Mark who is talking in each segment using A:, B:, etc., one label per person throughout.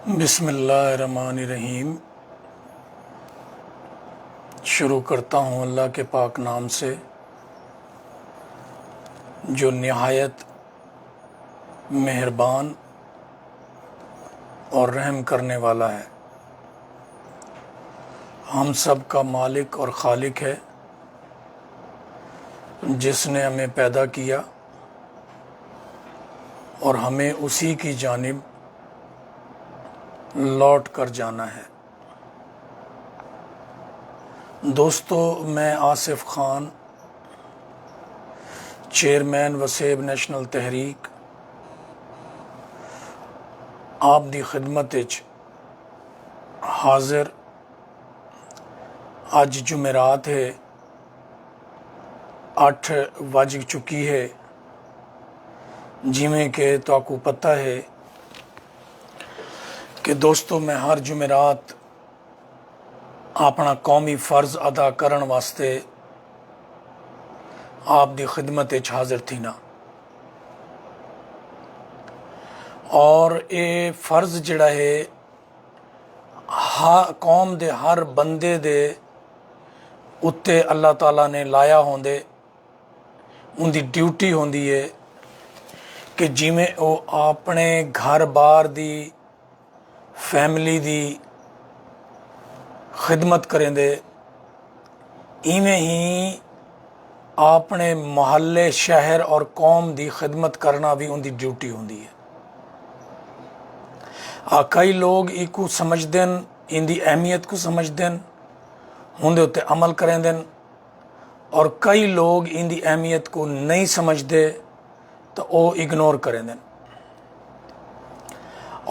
A: بسم اللہ الرحمن الرحیم۔ شروع کرتا ہوں اللہ کے پاک نام سے جو نہایت مہربان اور رحم کرنے والا ہے، ہم سب کا مالک اور خالق ہے، جس نے ہمیں پیدا کیا اور ہمیں اسی کی جانب لوٹ کر جانا ہے۔ دوستو، میں آصف خان، چیئرمین وسیب نیشنل تحریک، آپ دی خدمت وچ حاضر۔ اج جمعرات ہے، 8 بج چکی ہے، جویں کہ تو کو پتہ ہے کہ دوستو میں ہر جمعرات اپنا قومی فرض ادا کرن واسطے آپ دی خدمت وچ حاضر تھی نا، اور اے فرض جڑا ہے قوم دے ہر بندے دے اتے اللہ تعالیٰ نے لایا ہوندے، ان دی ڈیوٹی ہوندی ہے کہ جویں او اپنے گھر بار دی فیملی دی خدمت کریں دے، ایویں ہی اپنے محلے، شہر اور قوم دی خدمت کرنا بھی ان دی ڈیوٹی ہوندی ہے۔ کئی لوگ ای کو سمجھ دین، ان دی اہمیت کو سمجھ دین، ہندے اتے عمل کریں دین، اور کئی لوگ ان دی اہمیت کو نہیں سمجھ دے تو او اگنور کریں دین،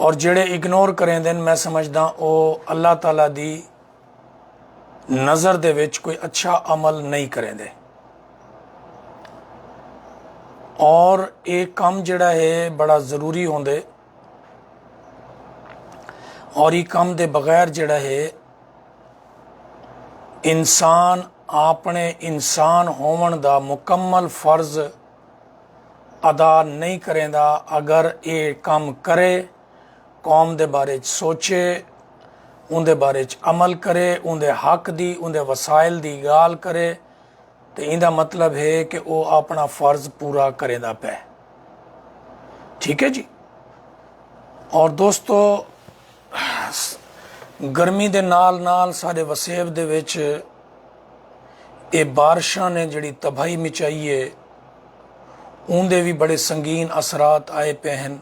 A: اور جڑے اگنور کریں دین میں سمجھدا او اللہ تعالیٰ دی نظر دے وچ کوئی اچھا عمل نہیں کریں دے، اور ایک کام جڑا ہے بڑا ضروری ہوندے، اور یہ کام دے بغیر جڑا ہے انسان اپنے انسان ہون دا مکمل فرض ادا نہیں کریں دا۔ اگر یہ کام کرے، قوم دے بارے سوچے، ان دے بارے عمل کرے، ان دے حق دی، ان دے وسائل دی گال کرے، تو ان دا مطلب ہے کہ وہ اپنا فرض پورا کرے دا پہ۔ ٹھیک ہے جی۔ اور دوستو، گرمی دے نال نال سارے وسیب دے وچ اے بارشاں نے جڑی تباہی مچائی ہے، ان دے بھی بڑے سنگین اثرات آئے پہ ہیں۔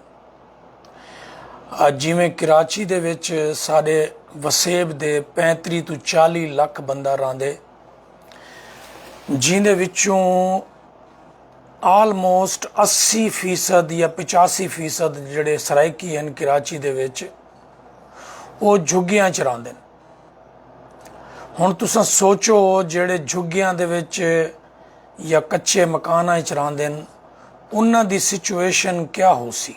A: جویں کراچی دے وچ سارے وسیب دے 35 تو 40 لاکھ بندہ راندے، جن دے وچوں آلموسٹ 80% یا 85% جڑے سرائکی ہیں کراچی دے وچ وہ جھگیاں چ راندے۔ ہن تساں سوچو جڑے جھگیاں دے وچ یا کچے مکاناں چ راندے انہاں دی سچویشن کیا ہو سی،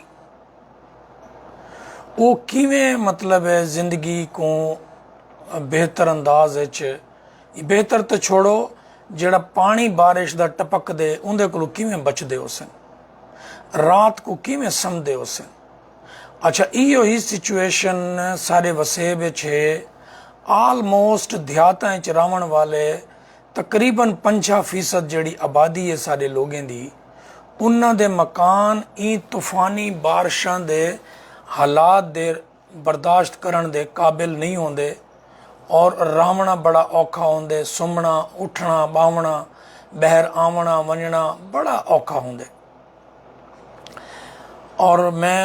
A: وہ کیویں مطلب ہے زندگی کو بہتر انداز بہتر تو چھوڑو، جڑا پانی بارش دا ٹپک دے اندے کو کیویں بچ دے ہو سن، رات کو کیویں سم دے ہو سن۔ اچھا، ایو ہی سچویشن سارے وسیب ہے، آلموسٹ دیہاتاں چ راون والے تقریباً 50% جڑی آبادی ہے سارے لوگیں دی، انہاں دے مکان این طوفانی بارشاں دے حالات دے برداشت کرن دے قابل نہیں ہوندے، اور راونا بڑا اوکھا ہوندے، سمنا، اٹھنا، باونا، بہر آونا ونجنا بڑا اوکھا ہوندے۔ اور میں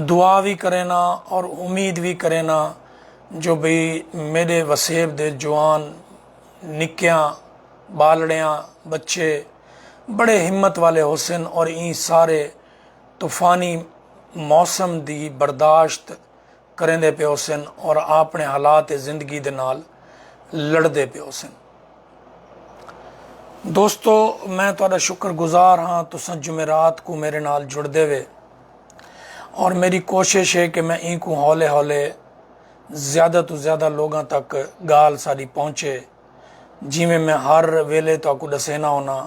A: دعا بھی کرینا اور امید بھی کرینا جو بھئی میرے وسیب دے جوان نکیاں بالڑیاں بچے بڑے ہمت والے حسن، اور این سارے طوفانی موسم دی برداشت کریں دے پہ حسن، اور اپنے حالات زندگی دے نال لڑ دے پہ حسن۔ دوستو، میں تہاڈا شکر گزار ہاں تساں جمعرات کو میرے نال جڑ دے وے، اور میری کوشش ہے کہ میں این کو ہولے ہولے زیادہ تو زیادہ لوگاں تک گال ساری پہنچے، جی میں ہر ویلے تو کو دسینا ہونا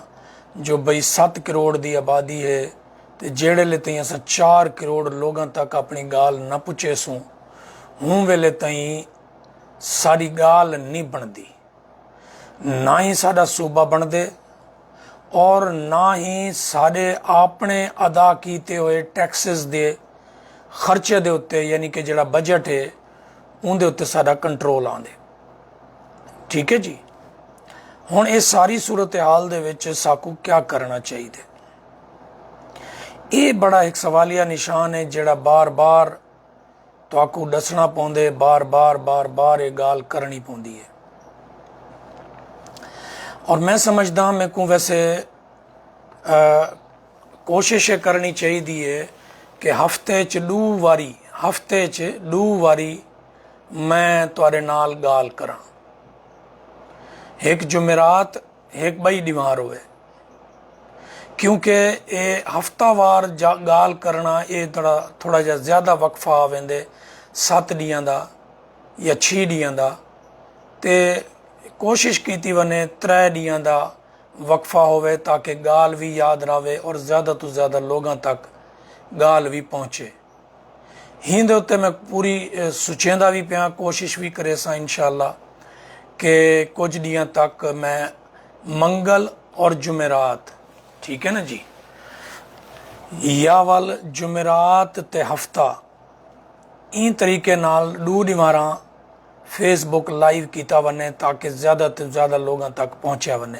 A: جو بھئی 7 کروڑ دی آبادی ہے، تے جیڑے لے تئیں اساں 4 کروڑ لوگاں تک اپنی گال نہ پچے سوں ہوں ویلے تئیں ساری گال نہیں بندی، نہ ہی ساڈا صوبہ بن دے اور نہ ہی سارے اپنے ادا کیتے ہوئے ٹیکسز دے خرچے دے اتے یعنی کہ جڑا بجٹ ہے ان دے اتے ساڈا کنٹرول آندے۔ ٹھیک ہے جی، ہن اس ساری صورتحال دے وچ ساکو کیا کرنا چاہیے؟ یہ بڑا ایک سوالیہ نشان ہے جڑا بار بار تو آکو دسنا پوندے، بار بار یہ گال کرنی پوندی ہے۔ اور میں سمجھدا ہوں میں کو ویسے کوشش کرنی چاہیے کہ ہفتے چ دو واری میں تواڈے نال گال کراں، ایک جمعرات ایک بئی دیوار ہوئے، کیونکہ یہ ہفتہ وار گال کرنا یہ تھوڑا جا زیادہ وقفہ آویندے 7 ڈیاں دا یا 6 ڈیاں دا، تے کوشش کیتی ونے 3 ڈیاں دا وقفہ ہوئے تاکہ گال بھی یاد رہے اور زیادہ تو زیادہ لوگاں تک گال بھی پہنچے۔ ہین دے اتے میں پوری سچیندہ بھی پیاں، کوشش بھی کرے سا انشاءاللہ کہ کچھ ڈیاں تک میں منگل اور جمعرات، ٹھیک ہے نا جی، یا وال جمعرات تے ہفتہ این طریقے نال 2 دیواراں فیس بک لائیو کیتا ونے تاکہ زیادہ تے زیادہ لوگاں تک پہنچیا ونے۔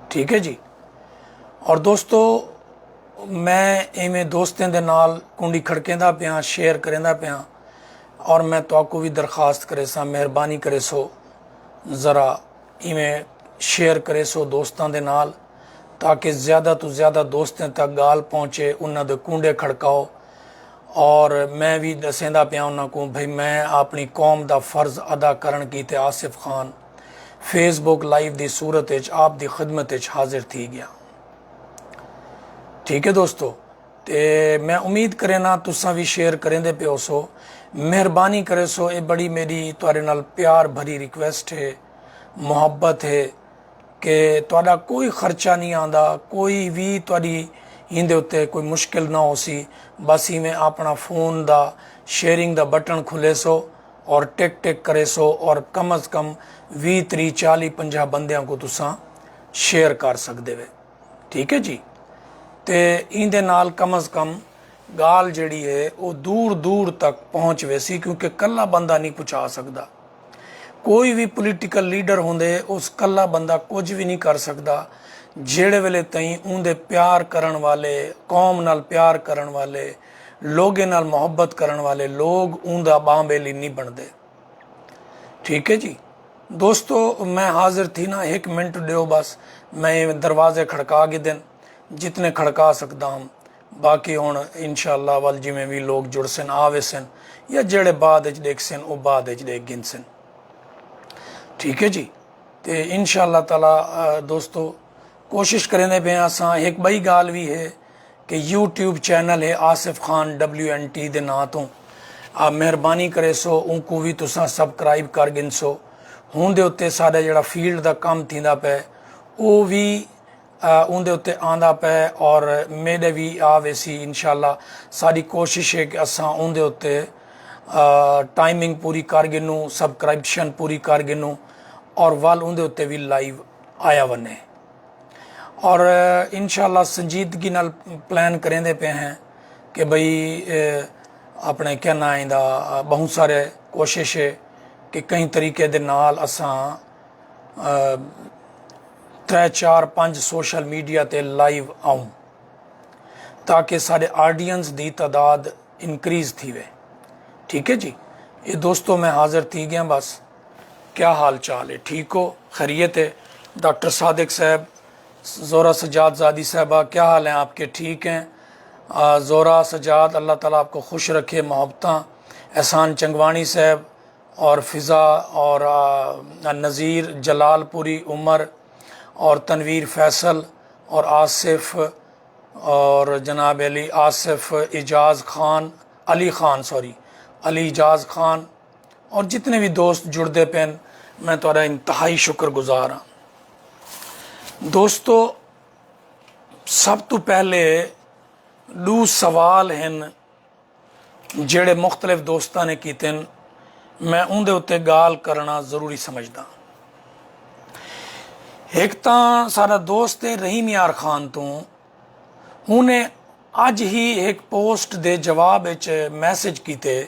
A: ٹھیک ہے جی، اور دوستو میں ایویں دوستیں دے نال کنڈی کھڑکیندہ پیاں، شیئر کریندہ پیاں، اور میں تو آپ کو بھی درخواست کرے سا مہربانی کرے سو ذرا ایویں شیئر کرے سو دوستاں دے نال تاکہ زیادہ تو زیادہ دوستیں تک گال پہنچے، انہاں دے کنڈے کھڑکاؤ، اور میں بھی دسیندہ پیاں انہاں کو بھئی میں اپنی قوم دا فرض ادا کرن کیتے آصف خان فیس بک لائیو دی صورت وچ آپ دی خدمت وچ حاضر تھی گیا۔ ٹھیک ہے دوستو، تے میں امید کرے نا تساں بھی شیئر کریں دے پہ ہو سو، مہربانی کرے سو، اے بڑی میری تواڈے نال پیار بھری ریکویسٹ ہے، محبت ہے کہ تواڈا کوئی خرچہ نہیں آندا، کوئی بھی تواڈی ہندے ہوتے کوئی مشکل نہ ہو سی، بس ہی میں اپنا phone the sharing the button کھلے سو اور ٹک کرے سو اور کم از کم 20 30 40 50 بندیاں کو تساں شیئر کر سکدے وے۔ ٹھیک ہے جی، تے این دے نال کم از کم گال جڑی ہے وہ دور دور تک پہنچ ویسی، کیونکہ کلا بندہ نہیں پہنچا سکدا، کوئی بھی پولیٹیکل لیڈر ہوندے اس کلا بندہ کچھ بھی نہیں کر سکدا، جیڑے ویلے تئیں اون دے پیار کرن والے، قوم نال پیار کرن والے، لوگے نال محبت کرن والے لوگ اون دا باں بیلی نہیں بندے۔ ٹھیک ہے جی دوستو، میں حاضر تھی نا، 1 منٹ دیو بس، میں دروازے کھڑکا گے دن جتنے کھڑکا سکتا ہوں، باقی ہون انشاءاللہ وال جی میں بھی لوگ جڑ سن آوے سن یا جڑے بعد اچ دیکھ سن او بعد اچ دیکھ گن سن۔ ٹھیک ہے جی، تے انشاءاللہ تعالی دوستو کوشش کریں دے پہ آساں ایک بئی گال بھی ہے کہ یوٹیوب چینل ہے آصف خان WNT دے نا تو آپ مہربانی کرے سو ان کو بھی تساں سبسکرائب کر گن سو، ہون دے اتے سارا جڑا فیلڈ دا کام تھیندا پے او بھی ان دے اتے آندا پے، اور میرے بھی آوے سی انشاءاللہ۔ ساری کوشش ہے کہ اساں ان دے اتے ٹائمنگ پوری کر گنوں، سبسکرپشن پوری کر گنوں، اور وال ان دے اتے بھی لائیو آیا ونے، اور انشاءاللہ سنجیدگی نال پلان کریں دے پہ ہیں کہ بھئی اپنے کہنا آئندہ بہت سارے کوشش ہے کہ کئی طریقے دے نال اساں 3 4 5 سوشل میڈیا تے لائیو آؤں تاکہ سارے آڈینس دی تعداد انکریز تھی وے۔ ٹھیک ہے جی، یہ دوستو میں حاضر تھی گیا، بس کیا حال چال ہے؟ ٹھیک ہو؟ خیریت ہے؟ ڈاکٹر صادق صاحب، زورا سجاد زادی صاحبہ کیا حال ہیں آپ کے؟ ٹھیک ہیں؟ زورا سجاد اللہ تعالیٰ آپ کو خوش رکھے، محبتاں۔ احسان چنگوانی صاحب اور فضا اور نذیر جلال پوری، عمر اور تنویر فیصل اور آصف اور جناب آصف اجاز خان، علی اجاز خان، اور جتنے بھی دوست جڑتے پین، میں تھوڑا انتہائی شکر گزار ہوں۔ دوستو سب تو پہلے دو سوال ہیں جڑے مختلف دوستاں نے کیتے ہیں، میں اندے اتے گال کرنا ضروری سمجھدا۔ ایک تاں سارا دوست ہے رحیم یار خان تو انہیں اج ہی ایک پوسٹ دے جواب میسج کیتے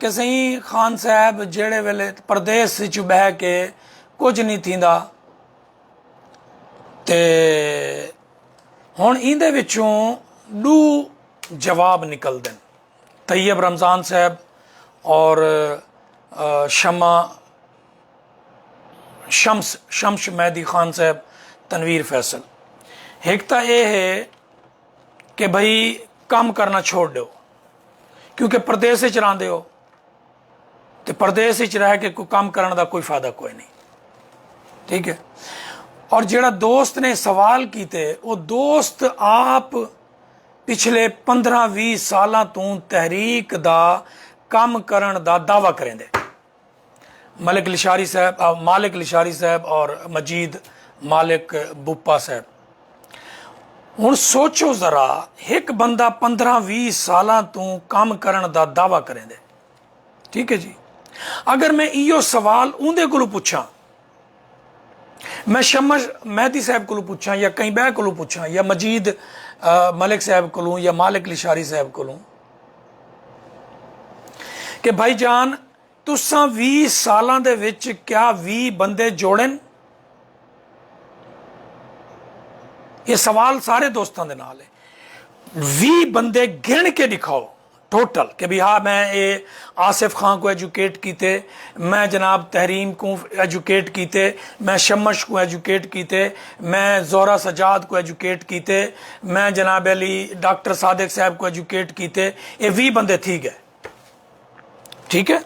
A: کہ صحیح خان صاحب جڑے ویلے پردیس چ بہ کے کچھ نہیں تھیندا تے ہن ایندے وچوں دو جواب نکل دیں، طیب رمضان صاحب اور شمس مہدی خان صاحب تنویر فیصل۔ ایک تا یہ ہے کہ بھائی کام کرنا چھوڑ دو کیونکہ پردیس وچ رہندے ہو تے پردیس وچ رہ کے کوئی کام کرنے دا کوئی فائدہ کوئی نہیں، ٹھیک ہے۔ اور جڑا دوست نے سوال کیتے وہ دوست آپ پچھلے 15-20 سالاں تو تحریک دا کام کرن دا دعویٰ کریں دے، مالک لشاری صاحب اور مجید مالک بوپا صاحب۔ ہن سوچو ذرا ایک بندہ 15-20 سالاں تو کام کرن دا دعویٰ کریں دے، ٹھیک ہے جی۔ اگر میں ایو سوال اندے کولو پوچھاں، میں شمس مہدی صاحب کو پوچھاں یا کہیں بہ کو پوچھاں یا مجید ملک صاحب کو یا مالک لشاری صاحب کو کہ بھائی جان تساں 20 سالاں دے وچ کیا 20 بندے جوڑن؟ یہ سوال سارے دوستاں دے نال ہے، 20 بندے گن کے دکھاؤ ٹوٹل کہ بھی ہاں میں آصف خان کو ایجوکیٹ کیتے، میں جناب تحریم کو ایجوکیٹ کیتے، میں شمش کو ایجوکیٹ کیتے، میں زہرہ سجاد کو ایجوکیٹ کیتے، میں جناب علی ڈاکٹر صادق صاحب کو ایجوکیٹ کیتے، یہ 20 بندے تھی گئے، ٹھیک ہے۔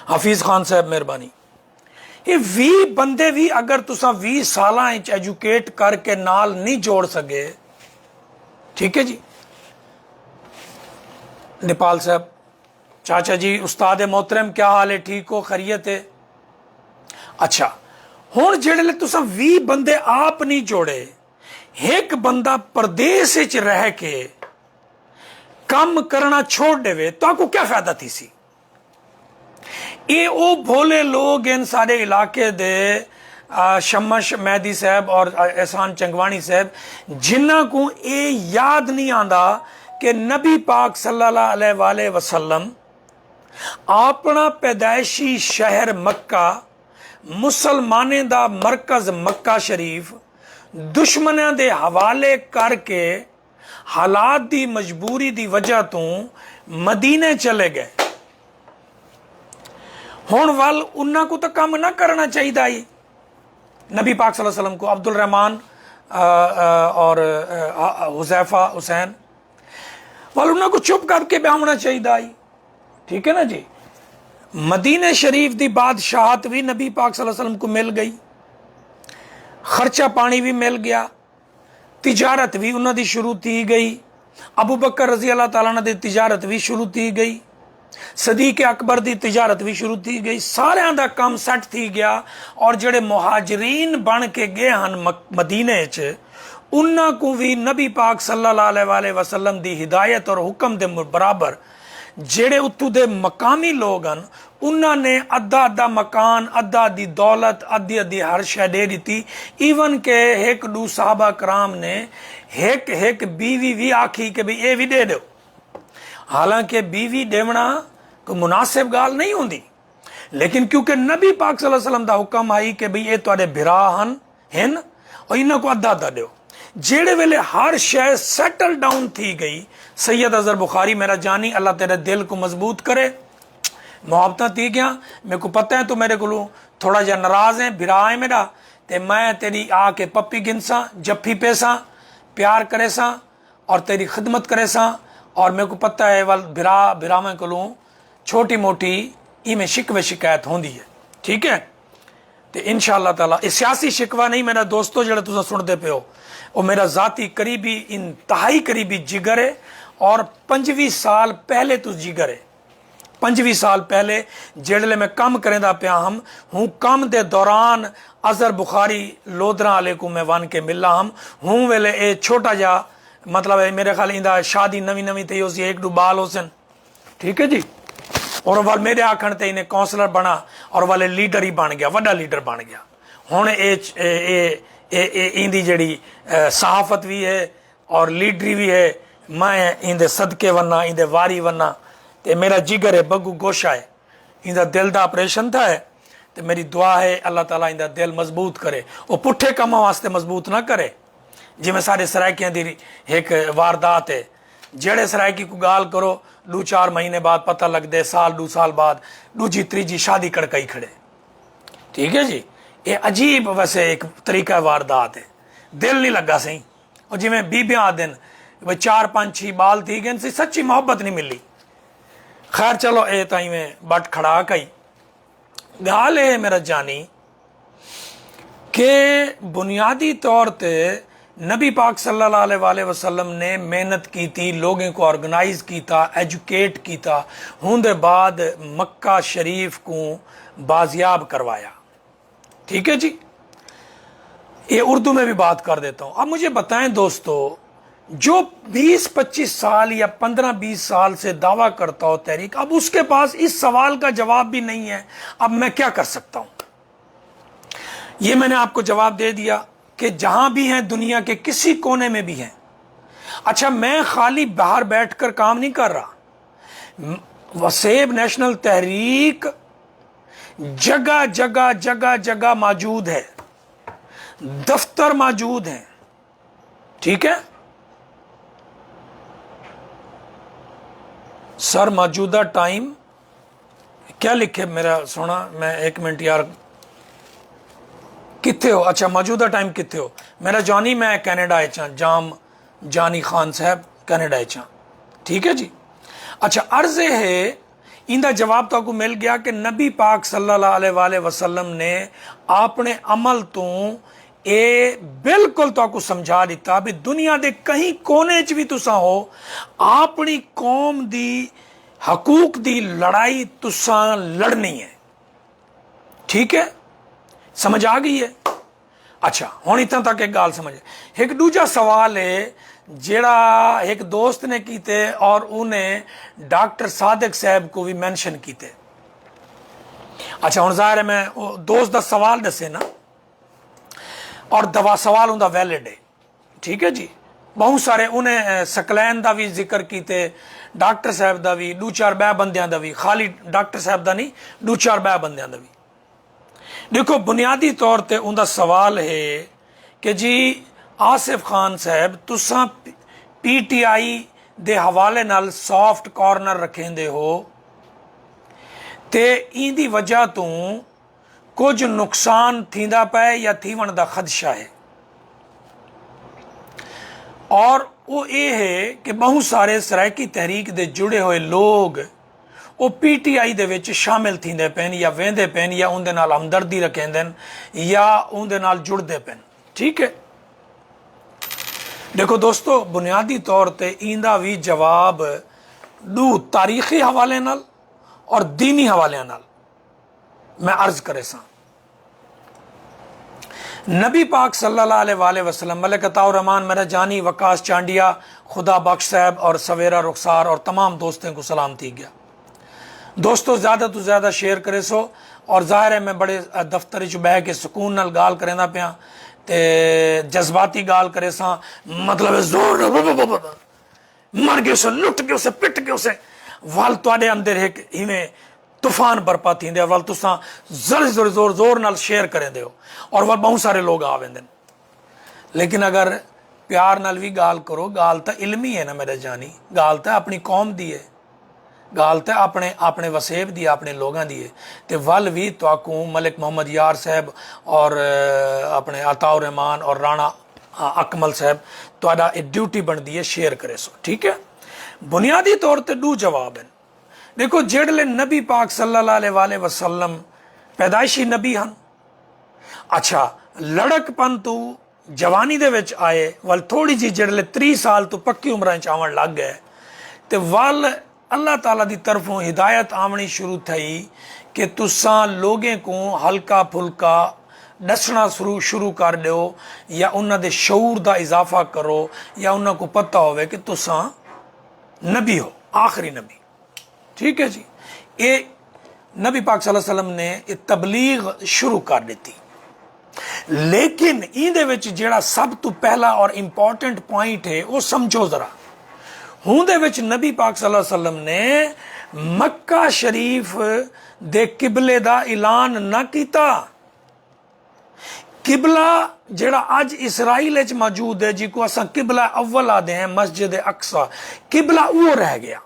A: حفیظ خان صاحب مہربانی، یہ 20 بندے بھی اگر تساں 20 سالاں ایجوکیٹ کر کے نال نہیں جوڑ سکے، ٹھیک ہے جی۔ نیپال صاحب، چاچا جی استاد محترم کیا حال ہے؟ ٹھیک ہو؟ خیریت ہے؟ اچھا ہن جڑے تساں 20 بندے آپ نہیں جوڑے، ایک بندہ پردیس وچ رہ کے کام کرنا چھوڑ دے تو آپ کو کیا فائدہ تھی سی؟ اے او بھولے لوگ ان سارے علاقے دے شمش مہدی صاحب اور احسان چنگوانی صاحب جنہ کو اے یاد نہیں آندا کہ نبی پاک صلی اللہ علیہ وآلہ وسلم اپنا پیدائشی شہر مکہ مسلمانیں دا مرکز مکہ شریف دشمنوں دے حوالے کر کے حالات دی مجبوری دی وجہ تو مدینے چلے گئے۔ ہون وال انہاں کو تو کام نہ کرنا چاہیے نبی پاک صلی اللہ علیہ وسلم کو، عبد الرحمن اور حذیفہ حسین وال انہاں کو چپ کر کے بیاونا چاہیے، ٹھیک ہے نا جی۔ مدینہ شریف دی بادشاہت بھی نبی پاک صلی اللہ علیہ وسلم کو مل گئی، خرچہ پانی بھی مل گیا، تجارت بھی انہوں دی شروع تھی گئی، ابو بکر رضی اللہ تعالیٰ دی تجارت بھی شروع تھی گئی، صدیق اکبر دی تجارت بھی شروع تھی گئی، سارے دا کام سیٹ تھی گیا۔ اور جڑے مہاجرین بن کے گئے ہن مدینے چ انہاں کو بھی نبی پاک صلی اللہ علیہ وآلہ وسلم دی ہدایت اور حکم دے برابر جڑے اتو دے مقامی لوگ ہیں انہاں نے ادھا مکان، ادھا دی دولت، ادھی ہر شے دے دیتی، ایون کہ ایک دو صحابہ کرام نے ایک بیوی بھی آکھی کہ بھی اے بھی دے دو، حالانکہ بیوی دیونا کوئی مناسب گال نہیں ہوندی، لیکن کیونکہ نبی پاک صلی اللہ علیہ وسلم دا حکم آئی کہ بھی اے تواڈے بھرا ہن اور انہاں کو ادھا دیو، جیڑے ویلے ہر شے سیٹل ڈاؤن تھی گئی۔ سید اظہر بخاری میرا جانی، اللہ تیرے دل کو مضبوط کرے، محبتاں تھی گیا، میرے کو پتہ ہے تو میرے کو تھوڑا جا ناراض ہیں، بھرا ہے میرا، تے میں تیری آ کے پپی گنساں، جفی پیساں، پیار کرے ساں اور تیری خدمت کرے ساں، اور میرے کو پتہ ہے بھرا میں کو چھوٹی موٹی ای میں شکوے شکایت ہوندی ہے، ٹھیک ہے۔ تو انشاءاللہ تعالیٰ یہ سیاسی شکوہ نہیں میرا دوستو جڑا تساں سنتے پہ ہو، وہ میرا ذاتی قریبی انتہائی قریبی جگر ہے اور 25 سال پہلے تو جگر ہے، 25 साल पहले जेड़े मैं कम करेंदा पिया हम हूँ कम दे दौरान अजहर बुखारी लोधरा वाले को मैं वन के मिला हम हूँ वेले ए छोटा जा मतलब मेरे ख्याल इंदा शादी नवी नवी थी उसी 1-2 बाल होसन, ठीक है जी। और वाल मेरे आखण ते इन्हें काउंसलर बना और वाले लीडर ही बन गया, वड्डा लीडर बन गया। हुण इंदी जड़ी सहाफत भी है और लीडरी भी है, मैं इंदे सदके वन्ना इंदे वारी वन्ना ते मेरा जिगर है बग्गू गोशा है, इंदा दिल दा ऑपरेशन था है ते मेरी दुआ है अल्लाह ताला इंदा दिल मजबूत करे, वो पुठे कामां वास्ते मजबूत ना करे। जिमें सारे सरायकियां दी एक वारदात है, जेड़े सरायकी को गाल करो 2-4 महीने बाद पता लगदे, साल 2 साल बाद दूजी तीजी शादी कड़काई खड़े, ठीक है जी। ये अजीब वैसे एक तरीका वारदात है, दिल नहीं लगा सही। और जिमें बीबियां आदन 4-5-6 बाल थी गए, सच्ची मोहब्बत नहीं मिली। खैर चलो ये ताई में बट खड़ा कई गाल है मेरा जानी के बुनियादी तौर पे नबी पाक सल्लल्लाहु अलैहि वसल्लम ने मेहनत की थी, लोगों को ऑर्गेनाइज किया, एजुकेट किया, होंदे बाद मक्का शरीफ को बाजियाब करवाया, ठीक है जी। ये उर्दू में भी बात कर देता हूं। अब मुझे बताएं दोस्तों, जो 20-25 साल या 15-20 साल से दावा करता हो तहरीक, अब उसके पास इस सवाल का जवाब भी नहीं है, अब मैं क्या कर सकता हूं? ये मैंने आपको जवाब दे दिया कि जहां भी हैं दुनिया के किसी कोने में भी हैं। अच्छा, मैं खाली बाहर बैठकर काम नहीं कर रहा, वसेब नेशनल तहरीक जगह जगह जगह जगह मौजूद है, दफ्तर मौजूद हैं, ठीक है सर। मौजूदा टाइम क्या लिखे मेरा सोना, मैं 1 मिनट यार, कितने हो? अच्छा, मौजूदा टाइम कितने हो मेरा जानी? मैं कैनेडा चा, जाम जानी खान साहब कैनेडा चा, ठीक है जी। अच्छा, अर्ज है इंदा जवाब तो आपको मिल गया कि नबी पाक सल्लल्लाहु अलैहि वसल्लम ने अपने अमल तो ये बिल्कुल तो आपको समझा दिता भी दुनिया के कहीं कोने च भी तुसा हो, अपनी कौम दी हकूक दी लड़ाई तुसा लड़नी है, ठीक है, समझ आ गई है? अच्छा, हुण इतना तक एक गाल समझ। एक दूजा सवाल है जेड़ा एक दोस्त ने कीते और उन्हें डॉक्टर सादिक साहब को भी मेंशन कीते। अच्छा, हुण जाहिर है मैं दोस्त दा सवाल दसे ना, और दवा सवाल उनका वैलिड है, ठीक है जी। बहुत सारे उन्हें सकलैन का भी जिक्र कीते, डॉक्टर साहब का भी, 2-4 बै बंदियां का भी, खाली डॉक्टर साहब का नहीं 2-4 बै बंदियां का भी। देखो, बुनियादी तौर पे उनका सवाल है कि जी आसिफ खान साहब तुसा PTI दे हवाले नाल सॉफ्ट कॉर्नर रखेंदे हो ते इंदी वजह तो कुछ नुकसान थींदा पे या थीवण दा खदशा है। और वो ये है कि बहुत सारे सरायकी तहरीक दे जुड़े हुए लोग वो PTI दे विच शामिल थींदे पेन या वेंदे पेन या उनदे नाल हमदर्दी रखेंदे या उनदे नाल जुड़दे पेन, ठीक है। देखो दोस्तों, बुनियादी तौर पे इंदा भी जवाब दू तारीखी हवाले नाल और दीनी हवाले नाल मैं अर्ज करे सा। नबी पाक सल्लल्लाहु अलैहि वसल्लम, मलिक अताउर रहमान मेरा जानी, वकास चांडिया, खुदा बख्श साहब और सवेरा रुखसार और तमाम दोस्तों को सलाम थी गया। दोस्तों, ज़्यादा तो ज़्यादा शेयर करे सो। और जाहिर है मैं बड़े दफ्तर च बह के सुकून नाल गाल करेंदा पिया ते जज्बाती गाल करे सा, मतलब जोर मर गए उसे, लुट के उसे, पिट के उसे, वाल तुहाडे अंदर एक इवें तूफान बरपा थींदे और वाल तुसा जोर जोर जोर जोर नाल शेयर करेंदे हो और वाल बहुत सारे लोग आ वेंदे। लेकिन अगर प्यार नाल भी गाल करो, गाल तो इल्मी है ना मेरे जानी, गाल तो अपनी कौम दी है, गाल तो अपने अपने वसेब दी, अपने लोगों दी है। तो वल भी तो मलिक मोहम्मद यार साहब और अपने अताउर रहमान और राणा अकमल साहब तो ड्यूटी बनती है शेयर करे सो, ठीक है। बुनियादी तौर पर 2 जवाब हैं। देखो, जेड़े नबी पाक सल्लल्लाहु अलैहि वसल्लम पैदाइशी नबी हैं, अच्छा लड़कपन तो जवानी दे विच आए, वल थोड़ी जी जेड़े 30 साल तो पक्की उम्र च आवन लग गए, तो वल اللہ تعالیٰ دی طرفوں ہدایت آمنی شروع تھئی کہ تساں لوگیں کو ہلکا پھلکا دسنا شروع کر دیو یا انہاں دے شعور دا اضافہ کرو یا انہاں کو پتہ ہوئے کہ تساں نبی ہو، آخری نبی. ٹھیک ہے جی. یہ نبی پاک صلی اللہ علیہ وسلم نے یہ تبلیغ شروع کر دیتی. لیکن ایندے وچ جیڑا سب تو پہلا اور امپورٹنٹ پوائنٹ ہے وہ سمجھو ذرا. ہوں دے وچ نبی پاک صلی اللہ علیہ وسلم نے مکہ شریف دے قبلے دا اعلان نہ کیتا. قبلہ جڑا اج اسرائیل وچ موجود ہے جی کو اساں قبلہ اول آدھے ہیں مسجد اقصی، قبلہ وہ رہ گیا.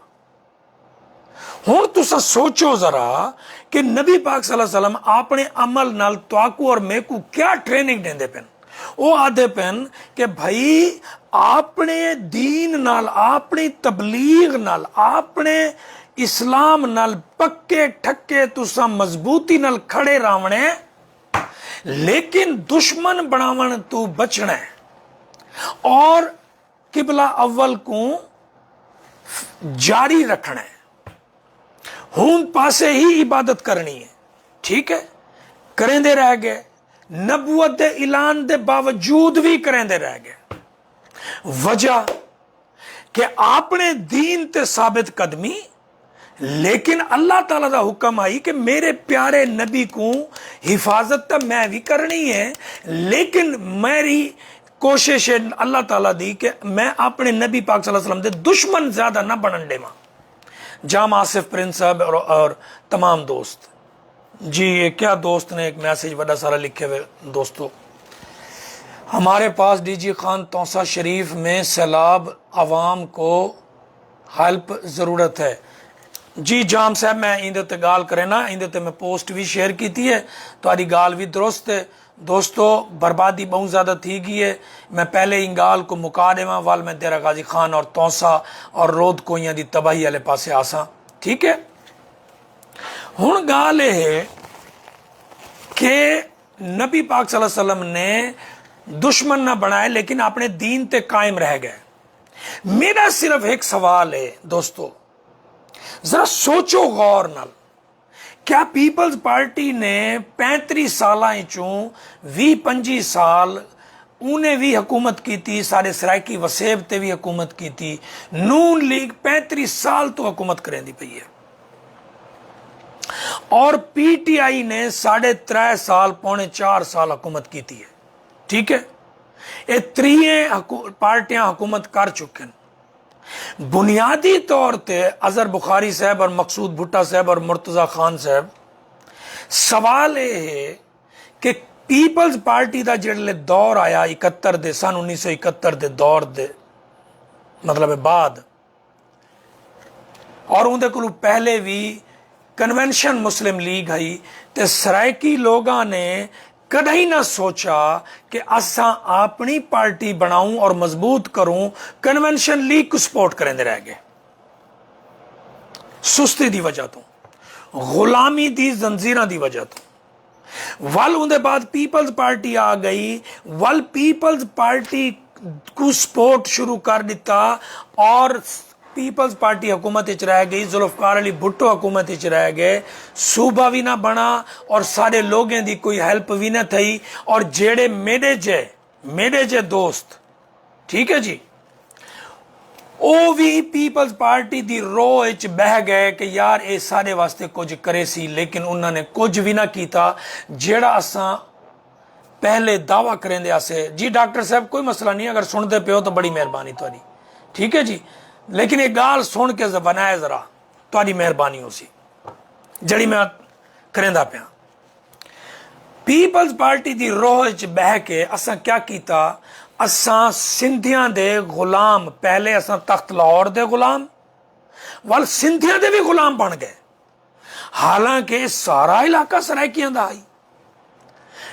A: ہوں تسا سوچو ذرا کہ نبی پاک صلی اللہ علیہ وسلم اپنے عمل نال تواکو اور میکو کیا ٹریننگ دیندے پن. وہ آدھے پن کہ بھائی اپنے دین نال، اپنی تبلیغ نال، اپنے اسلام نال پکے ٹھکے تسا مضبوطی نال کھڑے راونے، لیکن دشمن بناون تو بچنا ہے اور قبلہ اول کو جاری رکھنا ہے. ہون پاسے ہی عبادت کرنی ہے. ٹھیک ہے، کریں دے رہ گئے، نبوت دے اعلان دے باوجود بھی کریں دے رہ گئے. وجہ کہ اپنے دین تے ثابت قدمی، لیکن اللہ تعالیٰ دا حکم آئی کہ میرے پیارے نبی کو حفاظت تا میں بھی کرنی ہے، لیکن میری کوشش ہے اللہ تعالیٰ دی کہ میں اپنے نبی پاک صلی اللہ علیہ وسلم دے دشمن زیادہ نہ بنن دے ماں. جام آصف پرنس صاحب اور تمام دوست جی، یہ کیا دوست نے ایک میسیج بڑا سارا لکھے ہوئے. دوستو، ہمارے پاس ڈی جی خان توسا شریف میں سیلاب عوام کو ہیلپ ضرورت ہے. جی جام صاحب، میں اندے تے گال کرے نا، اندے تے میں پوسٹ بھی شیئر کیتی ہے، تو آدھی گال بھی درست ہے. دوستو، بربادی بہت زیادہ تھی گئی ہے. میں پہلے انگال کو مکا دے ماں وال میں دیرہ غازی خان اور توسا اور رود کوئیاں دی تباہی علیہ پاسے آساں. ٹھیک ہے، ہن گال ہے کہ نبی پاک صلی اللہ علیہ وسلم نے دشمن نہ بنائے لیکن اپنے دین تے قائم رہ گئے. میرا صرف ایک سوال ہے دوستو، ذرا سوچو غور نال، کیا پیپلز پارٹی نے 35 سالہ چوں 20-25 سال انہیں بھی حکومت کی تھی، سارے سرائکی وسیب تے بھی حکومت کی تھی، نون لیگ 35 سال تو حکومت کریں دی پئی ہے، اور پی ٹی آئی نے 3.5 سال 3.25 سال حکومت کی تھی ہے. ٹھیک ہے، یہ 3 پارٹیاں حکومت کر چکے ہیں. بنیادی طور تے اظہر بخاری صاحب اور مقصود بھٹا صاحب اور مرتضی خان صاحب، سوال یہ ہے کہ پیپلز پارٹی دا جڑے دور آیا 71 دے سن 1971 دے دور دے مطلب بعد، اور اندے کو پہلے بھی کنونشن مسلم لیگ ہے، تے سرائکی لوگاں نے کدی نہ سوچا کہ اساں اپنی پارٹی بناؤں اور مضبوط کروں، کنونشن لیگ کو سپورٹ کریں دے رہ گئے. سستی دی وجہ تو، غلامی دی زنجیراں دی وجہ تو. ول اندے بعد پیپلز پارٹی آ گئی، ول پیپلز پارٹی کو سپورٹ شروع کر دیتا اور پیپلز پارٹی حکومت اچ رہ گئی، ذوالفقار علی بھٹو حکومت اچ رہ گئے، صوبہ بھی نہ بنا اور سارے لوگیں دی کوئی ہیلپ بھی نہ تھی. اور جیڑے میرے جے دوست، ٹھیک ہے جی، او بھی پیپلز پارٹی دی رو اچ بہ گئے کہ یار اے سارے واسطے کچھ کرے سی، لیکن انہوں نے کچھ بھی نہ کیتا جیڑا اساں پہلے دعویٰ کریں دے آسے. جی ڈاکٹر صاحب کوئی مسئلہ نہیں، اگر سن دے پیو تو بڑی مہربانی تاری. ٹھیک ہے جی، لیکن ایک گال سن کے بنائے ذرا تاری مہربانی ہو سی جڑی میں کریں دا پیا. پیپلز پارٹی دی روح اچ بہ کے اساں کیا کیتا، اساں سندھیاں دے غلام، پہلے اساں تخت لاہور دے غلام، وال سندھیاں دے بھی غلام بن گئے، حالانکہ سارا علاقہ سرائکیاں دا آئی.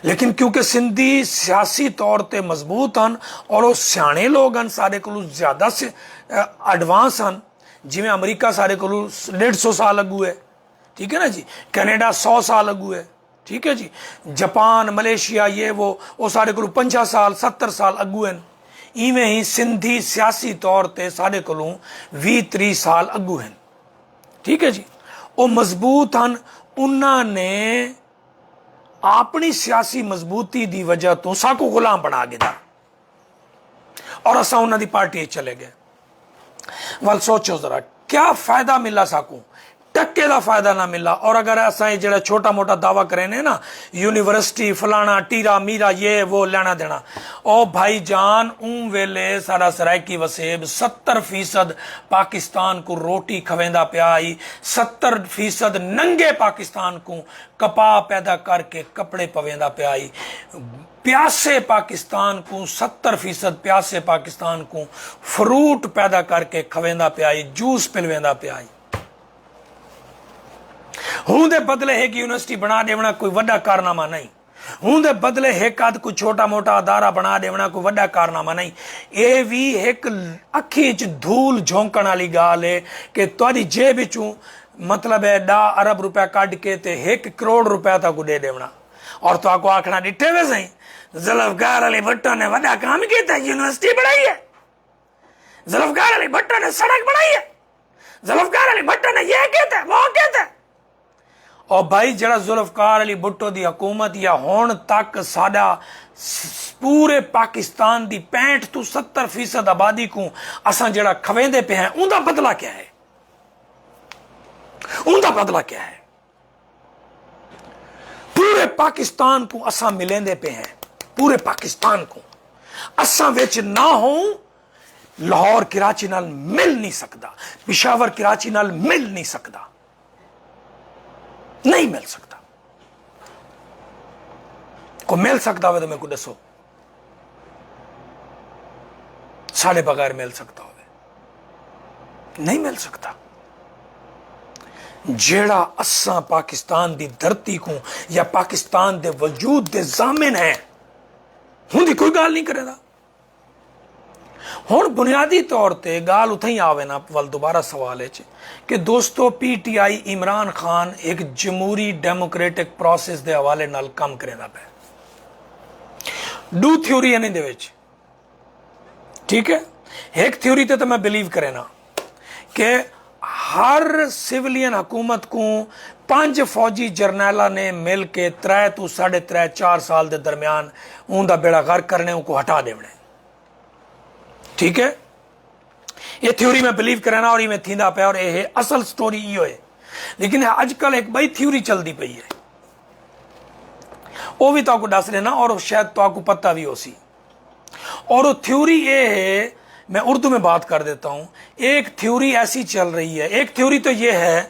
A: لیکن کیونکہ سندھی سیاسی طور تے مضبوط ہیں اور وہ سیانے لوگ ہیں، سارے کو زیادہ سے ایڈوانس ہیں، جی میں امریکہ سارے کو 150 سال اگو ہے. ٹھیک ہے نا جی، کینیڈا 100 سال اگو ہے. ٹھیک ہے جی، جاپان، ملیشیا، یہ وہ سارے کو 50 سال 70 سال اگو ہیں. ایویں ہی سندھی سیاسی طور تے سارے کو 20-30 سال اگو ہیں. ठीक है जी, वो मजबूत हैं, उन्होंने अपनी सियासी मजबूती की वजह तो साकू गुलाम बना दिया और असा उन्होंने पार्टी चले गए। वाल सोचो जरा क्या फायदा मिला, साकू टक्के का फायदा ना मिला। और अगर असा जो छोटा मोटा दावा करें ना, यूनिवर्सिटी फलाना टीरा मीरा ये वो लेना देना, ओ भाई जान ऊं वेले सारा सरायकी वसेब 70% पाकिस्तान को रोटी खवेंदा पिया आई, 70% नंगे पाकिस्तान को कपा पैदा करके कपड़े पवेंदा पिया आई, प्यासे पाकिस्तान को 70% प्यासे पाकिस्तान को फ्रूट पैदा करके खवेंदा पिया आई, जूस पिलवेंदा पिया आई। हूं दे बदले एक यूनिवर्सिटी बना देवना कोई वड्डा कारनामा नहीं, हूं दे बदले एक आध कोई छोटा मोटा अदारा बना देवना कोई वड्डा कारनामा नहीं। ये भी एक अखी च धूल झोंकण वाली गाल है कि तुहाडी जेब विचों मतलब है 10 अरब रुपया कढ के ते 1 करोड़ रुपया तक दे देवना और तो आपको आखना डिठे वे सही जुल्फकार अली भुट्टो ने वड्डा काम किया, यूनिवर्सिटी बनाई है, जुल्फकार अली भुट्टो ने सड़क बनाई है, जुल्फकार अली भुट्टो ने ये कहता है वो कहता है। और भाई जरा जुल्फकार अली भुट्टो की हुकूमत या हुण तक साडा पूरे पाकिस्तान की 65 to 70% आबादी को असा जरा खवेंदे पे हैं, उनका बदला क्या है, उनका बदला क्या है? पूरे पाकिस्तान को असा मिलेंदे पे हैं, पूरे पाकिस्तान को असा विच ना हो, लाहौर कराची नाल मिल नहीं सकता, पिशावर कराची नाल मिल नहीं सकता, नहीं मिल सकता। को मिल सकता हो तो मेरे को दसो, साढ़े बगैर मिल सकता हो? नहीं मिल सकता। जेड़ा असा पाकिस्तान की धरती को या पाकिस्तान के वजूद के जामिन है, उनकी कोई गाल नहीं करेगा। हुण बुनियादी तौर पर गाल उत ही आवे ना वाल दोबारा सवाल है कि दोस्तों PTI इमरान खान एक जमहूरी डेमोक्रेटिक प्रोसेस के हवाले नाल काम करेगा पे दो थ्योरी है इहदे विच, ठीक है। एक थ्योरी तो मैं बिलीव करे ना कि हर सिविलियन हुकूमत को 5 फौजी जरनैलों ने मिल के 3 to 3.5 4 साल के दरमियान उनका बेड़ा गर्क करने उनको हटा देने, ठीक है। ये थ्योरी में बिलीव करना और ये थींदा पे और ये असल स्टोरी यो है। लेकिन आजकल एक बड़ी थ्योरी चलती पई है, वो भी तो आपको दस देना और शायद तो आपको पता भी हो सी। और वो थ्योरी ये है, मैं उर्दू में बात कर देता हूं। एक थ्योरी ऐसी चल रही है, एक थ्योरी तो ये है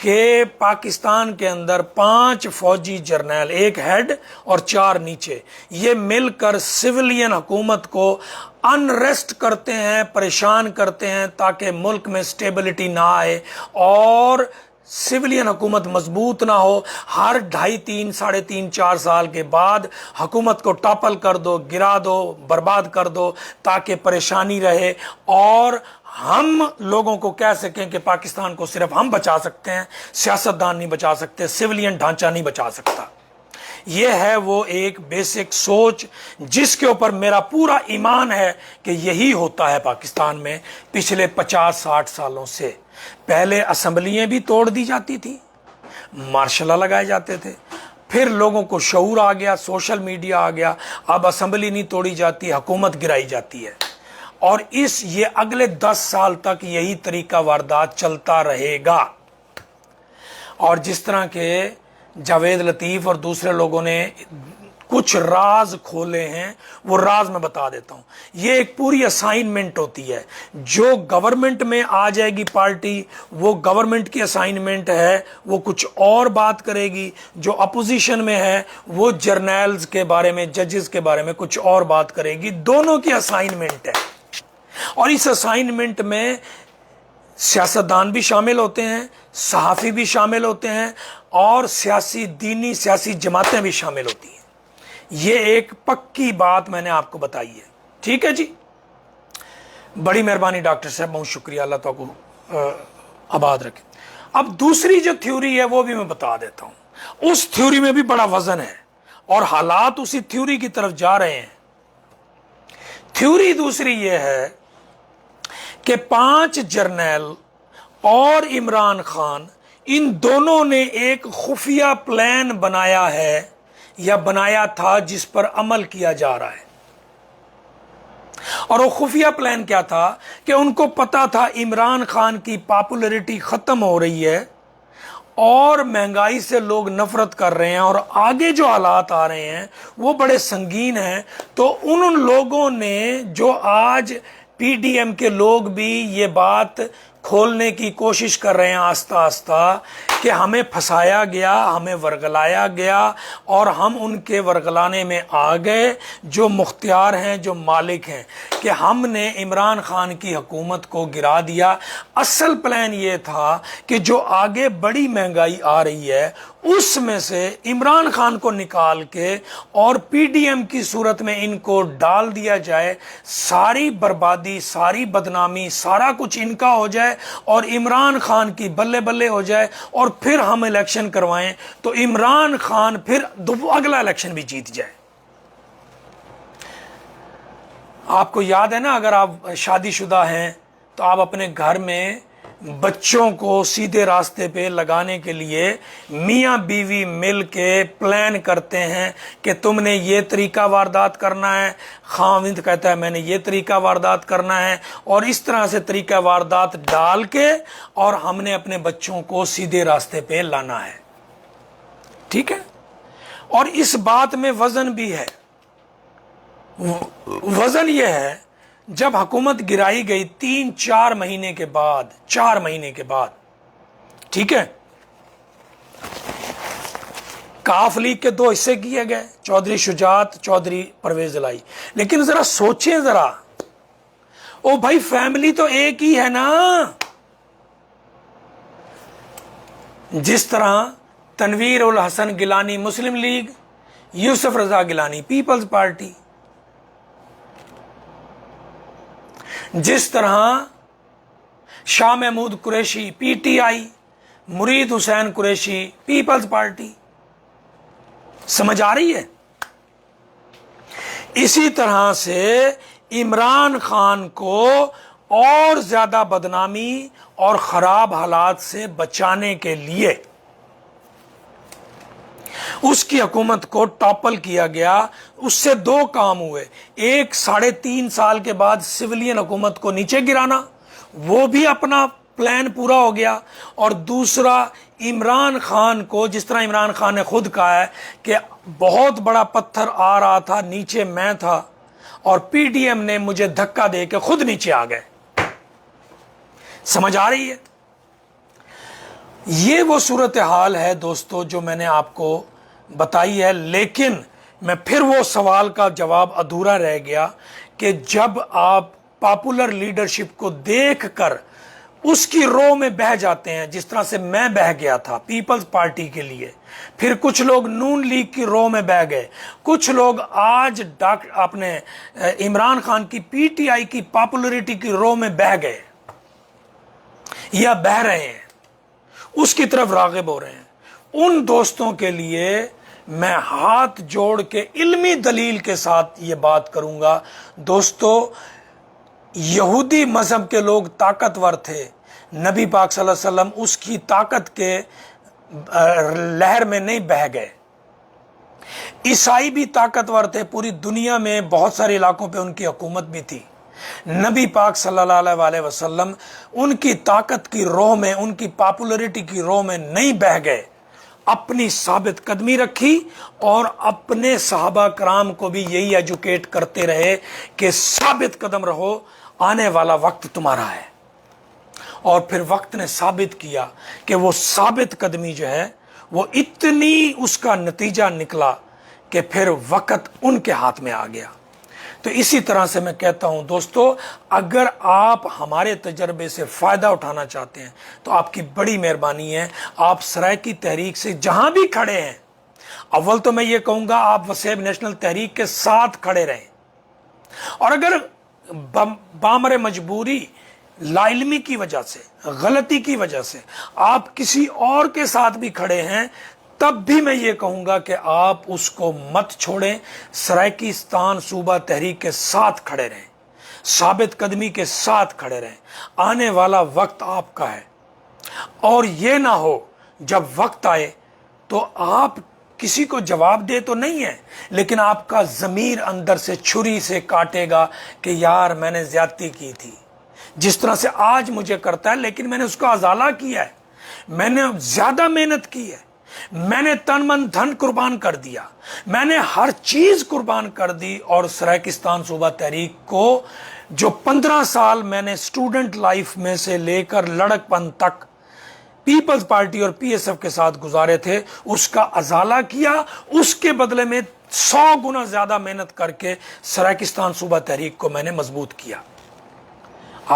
A: कि पाकिस्तान के अंदर 5 फौजी जर्नैल, 1 हेड और 4 नीचे, ये मिलकर सिविलियन हुकूमत को अनरेस्ट करते हैं, परेशान करते हैं ताकि मुल्क में स्टेबिलिटी ना आए और सिविलियन हुकूमत मजबूत ना हो। हर 2.5 3 3.5 4 साल के बाद हुकूमत को टॉपल कर दो, गिरा दो, बर्बाद कर दो ताकि परेशानी रहे और हम लोगों को कह सकें कि पाकिस्तान को सिर्फ हम बचा सकते हैं, सियासतदान नहीं बचा सकते, सिविलियन ढांचा नहीं बचा सकता। यह है वो एक बेसिक सोच जिसके ऊपर मेरा पूरा ईमान है कि यही होता है पाकिस्तान में पिछले 50-60 सालों से। पहले असेंबलियां भी तोड़ दी जाती थी, मार्शल लॉ लगाए जाते थे, फिर लोगों को शऊर आ गया, सोशल मीडिया आ गया, अब असेंबली नहीं तोड़ी जाती, हुकूमत गिराई जाती है। और ये अगले 10 साल तक यही तरीका वारदात चलता रहेगा। और जिस तरह के जावेद लतीफ़ और दूसरे लोगों ने कुछ राज खोले हैं, वो राज मैं बता देता हूं। ये एक पूरी असाइनमेंट होती है, जो गवर्नमेंट में आ जाएगी पार्टी, वो गवर्नमेंट की असाइनमेंट है, वो कुछ और बात करेगी। जो अपोजिशन में है वो जर्नल्स के बारे में, जजेस के बारे में कुछ और बात करेगी। दोनों की असाइनमेंट है और इस असाइनमेंट में सियासतदान भी शामिल होते हैं, सहाफ़ी भी शामिल होते हैं और सियासी दीनी सियासी जमातें भी शामिल होती हैं। ये एक पक्की बात मैंने आपको बताई है, ठीक है जी। बड़ी मेहरबानी डॉक्टर साहब, बहुत शुक्रिया, अल्लाह तो आपको आबाद रखे। अब दूसरी जो थ्योरी है वो भी मैं बता देता हूं। उस थ्योरी में भी बड़ा वजन है और हालात उसी थ्योरी की तरफ जा रहे हैं। थ्योरी दूसरी ये है कि 5 जर्नैल اور इमरान खान, इन दोनों ने एक खुफिया प्लान बनाया है या बनाया था जिस पर अमल किया जा रहा है। और वो खुफिया प्लान क्या था कि उनको पता था इमरान खान की पॉपुलैरिटी खत्म हो रही है और महंगाई से लोग नफरत कर रहे हैं और आगे जो हालात आ रहे हैं वो बड़े संगीन हैं। तो उन लोगों ने, जो आज पीडीएम के लोग भी ये बात खोलने की कोशिश कर रहे हैं आस्ता आस्ता कि हमें फंसाया गया, हमें वर्गलाया गया और हम उनके वर्गलाने में आ गए, जो मुख्तियार हैं, जो मालिक हैं, कि हमने इमरान खान की हुकूमत को गिरा दिया। असल प्लान ये था कि जो आगे बड़ी महंगाई आ रही है उसमें से इमरान खान को निकाल के और पीडीएम की सूरत में इनको डाल दिया जाए, सारी बर्बादी, सारी बदनामी, सारा कुछ इनका हो जाए और इमरान खान की बल्ले बल्ले हो जाए और फिर हम इलेक्शन करवाएं तो इमरान खान फिर अगला इलेक्शन भी जीत जाए। आपको याद है ना, अगर आप शादीशुदा हैं तो आप अपने घर में बच्चों को सीधे रास्ते पे लगाने के लिए मियाँ बीवी मिल के प्लान करते हैं कि तुमने ये तरीका वारदात करना है, खाविंद कहता है मैंने ये तरीका वारदात करना है, और इस तरह से तरीका वारदात डाल के और हमने अपने बच्चों को सीधे रास्ते पे लाना है। ठीक है, और इस बात में वजन भी है। वजन यह है, जब हुकूमत गिराई गई 3-4 महीने के बाद, 4 महीने के बाद, ठीक है, काफ लीग के 2 हिस्से किए गए, चौधरी शुजात, चौधरी परवेज लाई। लेकिन जरा सोचें जरा, ओ भाई फैमिली तो एक ही है ना। जिस तरह तनवीर उल हसन गिलानी मुस्लिम लीग, यूसुफ रजा गिलानी पीपल्स पार्टी, जिस तरह शाह महमूद कुरैशी पीटीआई, मुरीद हुसैन कुरैशी पीपल्स पार्टी। समझ आ रही है? इसी तरह से इमरान खान को और ज्यादा बदनामी और खराब हालात से बचाने के लिए उसकी हुकूमत को टॉपल किया गया। उससे 2 काम हुए, एक 3.5 साल के बाद सिविलियन हुकूमत को नीचे गिराना, वो भी अपना प्लान पूरा हो गया, और दूसरा इमरान खान को, जिस तरह इमरान खान ने खुद कहा है कि बहुत बड़ा पत्थर आ रहा था, नीचे मैं था और पीडीएम ने मुझे धक्का दे के खुद नीचे आ गए। समझ आ रही है? ये वो सूरत हाल है दोस्तों जो मैंने आपको बताई है। लेकिन मैं फिर वो सवाल का जवाब अधूरा रह गया कि जब आप पॉपुलर लीडरशिप को देखकर उसकी रो में बह जाते हैं, जिस तरह से मैं बह गया था पीपल्स पार्टी के लिए, फिर कुछ लोग नून लीग की रो में बह गए, कुछ लोग आज अपने इमरान खान की पीटीआई की पॉपुलरिटी की रो में बह गए या बह रहे हैं, उसकी तरफ रागिब हो रहे हैं। उन दोस्तों के लिए मैं हाथ जोड़ के इल्मी दलील के साथ ये बात करूंगा, दोस्तों यहूदी मजहब के लोग ताकतवर थे, नबी पाक सल्लल्लाहु अलैहि वसल्लम उसकी ताकत के लहर में नहीं बह गए। ईसाई भी ताकतवर थे, पूरी दुनिया में बहुत सारे इलाकों पे उनकी हुकूमत भी थी। नबी पाक सल्लल्लाहु अलैहि वसल्लम उनकी ताकत की रोह में, उनकी पॉपुलैरिटी की रोह में नहीं बह गए, अपनी साबित कदमी रखी और अपने सहाबा कराम को भी यही एजुकेट करते रहे कि साबित कदम रहो, आने वाला वक्त तुम्हारा है। और फिर वक्त ने साबित किया कि वो साबित कदमी जो है वो इतनी उसका नतीजा निकला कि फिर वक्त उनके हाथ में आ गया। तो इसी तरह से मैं कहता हूं दोस्तों, अगर आप हमारे तजर्बे से फ़ायदा उठाना चाहते हैं तो आपकी बड़ी मेहरबानी है, आप सराइकी तहरीक से जहां भी खड़े हैं, अव्वल तो मैं ये कहूँगा आप वसेब नेशनल तहरीक के साथ खड़े रहें, और अगर बामरे मजबूरी, लाइल्मी की वजह से, गलती की वजह से आप किसी और के साथ भी खड़े हैं, तब भी मैं ये कहूँगा कि आप उसको मत छोड़ें, सराइकिस्तान सूबा तहरीक के साथ खड़े रहें, साबित कदमी के साथ खड़े रहें। आने वाला वक्त आपका है, اور یہ نہ ہو جب وقت آئے تو آپ کسی کو جواب دے تو نہیں ہے، لیکن آپ کا ضمیر اندر سے چھری سے کاٹے گا کہ یار میں نے زیادتی کی تھی، جس طرح سے آج مجھے کرتا ہے، لیکن میں نے اس کا ازالہ کیا ہے، میں نے زیادہ محنت کی ہے، میں نے تن من دھن قربان کر دیا، میں نے ہر چیز قربان کر دی، اور سرائیکستان صوبہ تحریک کو جو 15 سال میں نے اسٹوڈنٹ لائف میں سے لے کر لڑک پن تک پیپلز پارٹی اور پی ایس ایف کے ساتھ گزارے تھے، اس کا ازالہ کیا، اس کے بدلے میں 100 گنا زیادہ محنت کر کے سرائیکستان صوبہ تحریک کو میں نے مضبوط کیا۔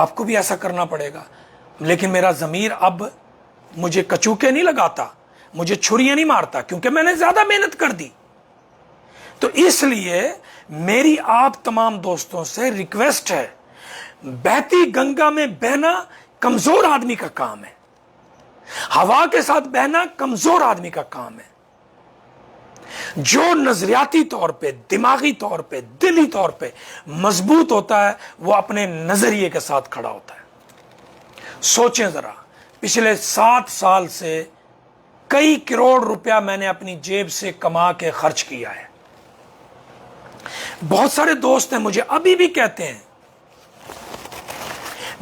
A: آپ کو بھی ایسا کرنا پڑے گا، لیکن میرا ضمیر اب مجھے کچوکے نہیں لگاتا، مجھے چھریاں نہیں مارتا، کیونکہ میں نے زیادہ محنت کر دی۔ تو اس لیے میری آپ تمام دوستوں سے ریکویسٹ ہے، بہتی گنگا میں بہنا کمزور آدمی کا کام ہے، ہوا کے ساتھ بہنا کمزور آدمی کا کام ہے۔ جو نظریاتی طور پہ، دماغی طور پہ، دلی طور پہ مضبوط ہوتا ہے، وہ اپنے نظریے کے ساتھ کھڑا ہوتا ہے۔ سوچیں ذرا، پچھلے 7 سال سے کئی کروڑ روپیہ میں نے اپنی جیب سے کما کے خرچ کیا ہے۔ بہت سارے دوست ہیں مجھے ابھی بھی کہتے ہیں،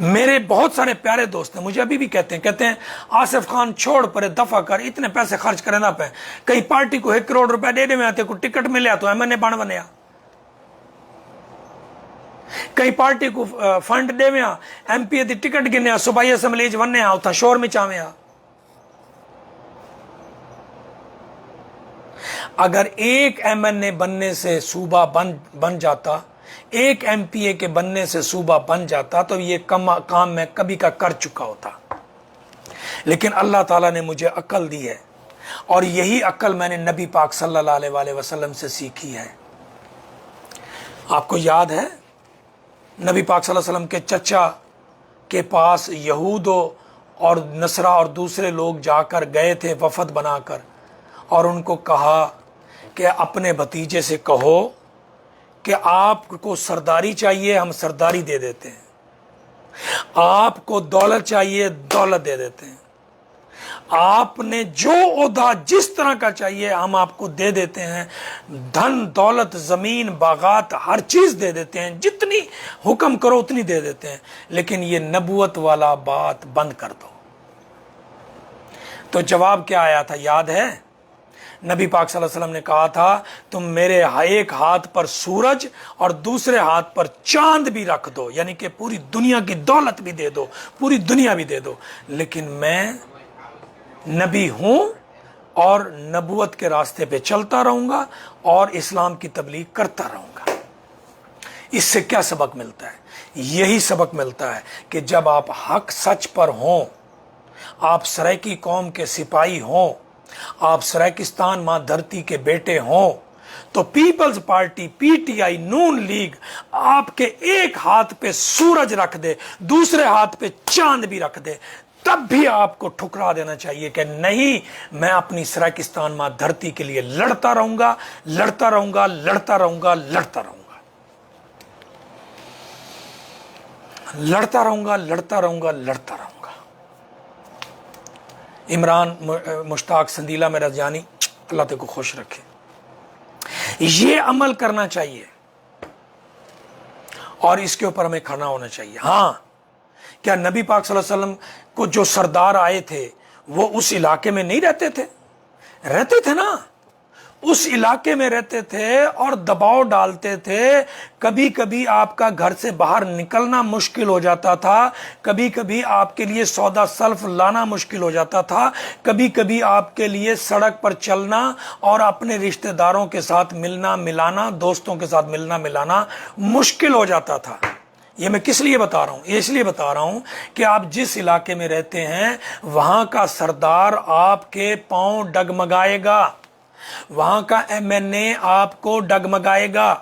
A: میرے بہت سارے پیارے دوست ہیں مجھے ابھی بھی کہتے ہیں آصف خان چھوڑ پرے، دفع کر، اتنے پیسے خرچ کرے نہ پہ، کئی پارٹی کو 1 کروڑ روپے دے دے میں آتے، کوئی ٹکٹ ملیا تو میں نے بن بنیا، کئی پارٹی کو فنڈ دے میں ایم پی دی ٹکٹ گنیا، صوبائی اسمبلی وننے اتھا شور میں چاویں۔ اگر ایک ایم این اے بننے سے صوبہ بن جاتا، ایک ایم پی اے کے بننے سے صوبہ بن جاتا، تو یہ کام میں کبھی کا کر چکا ہوتا۔ لیکن اللہ تعالیٰ نے مجھے عقل دی ہے، اور یہی عقل میں نے نبی پاک صلی اللہ علیہ وآلہ وسلم سے سیکھی ہے۔ آپ کو یاد ہے نبی پاک صلی اللہ علیہ وسلم کے چچا کے پاس یہود اور نصرہ اور دوسرے لوگ جا کر گئے تھے وفد بنا کر، اور ان کو کہا کہ اپنے بھتیجے سے کہو کہ آپ کو سرداری چاہیے، ہم سرداری دے دیتے ہیں، آپ کو دولت چاہیے، دولت دے دیتے ہیں، آپ نے جو عہدہ جس طرح کا چاہیے ہم آپ کو دے دیتے ہیں، دھن دولت زمین باغات ہر چیز دے دیتے ہیں، جتنی حکم کرو اتنی دے دیتے ہیں، لیکن یہ نبوت والا بات بند کر دو۔ تو جواب کیا آیا تھا یاد ہے؟ نبی پاک صلی اللہ علیہ وسلم نے کہا تھا تم میرے ایک ہاتھ پر سورج اور دوسرے ہاتھ پر چاند بھی رکھ دو، یعنی کہ پوری دنیا کی دولت بھی دے دو، پوری دنیا بھی دے دو، لیکن میں نبی ہوں اور نبوت کے راستے پہ چلتا رہوں گا اور اسلام کی تبلیغ کرتا رہوں گا۔ اس سے کیا سبق ملتا ہے؟ یہی سبق ملتا ہے کہ جب آپ حق سچ پر ہوں، آپ سرائیکی قوم کے سپاہی ہوں، آپ سرائیکستان ماں دھرتی کے بیٹے ہوں، تو Peoples Party, P T I, Noon League آپ کے ایک ہاتھ پہ سورج رکھ دے، دوسرے ہاتھ پہ چاند بھی رکھ دے، تب بھی آپ کو ٹھکرا دینا چاہیے کہ نہیں، میں اپنی سرائیکستان ماں دھرتی کے لیے لڑتا رہوں گا، لڑتا رہوں گا، لڑتا رہوں گا، لڑتا رہوں گا، لڑتا رہوں گا، لڑتا رہوں گا، لڑتا رہوں گا۔ عمران مشتاق سندیلہ میرا جانی، اللہ تے کو خوش رکھے، یہ عمل کرنا چاہیے اور اس کے اوپر ہمیں کھڑا ہونا چاہیے۔ ہاں، کیا نبی پاک صلی اللہ علیہ وسلم کو جو سردار آئے تھے وہ اس علاقے میں نہیں رہتے تھے؟ رہتے تھے نا، اس علاقے میں رہتے تھے اور دباؤ ڈالتے تھے۔ کبھی کبھی آپ کا گھر سے باہر نکلنا مشکل ہو جاتا تھا، کبھی کبھی آپ کے لیے سودا سلف لانا مشکل ہو جاتا تھا، کبھی کبھی آپ کے لیے سڑک پر چلنا اور اپنے رشتہ داروں کے ساتھ ملنا ملانا، دوستوں کے ساتھ ملنا ملانا مشکل ہو جاتا تھا۔ یہ میں کس لیے بتا رہا ہوں؟ اس لیے بتا رہا ہوں کہ آپ جس علاقے میں رہتے ہیں وہاں کا سردار آپ کے پاؤں ڈگمگائے گا، وہاں کا ایم این اے آپ کو ڈگمگائے گا،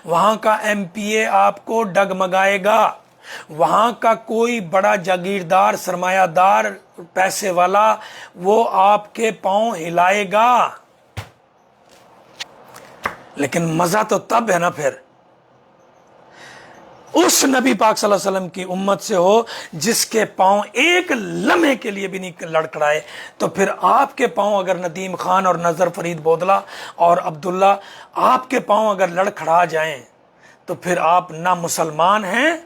A: وہاں کا ایم پی اے آپ کو ڈگمگائے گا، وہاں کا کوئی بڑا جاگیردار، سرمایہ دار، پیسے والا، وہ آپ کے پاؤں ہلائے گا۔ لیکن مزہ تو تب ہے نا پھر उस नबी पाक सल्लल्लाहु अलैहि वसल्लम की उम्मत से हो जिसके पांव एक लम्हे के लिए भी नहीं लड़खड़ाए, तो फिर आपके पांव अगर नदीम खान और नजर फरीद बोदला और अब्दुल्ला आपके पांव अगर लड़खड़ा जाएं, तो फिर आप ना मुसलमान हैं,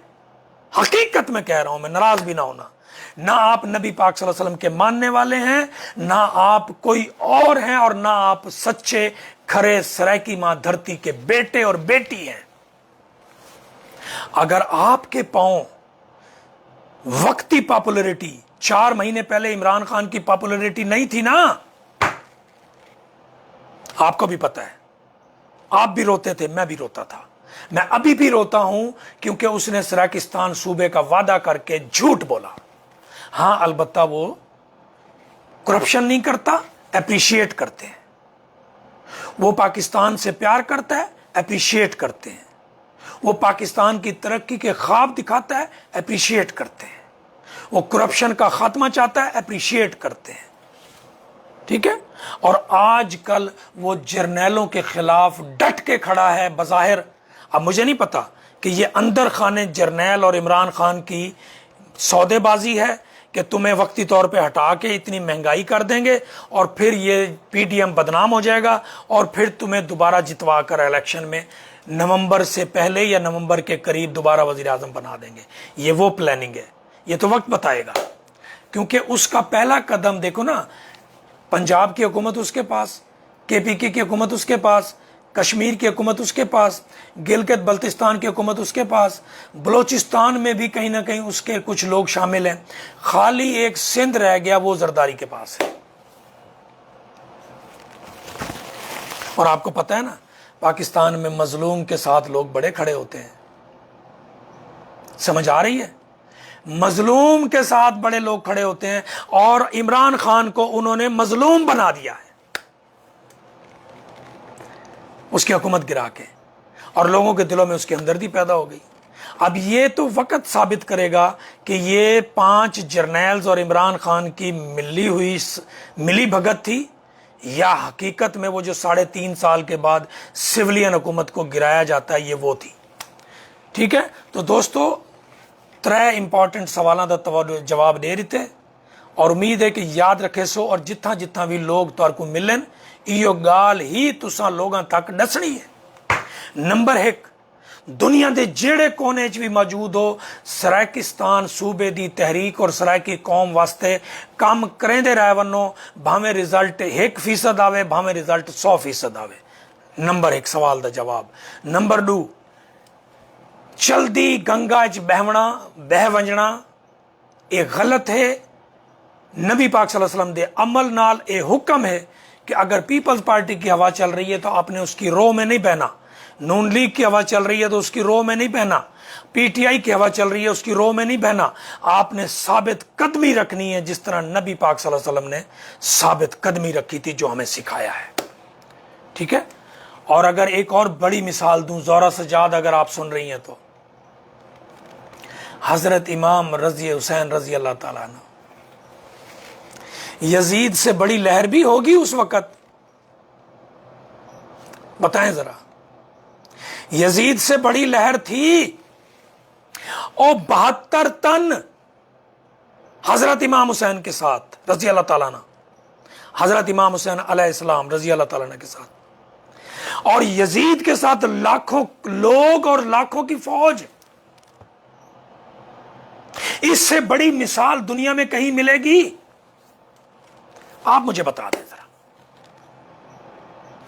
A: हकीकत में कह रहा हूं मैं, नाराज भी ना होना, ना आप नबी पाक सल्लल्लाहु अलैहि वसल्लम के मानने वाले हैं, ना आप कोई और हैं, और ना आप सच्चे खरे सरायकी मां धरती के बेटे और बेटी हैं। अगर आपके पांव वक्ती पॉपुलैरिटी, 4 महीने पहले इमरान खान की पॉपुलैरिटी नहीं थी ना, आपको भी पता है, आप भी रोते थे, मैं भी रोता था, मैं अभी भी रोता हूं, क्योंकि उसने सराकिस्तान सूबे का वादा करके झूठ बोला। हां, अलबत्ता वो करप्शन नहीं करता, एप्रिशिएट करते हैं। वो पाकिस्तान से प्यार करता है, एप्रिशिएट करते हैं। वो पाकिस्तान की तरक्की के ख्वाब दिखाता है, एप्रिशिएट करते हैं। वो करप्शन का खात्मा चाहता है, एप्रिशिएट करते हैं। ठीक है। और आजकल वो जर्नैलों के खिलाफ डट के खड़ा है बज़ाहिर। अब मुझे नहीं पता कि ये अंदर खाने जर्नैल और इमरान खान की सौदेबाजी है कि तुम्हें वक्ती तौर पे हटा के इतनी महंगाई कर देंगे और फिर ये पीटीएम बदनाम हो जाएगा और फिर तुम्हें दोबारा जितवा कर इलेक्शन में नवंबर से पहले या नवंबर के करीब दोबारा वजीर आजम बना देंगे। ये वो प्लानिंग है, ये तो वक्त बताएगा। क्योंकि उसका पहला कदम देखो ना, पंजाब की हुकूमत उसके पास, केपीके की हुकूमत उसके पास, कश्मीर की हुकूमत उसके पास, गिलगित बल्तिस्तान की हुकूमत उसके पास, बलोचिस्तान में भी कहीं ना कहीं उसके कुछ लोग शामिल हैं। खाली एक सिंध रह गया, वो जरदारी के पास है। और आपको पता है ना, पाकिस्तान में मजलूम के साथ लोग बड़े खड़े होते हैं। समझ आ रही है? मजलूम के साथ बड़े लोग खड़े होते हैं, और इमरान खान को उन्होंने मजलूम बना दिया है उसकी हुकूमत गिरा के, और लोगों के दिलों में उसकी हमदर्दी पैदा हो गई। अब ये तो वक्त साबित करेगा कि ये 5 जर्नैल्स और इमरान खान की मिली भगत थी, या हकीकत में वो जो 3.5 साल के बाद सिविलियन हुकूमत को गिराया जाता है, ये वो थी। ठीक है। तो दोस्तों, 3 इंपॉर्टेंट सवालों का जवाब दे रहे थे, और उम्मीद है कि याद रखे सो, और जितना जितना भी लोग तुहार को मिलन, इहो गाल ही तुसा लोगों तक दसनी है। नंबर 1, दुनिया के जेड़े कोने च भी मौजूद हो, सराकिस्तान सूबे की तहरीक और सरायकी कौम वास्ते काम करेंदे रह वनो, भावें रिजल्ट 1% आवे, भावें रिजल्ट 100% आवे। नंबर 1 सवाल का जवाब। नंबर 2, चलदी गंगा च बह वंजना ये गलत है। नबी पाक सल्लल्लाहु अलैहि वसल्लम दे अमल नाल ये हुक्म है कि अगर पीपल्स पार्टी की हवा चल रही है तो आपने उसकी रो में नहीं बहना, नून लीग की हवा चल रही है तो उसकी रो में नहीं बहना, पीटीआई की हवा चल रही है उसकी रो में नहीं बहना। आपने साबित कदमी रखनी है, जिस तरह नबी पाक सल्लल्लाहु अलैहि वसल्लम ने साबित कदमी रखी थी, जो हमें सिखाया है। ठीक है। और अगर एक और बड़ी मिसाल दूं, ज़ोरा सजाद अगर आप सुन रही हैं तो, हजरत इमाम रजी हुसैन रजी अल्लाह ताला अन्हु, यजीद से बड़ी लहर भी होगी उस वक्त, बताएं जरा। यजीद से बड़ी लहर थी, और 72 टन हजरत इमाम हुसैन के साथ रजी अल्लाह ताला अन्हु, हजरत इमाम हुसैन अलैहिस्सलाम रजी अल्लाह ताला अन्हु के साथ, और यजीद के साथ लाखों लोग और लाखों की फौज। इससे बड़ी मिसाल दुनिया में कहीं मिलेगी? आप मुझे बता दें जरा,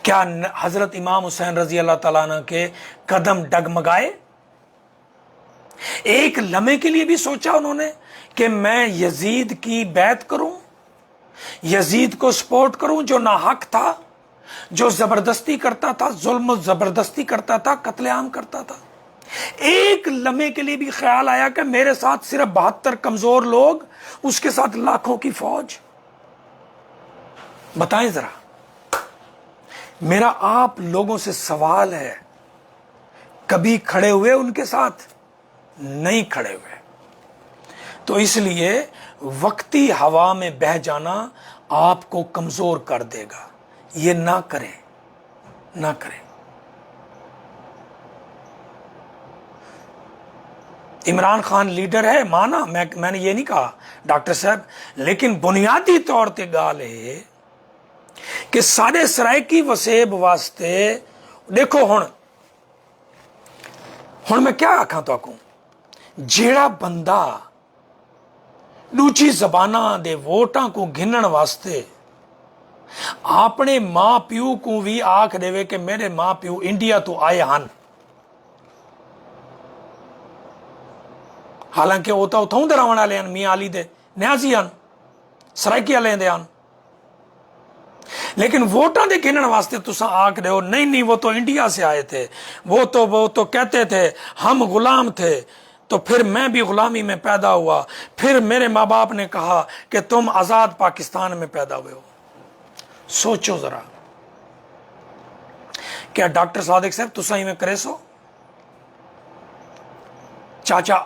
A: क्या हजरत इमाम हुसैन रजी अल्लाह ताला अन्हु के कदम डगमगाए? एक लम्हे के लिए भी सोचा उन्होंने कि मैं यजीद की बैत करूं, यजीद को सपोर्ट करूं, जो नाहक था, जो जबरदस्ती करता था, जुल्म जबरदस्ती करता था, कत्लेआम करता था? एक लम्हे के लिए भी ख्याल आया कि मेरे साथ सिर्फ 72 कमजोर लोग, उसके साथ लाखों की फौज? बताएं जरा। मेरा आप लोगों से सवाल है, कभी खड़े हुए उनके साथ? नहीं खड़े हुए। तो इसलिए वक्ती हवा में बह जाना आपको कमजोर कर देगा। ये ना करें, ना करें। عمران خان لیڈر ہے مانا، میں نے یہ نہیں کہا ڈاکٹر صاحب، لیکن بنیادی طور تے گال ہے کہ سارے سرائکی وسیب واسطے دیکھو ہن میں کیا آکھاں تو آکوں، جیڑا بندہ دوجی زباناں دے ووٹاں کو گھنن واسطے اپنے ماں پیو کو بھی آکھ دے کہ میرے ماں پیو انڈیا تو آئے ہن، حالانکہ وہ تو اتوں دے رہن والے ہیں، میاں علی دے نیازی ہیں، سرائکی والے دے ہیں، لیکن ووٹاں دے گھنن واسطے تساں آکھ دے ہو نہیں وہ تو انڈیا سے آئے تھے، وہ تو کہتے تھے ہم غلام تھے، تو پھر میں بھی غلامی میں پیدا ہوا، پھر میرے ماں باپ نے کہا کہ تم آزاد پاکستان میں پیدا ہوئے ہو۔ سوچو ذرا، کیا ڈاکٹر صادق صاحب تساں ہی میں کرے سو؟ چاچا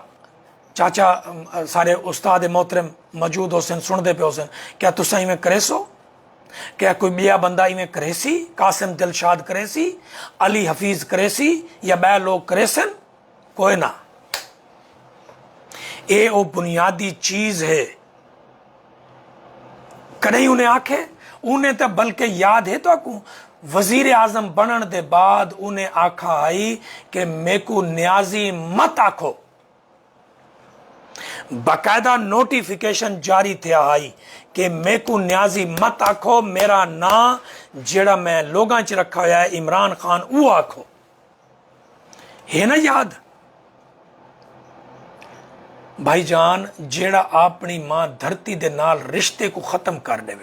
A: سارے استاد محترم موجود ہو سن، سن دے پہ ہو سن، کیا تساں ہی میں کرے سو؟ کیا کوئی بیا بندہ ہی میں کرے سی؟ قاسم دلشاد کرے سی؟ علی حفیظ کرے سی؟ یا بے لوگ کرے سن؟ کوئی نہ۔ اے او بنیادی چیز ہے، کدیں انہیں آکھے انہیں تو بلکہ یاد ہے تو آکوں وزیر اعظم بنن دے بعد انہیں آکھا آئی کہ میں کو نیازی مت آکھو، باقاعدہ نوٹیفیکیشن جاری تھیا آئی کہ میں کو نیازی مت آکھو، میرا نام جیڑا میں لوگاں چ رکھا ہوا ہے عمران خان وہ آکھو، ہے نا یاد؟ بھائی جان، جیڑا اپنی ماں دھرتی دے نال رشتے کو ختم کر دے،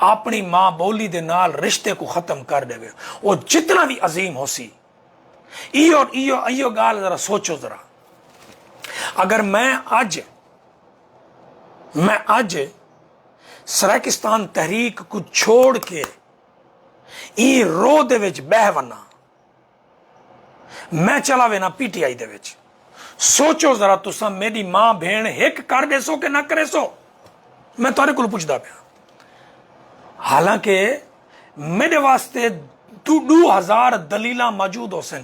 A: اپنی ماں بولی دے نال رشتے کو ختم کر دے، وہ جتنا بھی عظیم ہو سی، ایو گال ذرا سوچو ذرا، اگر میں اج سرائکستان تحریک کو چھوڑ کے ای رو دے وچ بہ ونا، میں چلا وینا پی ٹی آئی دے وچ، سوچو ذرا تساں میری ماں بھین ہک کر دے سو کہ نہ کرے سو؟ میں تارے کو پوچھدا پیا، حالانکہ میرے واسطے 2000 دلیلاں موجود ہو سن،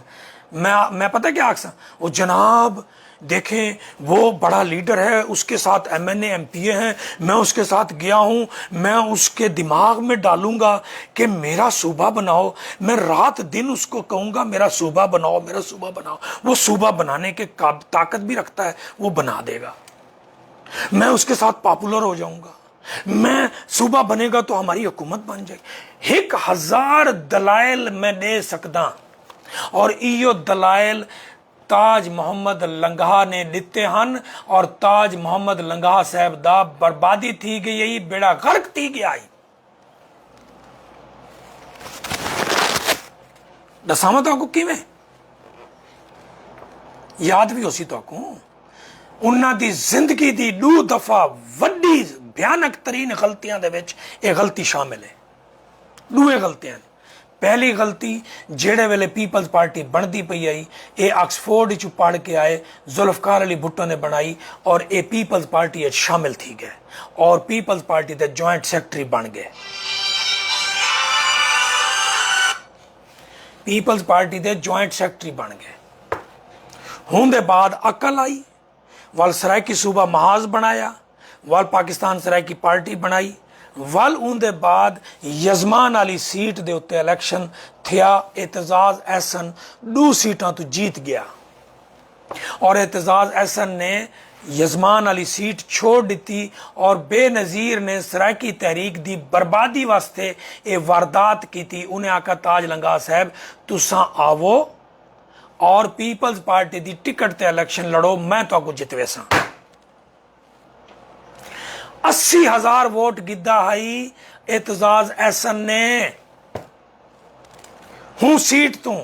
A: میں پتہ کیا آکھساں، وہ جناب دیکھیں وہ بڑا لیڈر ہے، اس کے ساتھ M N A M P A ہیں، میں اس کے ساتھ گیا ہوں، میں اس کے دماغ میں ڈالوں گا کہ میرا صوبہ بناؤ، میں رات دن اس کو کہوں گا میرا صوبہ بناؤ، میرا صوبہ بناؤ، وہ صوبہ بنانے کے طاقت بھی رکھتا ہے، وہ بنا دے گا، میں اس کے ساتھ پاپولر ہو جاؤں گا، میں صوبہ بنے گا تو ہماری حکومت بن جائے گی۔ 1000 دلائل میں دے سکدا، اور ایو دلائل تاج محمد لنگاہ نے دیتے ہن، اور تاج محمد لنگاہ صاحب دا بربادی تھی گئی، بیڑا غرق تھی گیا۔ دسامت آپ کو کیویں یاد بھی ہو سی تو آپ کو انہاں دی زندگی دی 2 دفعہ وڈی بھیانک ترین غلطیاں دے وچ یہ غلطی شامل ہے، 2 غلطیاں۔ پہلی غلطی جیڑے ویلے پیپلز پارٹی بندی پئی آئی، اے آکسفورڈ چ پڑھ کے آئے، ذوالفقار علی بھٹو نے بنائی، اور اے پیپلز پارٹی شامل تھی گئے، اور پیپلز پارٹی دے جوائنٹ سیکٹری بن گئے، پیپلز پارٹی دے جوائنٹ سیکٹری بن گئے۔ ہون دے بعد عقل آئی، وال سرائکی صوبہ محاذ بنایا، وال پاکستان سرائکی پارٹی بنائی، وال اون دے بعد یزمان والی سیٹ دے اتے الیکشن تھیا، اعتزاز احسن 2 سیٹاں تو جیت گیا، اور اعتزاز احسن نے یزمان والی سیٹ چھوڑ دیتی، اور بے نظیر نے سرائکی تحریک دی بربادی واسطے اے واردات کی تھی۔ انہیں آکھا تاج لنگاہ صاحب تساں آوو اور پیپلز پارٹی دی ٹکٹ تے الیکشن لڑو، میں تو کو جتوے ساں۔ 80,000 ووٹ گدہ آئی اعتزاز احسن نے ہوں سیٹ تو،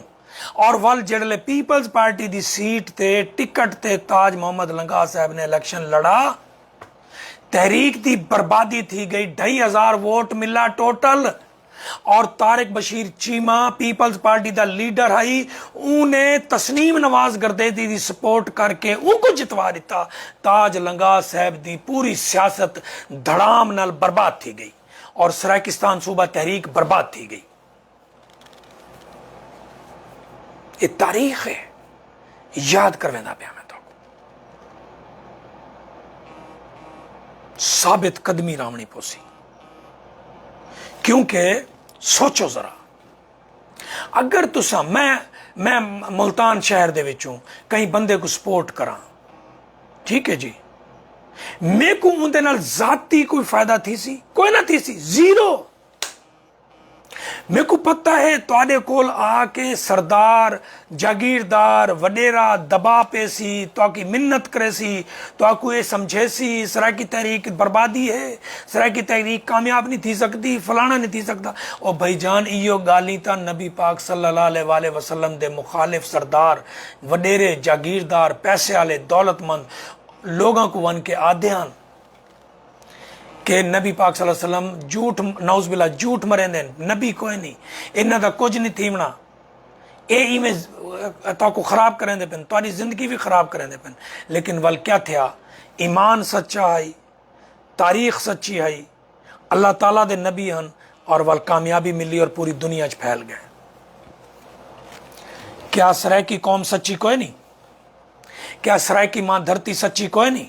A: اور ول جڑلے پیپلز پارٹی دی سیٹ تے ٹکٹ تے تاج محمد لنگاہ صاحب نے الیکشن لڑا، تحریک دی بربادی تھی گئی، 2,500 ووٹ ملا ٹوٹل، اور طارق بشیر چیمہ پیپلز پارٹی دا لیڈر آئی، انہیں تسنیم نواز گردیدی دی سپورٹ کر کے ان کو جتوا دیتا۔ تاج لنگاہ صاحب دی پوری سیاست دھڑام نال برباد تھی گئی، اور سرائکستان صوبہ تحریک برباد تھی گئی۔ یہ تاریخ ہے، یاد کروینا پیا میں تو साबित कदमी रावनी पोसी। क्योंकि सोचो जरा, अगर तुसा मैं मुल्तान शहर दे विचों कई बंदे को सपोर्ट करा, ठीक है जी, मेरे को उनके नाल जाती कोई फायदा थी सी? कोई ना थी सी, जीरो। मेरे को पता है तुहाडे कोल आके सरदार जागीरदार वडेरा दबा पे सी, तो मिन्नत करे सी, तो ये समझे सी सराकी तहरीक बर्बादी है, सराकी तहरीक कामयाब नहीं थी सकती, फलाना नहीं थी सकता। और भाईजान इयो गाली ता नबी पाक सल्लल्लाहु अलैहि वसल्लम दे मुखालिफ सरदार वडेरे जागीरदार पैसे वाले दौलतमंद लोगों को वन के आध्यान कि नबी पाक सल्लल्लाहु अलैहि वसल्लम झूठ नौज बिल्ला झूठ मरेंदे, नबी कोई नहीं, इन्हां दा कुछ नहीं थीवना, ये इमेज तो खराब करेंदे पेन, तुम्हारी जिंदगी भी खराब करेंदे पेन। लेकिन वल क्या थिया, ईमान सच्चा है, तारीख सच्ची है, अल्लाह ताला दे नबी हन, और वल कामयाबी मिली और पूरी दुनिया च फैल गए। क्या सराय की कौम सच्ची कोई नहीं? क्या सराय की मां धरती सच्ची कोई नहीं?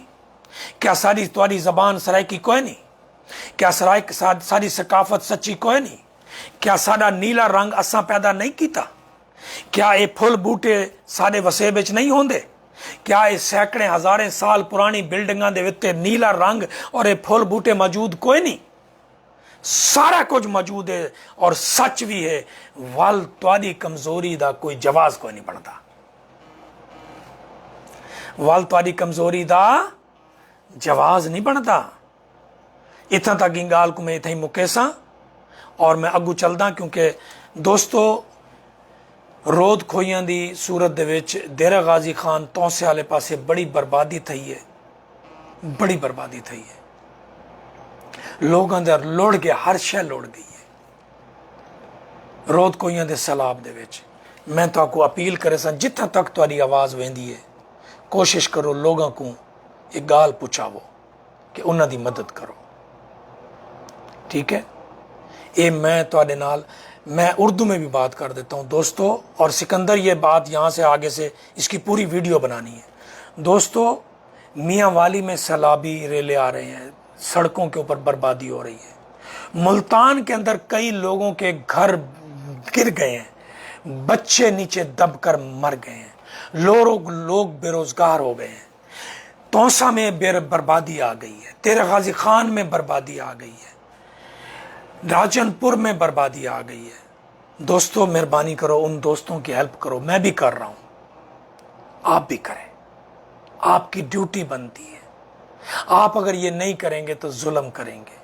A: क्या सारी तुम्हारी जबान सराय की कोई नहीं? क्या सराय सारी सकाफत सच्ची कोई नहीं? क्या साडा नीला रंग असा पैदा नहीं किया? क्या ये फुल बूटे साडे वसे विच नहीं होंदे? क्या ये सैकड़े हजारे साल पुरानी बिल्डिंगां दे विच नीला रंग और ये फुल बूटे मौजूद कोई नहीं? सारा कुछ मौजूद है और सच भी है। वल तुहाडी कमजोरी दा कोई जवाज कोई नहीं बनता, वल तुहाडी कमजोरी दा जवाज नहीं बनता। इतना तक ही गाल को मैं इतना ही मुकेसा और मैं अगू चलदा, क्योंकि दोस्तों रोद खोइयां दी सूरत दे विच डेरा गाजी खान तौसे वाले पासे बड़ी बर्बादी थई है, बड़ी बर्बादी थई है। लोगों दे लोड़ गया, हर शय लोड़ गई है रोद खोइयां दे सैलाब दे विच। मैं तो आपको अपील करे सा, जितना तक तुम्हारी आवाज़ वेंदी है कोशिश करो लोगों को एक गाल पुछावो कि उन्हां दी मदद करो, ठीक है। ये मैं तुहाडे नाल मैं उर्दू में भी बात कर देता हूँ दोस्तों, और सिकंदर ये बात यहाँ से आगे से इसकी पूरी वीडियो बनानी है दोस्तों। मियाँ वाली में सैलाबी रेले आ रहे हैं, सड़कों के ऊपर बर्बादी हो रही है। मुल्तान के अंदर कई लोगों के घर गिर गए हैं, बच्चे नीचे दबकर मर गए हैं, लोग बेरोजगार हो गए हैं। तौसा में बर्बादी आ गई है, तेरा गाजी खान में बर्बादी आ गई है, राजनपुर में बर्बादी आ गई है। दोस्तों मेहरबानी करो, उन दोस्तों की हेल्प करो, मैं भी कर रहा हूं, आप भी करें, आपकी ड्यूटी बनती है। आप अगर ये नहीं करेंगे तो जुल्म करेंगे।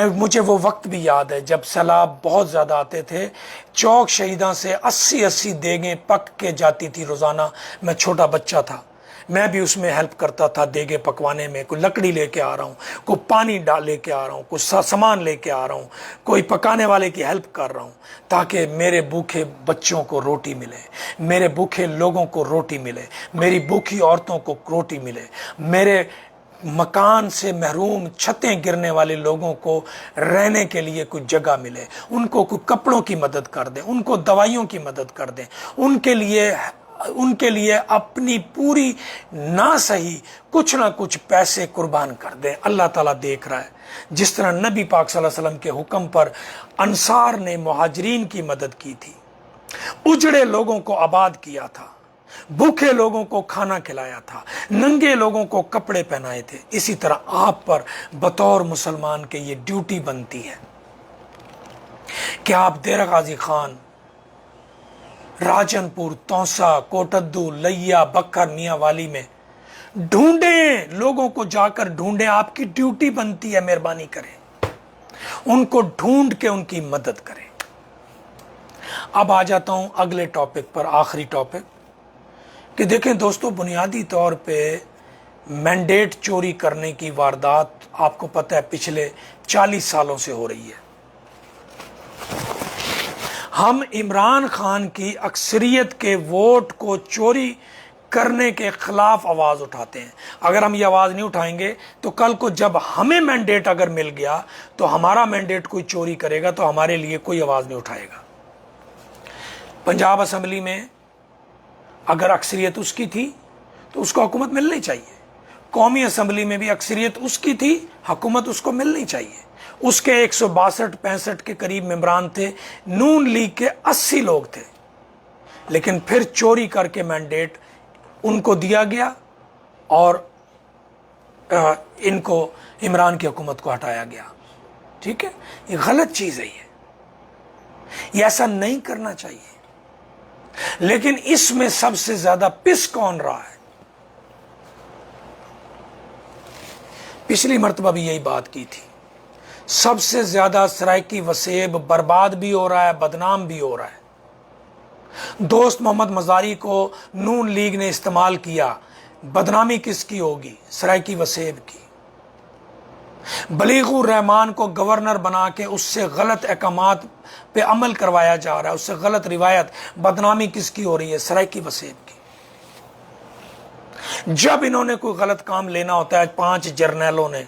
A: मुझे वो वक्त भी याद है जब सैलाब बहुत ज़्यादा आते थे, चौक शहीदा से 80-80 देगें पक के जाती थी रोज़ाना। मैं छोटा बच्चा था, मैं भी उसमें हेल्प करता था देगे पकवाने में। कोई लकड़ी लेके आ रहा हूँ, कोई पानी डाल लेके आ रहा हूँ, कुछ सामान लेके आ रहा हूँ, कोई पकाने वाले की हेल्प कर रहा हूँ, ताकि मेरे भूखे बच्चों को रोटी मिले, मेरे भूखे लोगों को रोटी मिले, मेरी भूखी औरतों को रोटी मिले, मेरे मकान से महरूम छतें गिरने वाले लोगों को रहने के लिए कुछ जगह मिले, उनको कुछ कपड़ों की मदद कर दें, उनको दवाइयों की मदद कर दें, उनके लिए अपनी पूरी ना सही कुछ ना कुछ पैसे कुर्बान कर दें। अल्लाह ताला देख रहा है। जिस तरह नबी पाक सल्लल्लाहु अलैहि वसल्लम के हुक्म पर अंसार ने मुहाजिरीन की मदद की थी, उजड़े लोगों को आबाद किया था, भूखे लोगों को खाना खिलाया था, नंगे लोगों को कपड़े पहनाए थे, इसी तरह आप पर बतौर मुसलमान के ये ड्यूटी बनती है कि आप डेरा गाजी खान, राजनपुर, तौसा, कोटद्दू, लैया, बक्कर, मियाँ वाली में ढूंढें, लोगों को जाकर ढूंढें। आपकी ड्यूटी बनती है, मेहरबानी करें, उनको ढूंढ के उनकी मदद करें। अब आ जाता हूं अगले टॉपिक पर, आखिरी टॉपिक, कि देखें दोस्तों, बुनियादी तौर पे मैंडेट चोरी करने की वारदात आपको पता है पिछले 40 सालों से हो रही है। हम इमरान खान की अक्सरियत के वोट को चोरी करने के खिलाफ आवाज़ उठाते हैं। अगर हम ये आवाज़ नहीं उठाएंगे तो कल को जब हमें मैंडेट अगर मिल गया तो हमारा मैंडेट कोई चोरी करेगा तो हमारे लिए कोई आवाज़ नहीं उठाएगा। पंजाब असम्बली में अगर अक्सरियत उसकी थी तो उसको हुकूमत मिलनी चाहिए। कौमी असम्बली में भी अक्सरियत उसकी थी, हुकूमत उसको मिलनी चाहिए। उसके 162-65 के करीब मेंबरान थे, नून लीग के 80 लोग थे, लेकिन फिर चोरी करके मैंडेट उनको दिया गया और इनको, इमरान की हुकूमत को हटाया गया। ठीक है, ये गलत चीज है, ये ऐसा नहीं करना चाहिए। लेकिन इसमें सबसे ज्यादा पिस कौन रहा है? पिछली मर्तबा भी यही बात की थी, सबसे ज्यादा सराइकी वसेब बर्बाद भी हो रहा है, बदनाम भी हो रहा है। दोस्त मोहम्मद मजारी को नून लीग ने इस्तेमाल किया, बदनामी किसकी होगी? सराइकी वसेब की। बलीगुर रहमान को गवर्नर बना के उससे गलत अहकामात पे अमल करवाया जा रहा है, उससे गलत रिवायत, बदनामी किसकी हो रही है? सराइकी वसेब की। जब इन्होंने कोई गलत काम लेना होता है, 5 जर्नैलों ने,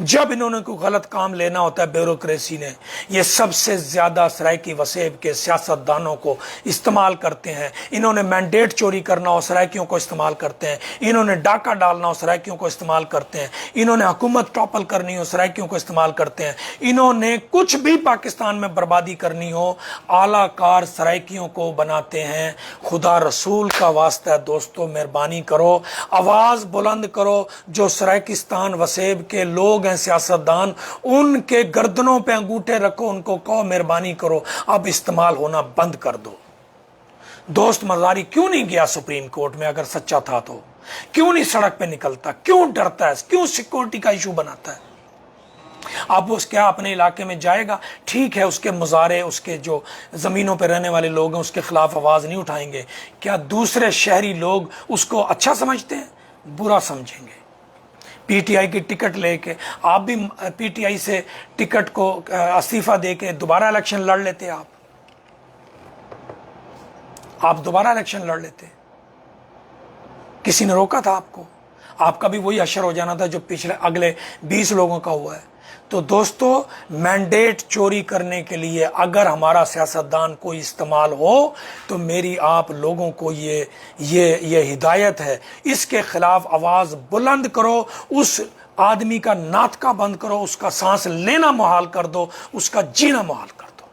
A: जब इन्होंने कोई गलत काम लेना होता है ब्यूरोक्रेसी ने, ये सबसे ज्यादा सराइकी वसेब के सियासतदानों को इस्तेमाल करते हैं। इन्होंने मैंडेट चोरी करना हो, सराइकियों को इस्तेमाल करते हैं। इन्होंने डाका डालना हो, सराइकियों को इस्तेमाल करते हैं। इन्होंने हुकूमत टॉपल करनी हो, सराइकियों को इस्तेमाल करते हैं। इन्होंने कुछ भी पाकिस्तान में बर्बादी करनी हो, आला कार सराइकियों को बनाते हैं। खुदा रसूल का वास्ता है दोस्तों, मेहरबानी करो, आवाज बुलंद करो। जो सराइकिस्तान वसेब के लोग हैं, सियासतदान, उनके गर्दनों पे अंगूठे रखो, उनको कहो मेहरबानी करो, अब इस्तेमाल होना बंद कर दो। दोस्त मजारी क्यों नहीं गया सुप्रीम कोर्ट में? अगर सच्चा था तो क्यों नहीं सड़क पे निकलता? क्यों डरता है? क्यों सिक्योरिटी का इशू बनाता है? अब वो क्या अपने इलाके में जाएगा? ठीक है, उसके मुजारे, उसके जो जमीनों पर रहने वाले लोग हैं, उसके खिलाफ आवाज नहीं उठाएंगे। क्या दूसरे शहरी लोग उसको अच्छा समझते हैं? बुरा समझेंगे। पीटीआई की टिकट लेके आप भी पीटीआई से टिकट को इस्तीफा देके दोबारा इलेक्शन लड़ लेते। आप दोबारा इलेक्शन लड़ लेते। किसी ने रोका था आपको? आपका भी वही हशर हो जाना था जो पिछले अगले 20 लोगों का हुआ है। तो दोस्तों, मैंडेट चोरी करने के लिए अगर हमारा सियासतदान कोई इस्तेमाल हो, तो मेरी आप लोगों को ये हिदायत है, इसके खिलाफ आवाज बुलंद करो। उस आदमी का नाटका बंद करो, उसका सांस लेना मुहाल कर दो, उसका जीना मुहाल कर दो।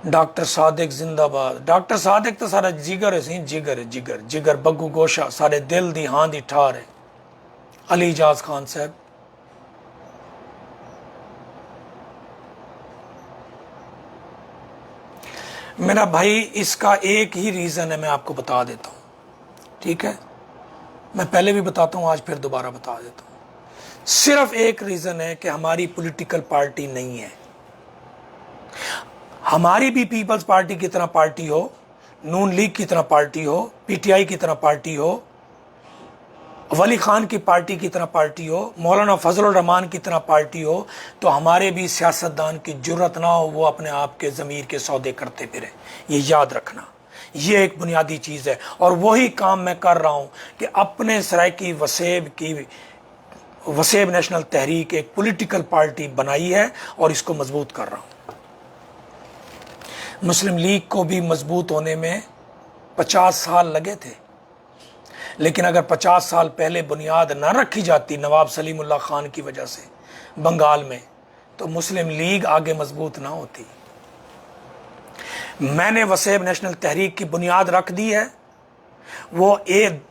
A: डॉक्टर सादिक जिंदाबाद। डॉक्टर सादिक तो सारा जिगर है, सी जिगर है, जिगर जिगर बग्गू गोशा, सारे दिल दी हां दी ठार है। अली इजाज खान साहब, मेरा भाई, इसका एक ही रीजन है, मैं आपको बता देता हूं। ठीक है, मैं पहले भी बताता हूं, आज फिर दोबारा बता देता हूं। सिर्फ एक रीजन है कि हमारी पॉलिटिकल पार्टी नहीं है। हमारी भी पीपल्स पार्टी की तरह पार्टी हो, नून लीग की तरह पार्टी हो, पीटीआई की तरह पार्टी हो, वली खान की पार्टी की तरह पार्टी हो, मौलाना फजलुर रहमान की तरह पार्टी हो, तो हमारे भी सियासतदान की जुर्रत ना हो वो अपने आप के ज़मीर के सौदे करते फिरे। ये याद रखना, ये एक बुनियादी चीज़ है। और वही काम मैं कर रहा हूँ कि अपने सराइकी वसेब नेशनल तहरीक एक पॉलिटिकल पार्टी बनाई है और इसको मजबूत कर रहा हूँ। मुस्लिम लीग को भी मजबूत होने में 50 साल लगे थे, लेकिन अगर 50 साल पहले बुनियाद न रखी जाती नवाब सलीमुल्लाह खान की वजह से बंगाल में, तो मुस्लिम लीग आगे मजबूत ना होती। मैंने वसेब नेशनल तहरीक की बुनियाद रख दी है। वो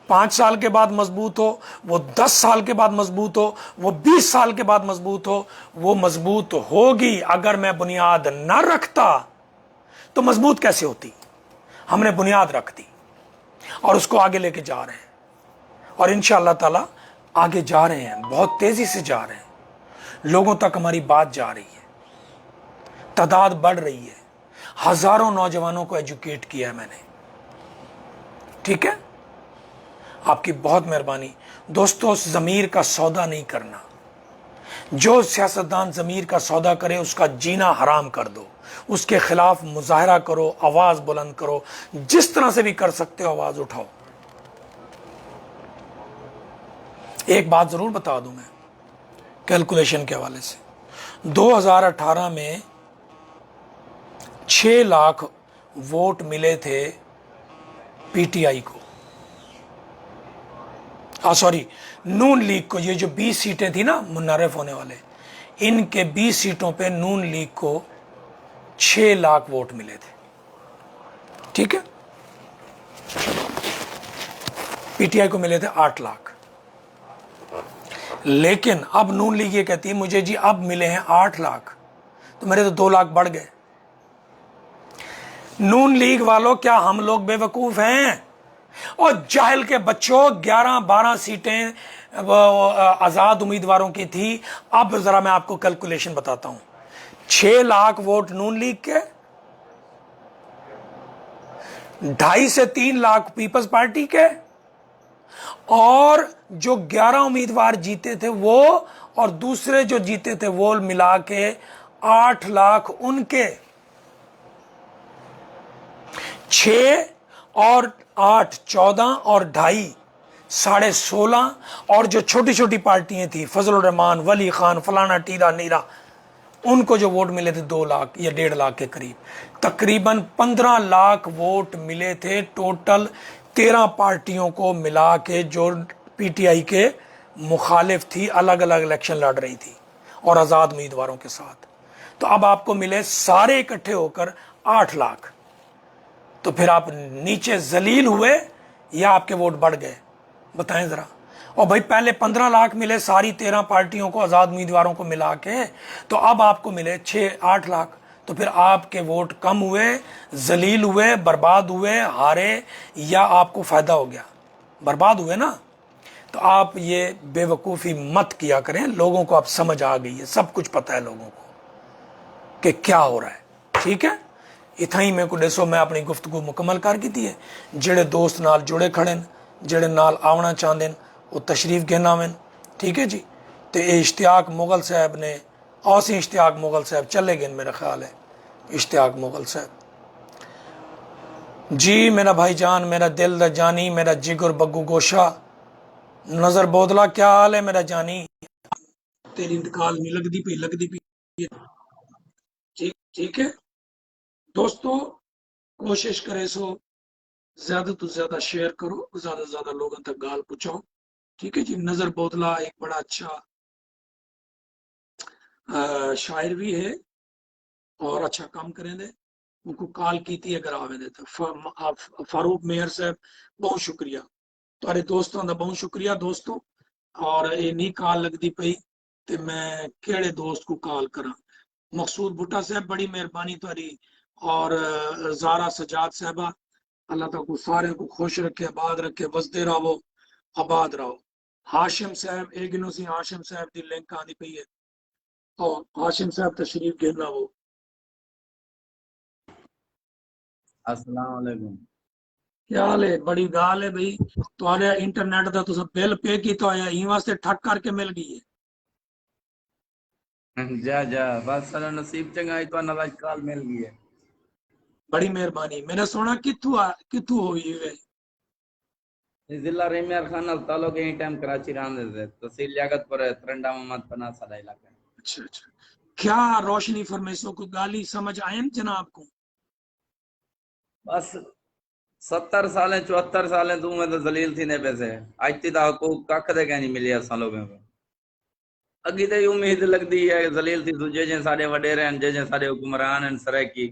A: 5 साल के बाद मजबूत हो, वो 10 साल के बाद मजबूत हो, वो 20 साल के बाद मजबूत हो, वो मजबूत होगी। अगर मैं बुनियाद न रखता तो मजबूत कैसे होती? हमने बुनियाद रख दी और उसको आगे लेके जा रहे हैं, और इंशाअल्लाह ताला आगे जा रहे हैं, बहुत तेजी से जा रहे हैं। लोगों तक हमारी बात जा रही है, तादाद बढ़ रही है, हजारों नौजवानों को एजुकेट किया है मैंने। ठीक है, आपकी बहुत मेहरबानी। दोस्तों, ज़मीर का सौदा नहीं करना। जो सियासतदान ज़मीर का सौदा करे उसका जीना हराम कर दो, उसके खिलाफ मुजाहरा करो, आवाज़ बुलंद करो, जिस तरह से भी कर सकते हो आवाज़ उठाओ। एक बात ज़रूर बता दूं मैं कैलकुलेशन के हवाले से, 2018 में 6 लाख वोट मिले थे पीटीआई को। सॉरी, नून लीग को, ये जो 20 सीटें थी ना मुनर्रफ होने वाले, इनके 20 सीटों पे नून लीग को 6 लाख वोट मिले थे, ठीक है। पीटीआई को मिले थे 8 लाख। लेकिन अब नून लीग ये कहती है मुझे जी अब मिले हैं 8 लाख, तो मेरे तो 2 लाख बढ़ गए। नून लीग वालों, क्या हम लोग बेवकूफ हैं? और जाहिल के बच्चों, 11-12 सीटें आजाद उम्मीदवारों की थी। अब जरा मैं आपको कैलकुलेशन बताता हूं। 6 लाख वोट नून लीग के, 2.5 से 3 लाख पीपल्स पार्टी के, और जो 11 उम्मीदवार जीते थे वो, और दूसरे जो जीते थे वो मिला के 8 लाख उनके। 6 और 8 14 और 2.5 16.5, और जो छोटी छोटी पार्टियां थी, फजल रहमान, वली खान, फलाना टीरा नीरा, उनको जो वोट मिले थे 2 लाख या 1.5 लाख के करीब, तकरीबन 15 लाख वोट मिले थे टोटल 13 पार्टियों को मिला के, जो पीटीआई के मुखालिफ थी, अलग अलग इलेक्शन लड़ रही थी और आज़ाद उम्मीदवारों के साथ। तो अब आपको मिले सारे इकट्ठे होकर 8 लाख। तो फिर आप नीचे जलील हुए या आपके वोट बढ़ गए? बताएं जरा। और भाई पहले 15 लाख मिले सारी 13 पार्टियों को, आज़ाद उम्मीदवारों को मिला के, तो अब आपको मिले 6-8 लाख। तो फिर आपके वोट कम हुए, जलील हुए, बर्बाद हुए, हारे, या आपको फायदा हो गया? बर्बाद हुए ना। तो आप ये बेवकूफ़ी मत किया करें। लोगों को अब समझ आ गई है, सब कुछ पता है लोगों को कि क्या हो रहा है, ठीक है। इतना ही मैं को दसो, मैं अपनी गुफ्तगू मुकम्मल कर की है। जेड़े दोस्त नाल जुड़े खड़े न, जेड़े नाल आवना चाहते वो तशरीफ गिन आवन, ठीक है जी। तो ये इश्तियाक मुगल साहब ने, औसी इश्तियाक मुगल साहब चले गए मेरा ख्याल है, इश्तियाक मुगल साहब जी, मेरा भाईजान, मेरा दिल दा जानी, मेरा जिगर बग्गू गोशा, नजर बोदला, क्या हाल है मेरा जानी? तेरी इंतकाल नहीं लगती पी, ठीक ठीक है दोस्तों। कोशिश करे सो ज्यादा तो ज्यादा शेयर करो, ज्यादा से ज्यादा लोगों तक गाल पहुंचाओ, ठीक है जी। नजर बोतला एक बड़ा अच्छा शायर भी है और अच्छा काम करें दे। उनको कॉल की थी अगर आवे दे तो फारूक मेयर साहब, बहुत शुक्रिया तुम्हारे दोस्तों का, बहुत शुक्रिया दोस्तों। और ये नहीं कॉल लगती पई तो मैं केड़े दोस्त को कॉल करा? मकसूद भुट्टा साहब, बड़ी मेहरबानी तुम्हारी। और जारा सजाद साहबा, अल्लाह तक सारे को खुश रखे, आबाद रखे, वसदे रहो, आबाद रहो। हाशिम साहब, एक गिनो सी हाशिम साहब की लिंक आनी पई है, और हाशिम साहब तशरीफ गिरना वो।
B: अस्सलाम वालेकुम।
A: क्या हाल है? बड़ी गाल है भाई, तुम्हारे इंटरनेट का तुम बिल पे किया होया, ई वास्ते ठक करके मिल गई है।
B: जा जा, बस सारा नसीब चंगा है तो नाल काल मिल गई है।
A: बड़ी मेहरबानी। मैंने सुना कितू हुई है?
B: जिला रेमियार खान नाल ताल्लुक है, टाइम कराची रहंदे से, तहसील लियाकतपुर है, तरंडा मोहम्मद पना साडा इलाका है।
A: अच्छा अच्छा, क्या रोशनी फरमेशों को गाली समझ आए न जनाब को?
B: बस 70 साल 74 साल तू में तो जलील थी ने पैसे आज ती ता हकूक कख दे के नहीं मिले असा लोगों को। अगी तो उम्मीद लगती है जलील थी दूजे जे साडे वडेरे हैं, जे साडे हुक्मरान हैं सराकी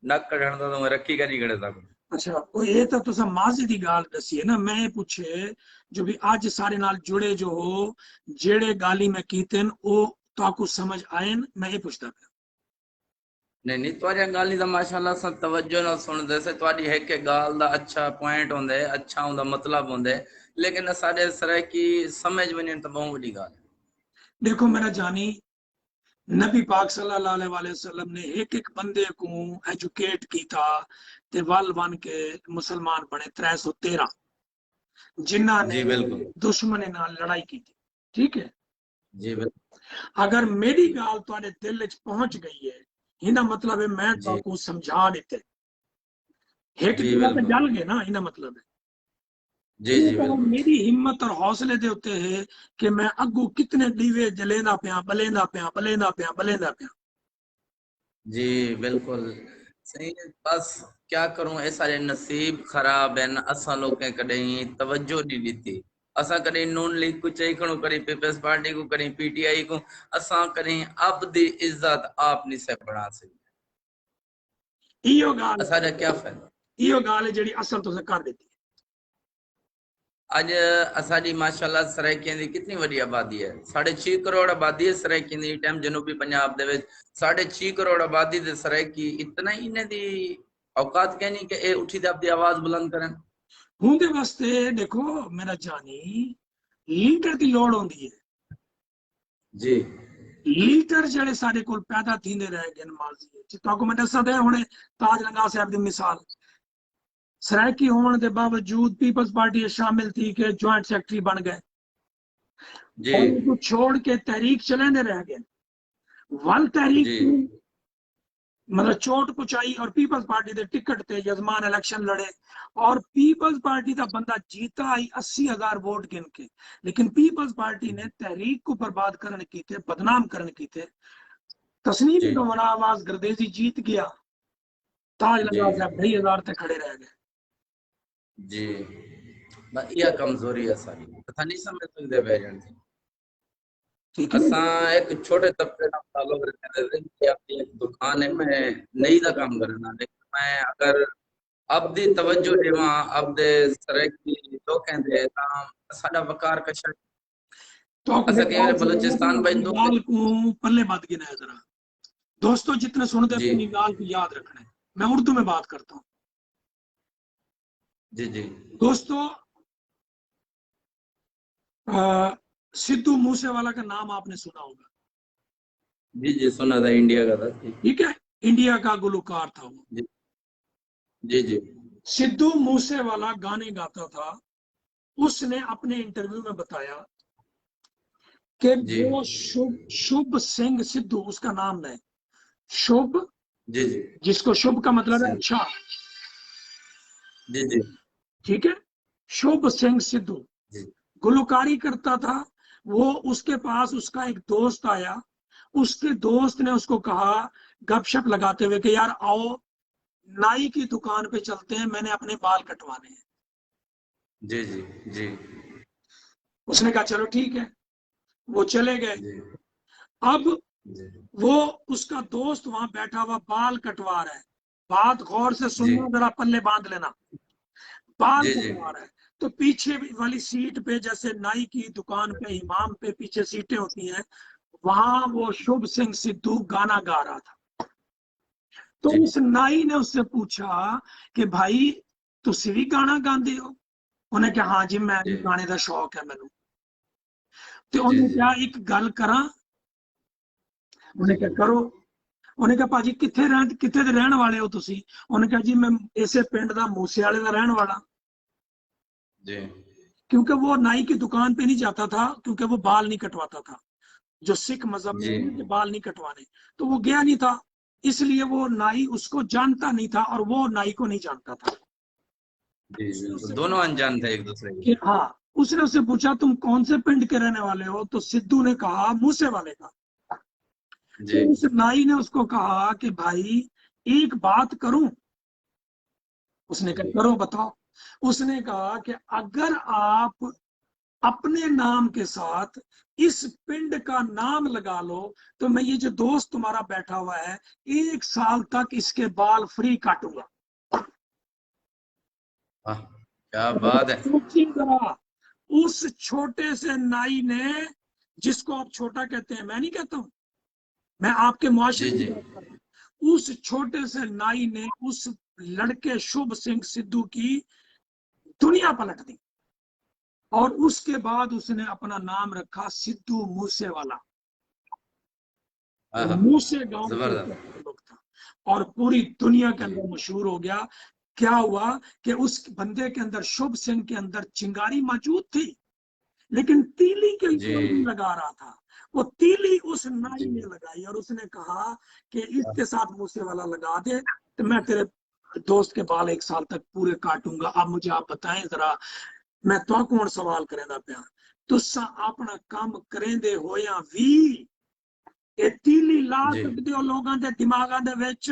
B: नक कढण दा तो रखी का नहीं खड़े सकते।
A: अच्छा, वो ये तो तुसा माजी दी गाल दसी है ना। मैं पूछे जो भी आज सारे नाल जुड़े जो हो, जेड़े गाली में कीतन ओ ताकू समझ आए न, मैं ये पूछता था।
B: नहीं नहीं, तुआरिया गाली दा माशाअल्लाह सा तवज्जो ना सुनदे से, तुआरी एक एक गाल दा अच्छा पॉइंट होंदे, अच्छा उनदा मतलब होंदे, लेकिन साडे सरे की समझ वने तो बहुत बड़ी गाल है।
A: देखो मेरा जानी, नबी पाक सल्लल्लाहु अलैहि वसल्लम ने एक एक बंदे को एजुकेट किया ते वल बन के मुसलमान बने 313, जिन्ना ने
B: जी बिल्कुल।
A: दुश्मन नाल लड़ाई की थी, ठीक है।
B: जी बिल्कुल।
A: अगर मेरी गाल तुम्हारे दिल च पहुंच गई है, इना मतलब है मैं
B: जी
A: ताकू समझा देते। एक
B: जी
A: जगह पे
B: बिल्कुल।
A: जल गए ना, इना मतलब है
B: जी
A: ये
B: जी
A: तो
B: बिल्कुल।
A: मेरी हिम्मत और हौसले दे उत्ते है कि मैं अगू कितने दीवे जलेंदा पिया, बलेंदा पिया, बलेंदा पिया, बलेंदा पिया।
B: जी बिल्कुल सही है। बस क्या करूं, ऐ सारे नसीब खराब है न, असा लोग कहीं तवज्जो नहीं दी। اساں کریں نون لیگ کو چاہی کھڑو کریں پیپلز پارٹی کو کریں پی ٹی آئی کو اساں کریں اب دی عزت آپ نہیں سے بڑھا سکتے
C: ایو گال
B: اساں دا کیا فائدہ
C: ایو گال ہے جڑی اصل تو کر دیتی ہے
B: اج اساں دی ماشاءاللہ سرائکیاں دی کتنی وڈی آبادی ہے 6.5 کروڑ آبادی ہے سرائکیاں دی ٹائم جنوبی پنجاب دے وچ 6.5 کروڑ آبادی دے سرائکی اتنا ہی انہیں دی اوقات کہنی کہ اے اٹھی تے اپنی آواز بلند کرن
C: ہوں دے واسطے دیکھو میرا جانی لیڈر دی لوڑ ہوندی ہے
B: جی
C: لیڈر جڑے سارے کول پیدا تھیندے رہ گئے ماضی وچ تو کو میں دسا دے ہن تاج رنگا صاحب دی مثال سرائکی ہون دے باوجود پیپلز پارٹی شامل تھی کہ جوائنٹ سیکٹری بن گئے
B: جی
C: اور ان کو چھوڑ کے تحریک چلے دے رہ گئے ول تحریک
B: جی
C: مطلب چوٹ پچائی اور پیپلز پارٹی دے ٹکٹ تے یزمان الیکشن لڑے اور پیپلز پارٹی دا بندہ جیتا آئی 80,000 ووٹ گن کے لیکن پیپلز پارٹی نے تحریک کو برباد کرنے کی تھے بدنام کرنے کی تھے تصنیف
B: جی
C: کا بڑا آواز گردیزی جیت گیا تاج
B: جی
C: لگا صاحب 2,500 تے کھڑے رہ گئے
B: جی بس یہ کمزوری ہے ساری پتہ نہیں سمجھ سکتے پیرنٹ
C: ٹھیک ہے
B: اساں ایک چھوٹے طبقے کا تعلق رکھتے ہیں کہ اپنی ایک دکان ہے میں نئی دا کام کرنا لیکن میں اگر اب دی توجہ دیواں اب دے سرکی لوکاں دے تاں ساڈا وقار کشا
C: تو
B: اساں کہ بلوچستان بھائی دو
C: گال کو پلے بات گنا ہے ذرا دوستو جتنے سنتے ہیں
B: جی
C: اپنی گال کو یاد رکھنا ہے میں اردو میں بات کرتا ہوں
B: جی جی
C: دوستو سدھو موسے والا کا نام آپ نے سنا ہوگا
B: جی جی سنا تھا انڈیا کا تھا
C: ٹھیک ہے انڈیا کا گلوکار تھا وہ
B: جی جی جی
C: سدھو موسے والا گانے گاتا تھا اس نے اپنے انٹرویو میں بتایا کہ
B: جی
C: وہ شبھ سنگھ سدھو اس کا نام ہے شبھ
B: جی جی
C: جس کو شبھ کا مطلب ہے اچھا
B: جی جی
C: ٹھیک ہے شبھ سنگھ سدھو
B: جی
C: گلوکاری کرتا تھا وہ اس کے پاس اس کا ایک دوست آیا اس کے دوست نے اس کو کہا گپ شپ لگاتے ہوئے کہ یار آؤ نائی کی دکان پہ چلتے ہیں میں نے اپنے بال کٹوانے ہیں
B: جی جی جی
C: اس نے کہا چلو ٹھیک ہے وہ چلے گئے
B: جی
C: اب
B: جی
C: وہ اس کا دوست وہاں بیٹھا ہوا بال کٹوا رہا ہے بات غور سے
B: جی
C: سننا ذرا پلے باندھ لینا بال
B: جی جی
C: کٹوا رہا ہے تو پیچھے والی سیٹ پہ جیسے نائی کی دکان پہ امام پہ پیچھے سیٹیں ہوتی ہیں وہاں وہ شبھ سنگھ سدھو گانا گا رہا تھا تو
B: جی
C: اس نائی نے اس سے پوچھا کہ بھائی تسی بھی گانا گاندے ہو انہیں کہا ہاں جی میں
B: جی
C: گانے دا شوق ہے مینوں تو
B: جی
C: انہیں
B: جی
C: کیا ایک گل کراں انہیں کیا کرو انہیں کہا پاجی کتھے دے رہن والے ہو تسی انہیں کہا جی میں اسے پنڈ دا موسے والے دا رہن والا
B: جی
C: کیونکہ وہ نائی کی دکان پہ نہیں جاتا تھا کیونکہ وہ بال نہیں کٹواتا تھا جو سکھ مذہب میں
B: جی
C: ہے کہ بال نہیں کٹوانے تو وہ گیا نہیں تھا اس لیے وہ نائی اس کو جانتا نہیں تھا اور وہ نائی کو نہیں جانتا تھا
B: جی
C: اس نے اس سے
B: دونوں انجان تھے ایک دوسرے
C: کہ
B: کے
C: ہاں اس نے اس سے پوچھا تم کون سے پنڈ کے رہنے والے ہو تو سدھو نے کہا موسے والے کا
B: جی
C: تو اس نائی نے اس کو کہا کہ بھائی ایک بات کروں اس نے کہا کرو بتاؤ اس نے کہا کہ اگر آپ اپنے نام کے ساتھ اس پنڈ کا نام لگا لو تو میں یہ جو دوست تمہارا بیٹھا ہوا ہے 1 سال تک اس کے بال فری کاٹوں گا
B: کیا بات ہے
C: سوچی ذرا اس چھوٹے سے نائی نے جس کو آپ چھوٹا کہتے ہیں میں نہیں کہتا ہوں میں آپ کے معاشرے
B: جی
C: کی
B: جی
C: بات کر رہا ہوں اس چھوٹے سے نائی نے اس لڑکے شبھ سنگھ سدھو کی دنیا پلٹ دی اور اس کے بعد اس نے اپنا نام رکھا سدھو موسے والا
B: ہاں ہاں
C: موسے گاؤں سے اس کا
B: زبردست
C: تعلق تھا اور پوری دنیا کے
B: جی
C: اندر مشہور ہو گیا کیا ہوا کہ اس بندے کے اندر شبھ سنگھ کے اندر چنگاری موجود تھی لیکن تیلی کے
B: جی
C: اوپر نہیں لگا رہا تھا وہ تیلی اس
B: جی
C: نائی نے لگائی اور اس نے کہا کہ اس کے ساتھ موسے والا لگا دے تو میں تیرے دوست کے بال 1 سال تک پورے کاٹوں گا اب مجھے آپ بتائیں ذرا میں تو کون سوال کریں دا پیا تسا اپنا کام کریں دے ہویا وی ਇਹ ਤੀਲੀ ਲਾ
B: ਜੀ।
C: ਸਕਦੇ ਹੋ ਲੋਕਾਂ ਦੇ ਦਿਮਾਗਾਂ ਦੇ ਵਿੱਚ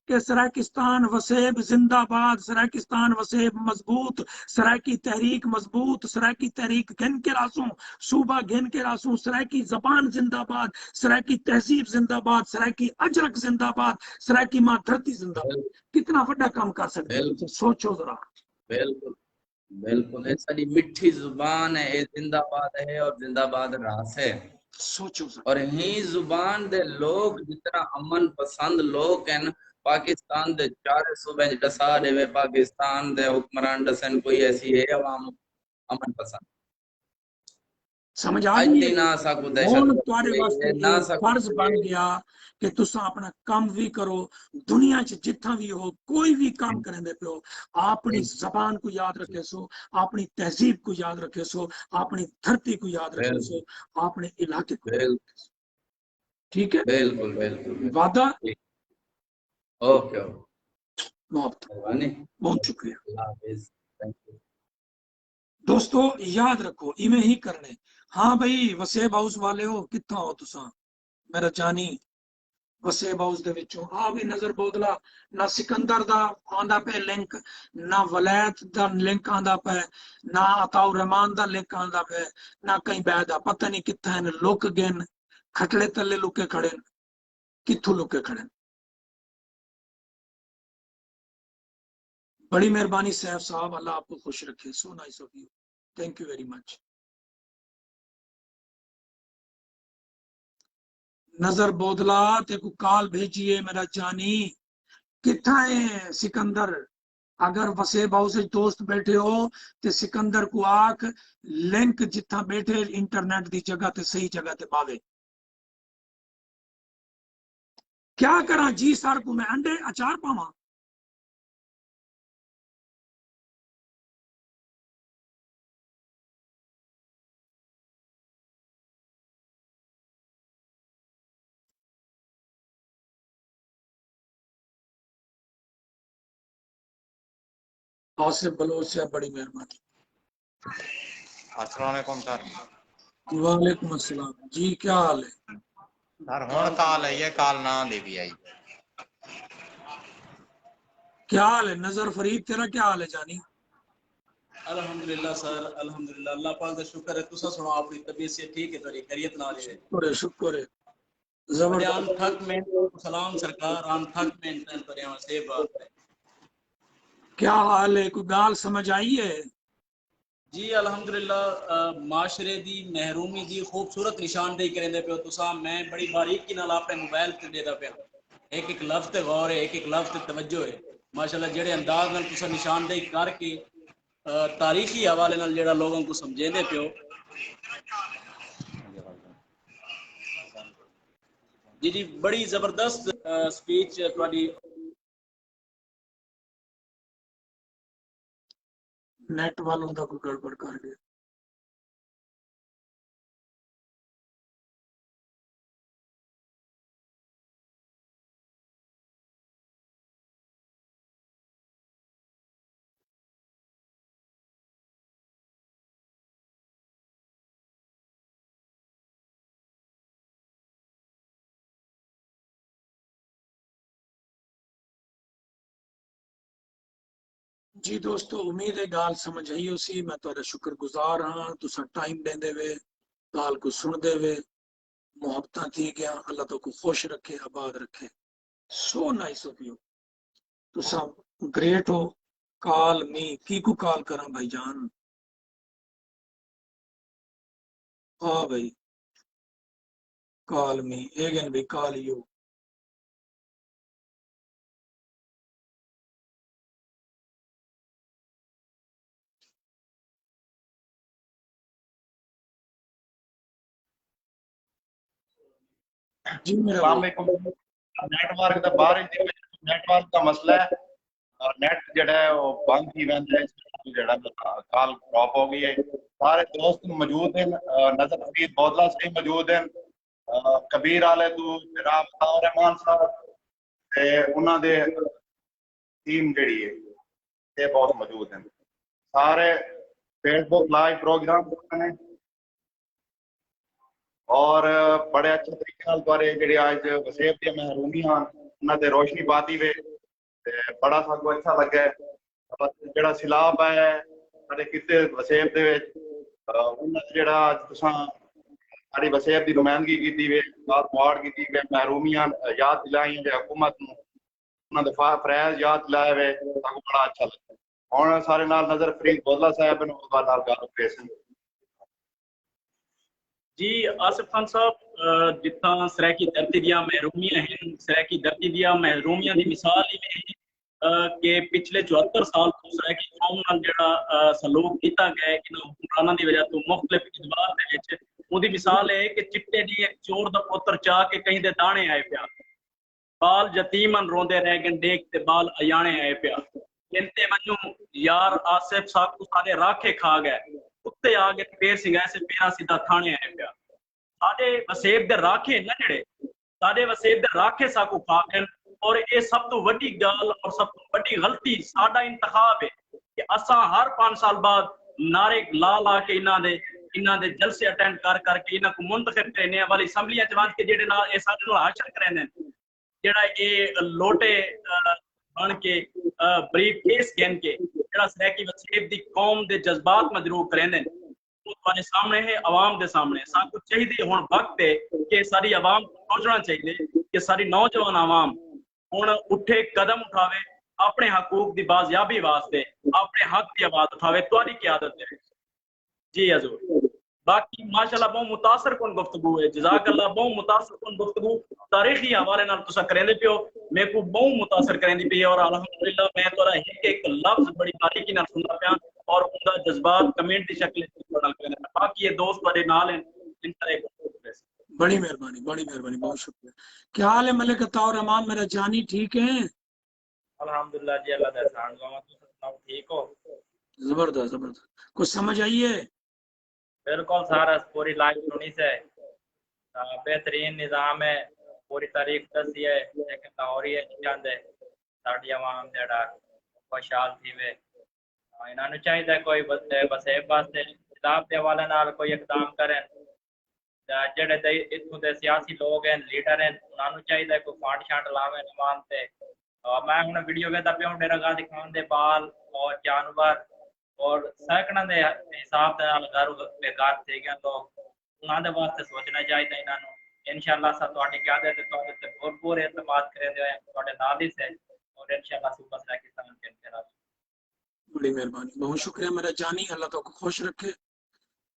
C: ਕਿ ਸਰਾਇਕਿਸਤਾਨ ਵਸੇਬ ਜ਼ਿੰਦਾਬਾਦ, सरायकिस्तान वसेब मजबूत, सरायकी तहरीक मजबूत, सरायकी तहरीक गिन के रासूं, सूबा गिन के रासूं, सरायकी जबान जिंदाबाद, सरायकी तहजीब जिंदाबाद, सरायकी अजरक जिंदाबाद, सरायकी मां धरती जिंदाबाद। कितना बड़ा काम कर सकते हैं, सोचो जरा।
B: बिल्कुल बिल्कुल, ये सारी मिठी जुबान है, ये जिंदाबाद है और जिंदाबाद रास है।
C: सोचो जरा।
B: और ही जुबान दे लोग जितना अमन पसंद लोग हैं, पाकिस्तान दे चारे सूबे च दसा देवे पाकिस्तान दे हुक्मरान दसन कोई ऐसी है अवाम अमन पसंद।
C: समझ आ गई है?
B: ना साकू
C: ਹੁਣ
B: दहशत
C: ਤੁਹਾਡੇ ਵਾਸਤੇ
B: ना
C: ਇਹ
B: साकू
C: ਫਰਜ਼ ਬਣ ਗਿਆ ਕਿ ਤੁਸੀਂ ਆਪਣਾ ਕੰਮ ਵੀ ਕਰੋ, ਦੁਨੀਆ 'ਚ ਜਿੱਥਾਂ ਵੀ ਹੋ ਕੋਈ ਵੀ ਕੰਮ ਕਰਦੇ ਪਿਓ, ਆਪਣੀ ਜ਼ਬਾਨ को याद रखे सो, अपनी तहजीब को याद रखे सो, अपनी धरती को याद रखे सो, अपने इलाके को याद रखे सो। ठीक है?
B: बिल्कुल बिल्कुल
C: वादा?
B: ओके
C: मोहब्बत। बहुत शुक्रिया
B: अल्लाह हाफिज़, थैंक यू।
C: दोस्तों याद रखो इवें ही करने। हाँ भाई वसेब हाउस वाले हो, कितना हो तुसा मेरा जानी वसेब हाउस दे विचों आ भी नजर बोदला ना सिकंदर दा आंदा पे लिंक, ना वलैत दा लिंक आंदा पे, ना अताउर रहमान दा लिंक आंदा पे, ना कहीं बैदा पता नहीं कित्था है लुक गए खटड़े तले लुके खड़े, कित्थों लुके खड़े। बड़ी मेहरबानी सैफ साहब, अल्लाह आपको खुश रखे। So nice of you, thank you very much. नजर बोदला ते को कॉल भेजिए मेरा जानी, कितना है सिकंदर? अगर वसेब हाउस दोस्त बैठे हो तो सिकंदर को आख लिंक जिथा बैठे इंटरनेट की जगह ते सही जगह ते पावे। क्या करा जी सर को मैं अंडे अचार पावा? आसिफ बलोच से बड़ी मेहरबानी।
D: अस्सलाम वालेकुम सर।
C: वालेकुम अस्सलाम जी, क्या हाल है?
D: सर हुण काल आई है, काल ना दी भी आई।
C: क्या हाल है नजर फरीद, तेरा क्या हाल है जानी?
E: अल्हम्दुलिल्लाह सर, अल्हम्दुलिल्लाह, अल्लाह पाक का शुक्र है। तुसा सुनाओ अपनी तबीयत से ठीक है, तेरी खैरियत नाल है?
C: शुक्र है
E: बड़े
C: जबरदस्त।
E: आन थक में सलाम सरकार, आन थक में तन पर यहाँ से बात है।
C: क्या हाल है, कोई गाल समझ आई है?
E: जी अल्हम्दुलिल्लाह, माशरे दी महरूमी दी खूबसूरत निशानदेही करेंदे पे तुसा। मैं बड़ी बारीकी नाल अपने मोबाइल ते देदा पे, एक एक लफ्ज ते गौर है, एक एक लफ्ज ते तवज्जो है। माशाल्लाह जेड़े अंदाज नाल तुसा निशानदेही करके तारीखी हवाले नाल जेड़ा लोगों को समझेंदे पे। जी जी, बड़ी जबरदस्त स्पीच तुहाडी।
C: नेट वालों का कोई गड़बड़ कर गया। जी दोस्तों, उम्मीद है गाल समझ आई उसी। मैं तुहाडा शुक्रगुजार हाँ, तुसा टाइम देंदे वे, गाल को सुनदे वे, मोहब्बतां थी गया। अल्लाह तो को खुश रखे, आबाद रखे। सो नाइस ऑफ यू, तुसा ग्रेट हो। कॉल मी की को कॉल करा भाईजान? हाँ भाई, कॉल मी अगेन भाई, कॉल यू। जी मेरा भाई।
D: नेटवर्क ਦਾ ਬਾਹਰ ਦੇ ਵਿੱਚ ਨੈਟਵਰਕ ਦਾ ਮਸਲਾ ਹੈ ਔਰ ਨੈਟ ਜਿਹੜਾ ਹੈ ਉਹ ਬੰਦ ਹੀ ਰਹਿੰਦਾ ਹੈ। ਜਿਹੜਾ ਕਾਲ ਡ੍ਰੌਪ ਹੋ ਗਈ ਹੈ। ਸਾਰੇ ਦੋਸਤ ਮੌਜੂਦ ਹਨ, ਨਜ਼ਰ ਫਰੀਦ ਬੋਦਲਾ ਸਾਹਿਬ ਮੌਜੂਦ ਹਨ, ਕਬੀਰ ਆਲੇ ਤੋਂ ਜਨਾਬ ਅਤਾਉਰ ਰਹਿਮਾਨ ਸਾਹਿਬ ਤੇ ਉਹਨਾਂ ਦੇ ਟੀਮ ਜਿਹੜੀ ਹੈ ਇਹ ਬਹੁਤ ਮੌਜੂਦ ਹਨ। ਸਾਰੇ फेसबुक लाइव प्रोग्राम हैं और बड़े بڑے اچھے طریقے نال دوارے جڑے آج وسیب دی محرومیاں انہاں تے روشنی پاتی وے بڑا سانو اچھا لگا ہے جڑا سیلاب ہے سارے کتے وسیب دے وچ انہاں جڑا تساں ساری وسیب دی نمائندگی کیتی وے بات وارڈ کیتی وے محرومیاں یاد دلائیں تے حکومت نوں انہاں دے فریض یاد دلائے وے سانو بڑا اچھا لگا ہن سارے نال نظر فرید بودلا صاحب نے اس نال گل کیسن
E: جی آصف خان صاحب جتنا سرائکی دھرتی دیا محرومیاں ہیں سرائکی دھرتی دیا محرومیاں دی مثال ہی میں کہ پچھلے 74 سال تو سرائکی قوم نال جڑا سلوک کیتا گیا ہے کہ حکمراناں دی وجہ تو مختلف ادوار دے وچ اودی مثال ہے کہ چٹے دی ایک چور دا پتر چاہ کے کہیں دے دانے آئے پیا بال یتیمن روندے رہ گئے ڈیک تے بال ایانے آئے پیا انتے منو یار آصف صاحب کو سارے راکھے کھا گئے کتے آ گئے پیر سنگائے سے پیرا سیدھا تھانے آئے پیا سارے وسیب دے راکھے نہ جڑے سارے وسیب دے راکھے سا کو کھا گئے اور یہ سب تو وڈی گل اور سب تو وڈی غلطی ساڈا انتخاب ہے کہ اساں ہر 5 سال بعد نعرے لا لا کے انہاں دے جلسے اٹینڈ کر کے انہاں کو منتخب کرنے والی اسمبلیاں چ وان کے جڑے نال اے ساڈے نال حشر کرنے جڑا اے لوٹے بن کے بریف کیس گن کے جڑا سرائکی وسیب دی قوم دے جذبات مجروح کرنے وہ تمہارے سامنے ہے عوام دے سامنے سب کچھ چاہیے ہن وقت ہے کہ ساری عوام کو سوچنا چاہیے کہ ساری نوجوان عوام ہن اٹھے قدم اٹھاوے اپنے حقوق دی بازیابی واسطے اپنے حق دی آواز اٹھاوے تہاڈی قیادت ہے جی حضور باقی ماشاءاللہ بہت متاثر کن گفتگو ہے جزاک اللہ بہت متاثر کن گفتگو تاریخی حوالے نال تساں کریندے پیو میرے کو بہت متاثر کریندی پئی اور الحمدللہ میں تھوڑا ایک لفظ بڑی باریکی نال سندا پیا اور ان کا جذبات کمنٹ کی شکل باقی یہ دوست بڑے نال ہیں ان طرح
C: بڑی مہربانی بہت شکریہ کیا حال ہے ملک عطاء الرحمان میرا جانی ٹھیک ہے
F: الحمدللہ جی اللہ کا احسان ہے تو سناؤ ٹھیک ہو
C: زبردست کچھ سمجھ آئی ہے
F: بالکل سارا پوری لائف سنی سے بہترین نظام ہے پوری تاریخ دسی ہے لیکن لاہوری ہے چاہتے ساڈی عوام جڑا خوشحال تھی وے انہاں نوں چاہیے کوئی وسیب واسطے کتاب کے حوالے نال کوئی اقدام کریں جڑے اتوں دے سیاسی لوگ ہیں لیڈر ہیں انہاں نوں چاہیے کوئی فنڈ شانڈ لاویں عوام تے میں ہن ویڈیو ویکھدا پیا ڈیرا غازی خان دے بال اور جانور اور سینکڑوں دے حساب دے نال گھر بیکار تھے گئے لوگ انہاں دے واسطے سوچنا چاہیے انہاں نوں انشاءاللہ سب تہاڈی قیادت تے تہاڈے تے بھرپور اعتماد کریندے ہوئے تہاڈے نال ہی سے اور انشاءاللہ صوبہ پاکستان کے انقلاب
C: بڑی مہربانی بہت شکریہ میرا جانی اللہ تو کو خوش رکھے